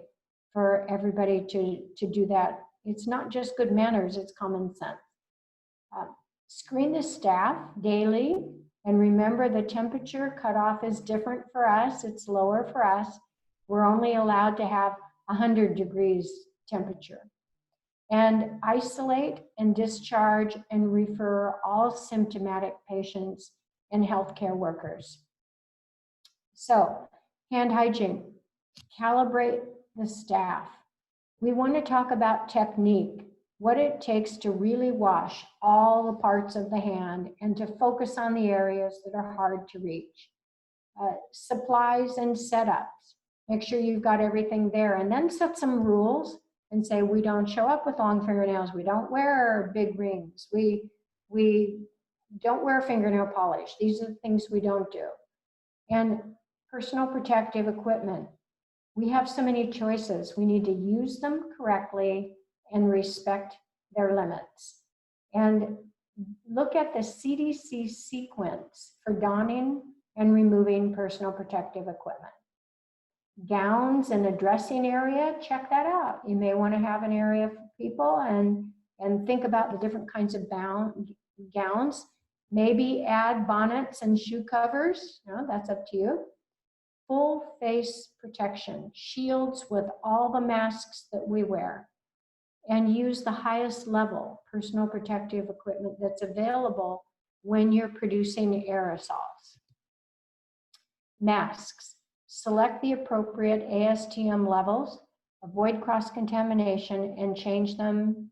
for everybody to do that. It's not just good manners, it's common sense. Screen the staff daily, and remember the temperature cutoff is different for us. It's lower for us. We're only allowed to have 100 degrees temperature. And isolate and discharge and refer all symptomatic patients and healthcare workers. So, hand hygiene, calibrate the staff. We want to talk about technique, what it takes to really wash all the parts of the hand and to focus on the areas that are hard to reach. Supplies and setups, make sure you've got everything there, and then set some rules and say we don't show up with long fingernails, we don't wear big rings, we don't wear fingernail polish. These are the things we don't do. And personal protective equipment. We have so many choices. We need to use them correctly and respect their limits. And look at the CDC sequence for donning and removing personal protective equipment. Gowns and a dressing area, check that out. You may want to have an area for people and think about the different kinds of gowns. Maybe add bonnets and shoe covers. No, that's up to you. Full face protection, shields with all the masks that we wear, and use the highest level personal protective equipment that's available when you're producing aerosols. Masks, select the appropriate ASTM levels, avoid cross-contamination, and change them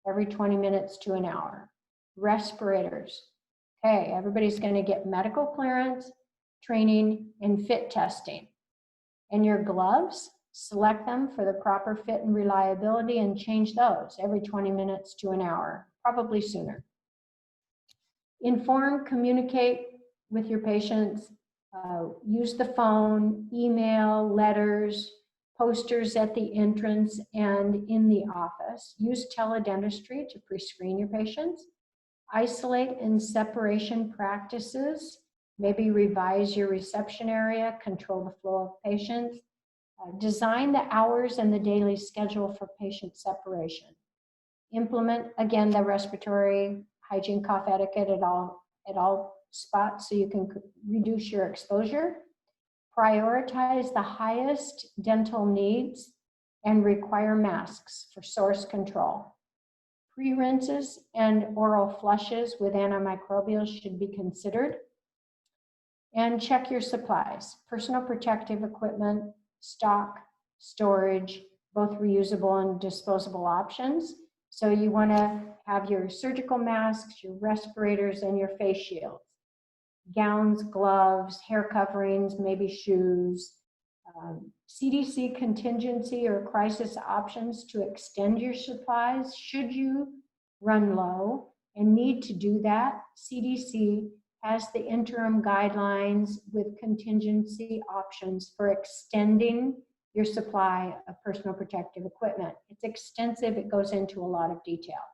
every 20 minutes to an hour. Respirators. Okay, everybody's going to get medical clearance, training, and fit testing. And your gloves, select them for the proper fit and reliability and change those every 20 minutes to an hour, probably sooner. Inform, communicate with your patients, use the phone, email, letters, posters at the entrance and in the office. Use teledentistry to pre-screen your patients. Isolate and separation practices. Maybe revise your reception area, control the flow of patients. Design the hours and the daily schedule for patient separation. Implement, again, the respiratory hygiene cough etiquette at all spots so you can reduce your exposure. Prioritize the highest dental needs and require masks for source control. Pre-rinses and oral flushes with antimicrobials should be considered. And check your supplies, personal protective equipment, stock, storage, both reusable and disposable options. So you want to have your surgical masks, your respirators, and your face shields. Gowns, gloves, hair coverings, maybe shoes. CDC contingency or crisis options to extend your supplies should you run low and need to do that. CDC has the interim guidelines with contingency options for extending your supply of personal protective equipment. It's extensive, it goes into a lot of detail.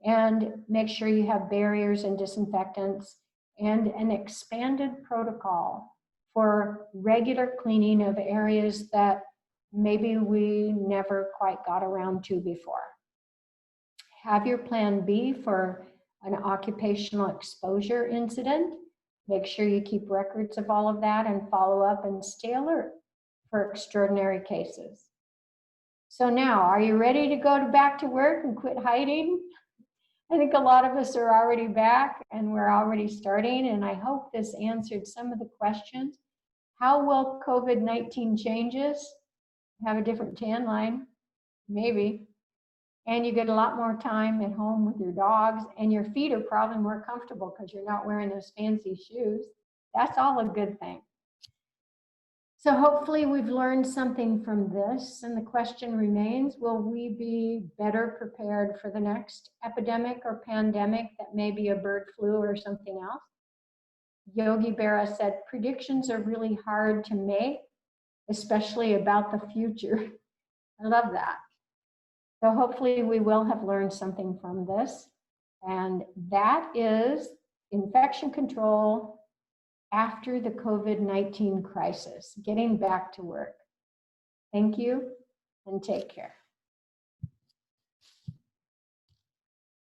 And make sure you have barriers and disinfectants and an expanded protocol for regular cleaning of areas that maybe we never quite got around to before. Have your plan B for an occupational exposure incident. Make sure you keep records of all of that and follow up and stay alert for extraordinary cases. So now, are you ready to go back to work and quit hiding? I think a lot of us are already back and we're already starting, and I hope this answered some of the questions. How will COVID-19 changes? Have a different tan line, maybe. and you get a lot more time at home with your dogs, and your feet are probably more comfortable because you're not wearing those fancy shoes. That's all a good thing. So hopefully we've learned something from this, and the question remains, will we be better prepared for the next epidemic or pandemic that may be a bird flu or something else? Yogi Berra said, predictions are really hard to make, especially about the future. I love that. So hopefully we will have learned something from this. And that is infection control after the COVID-19 crisis, getting back to work. Thank you and take care.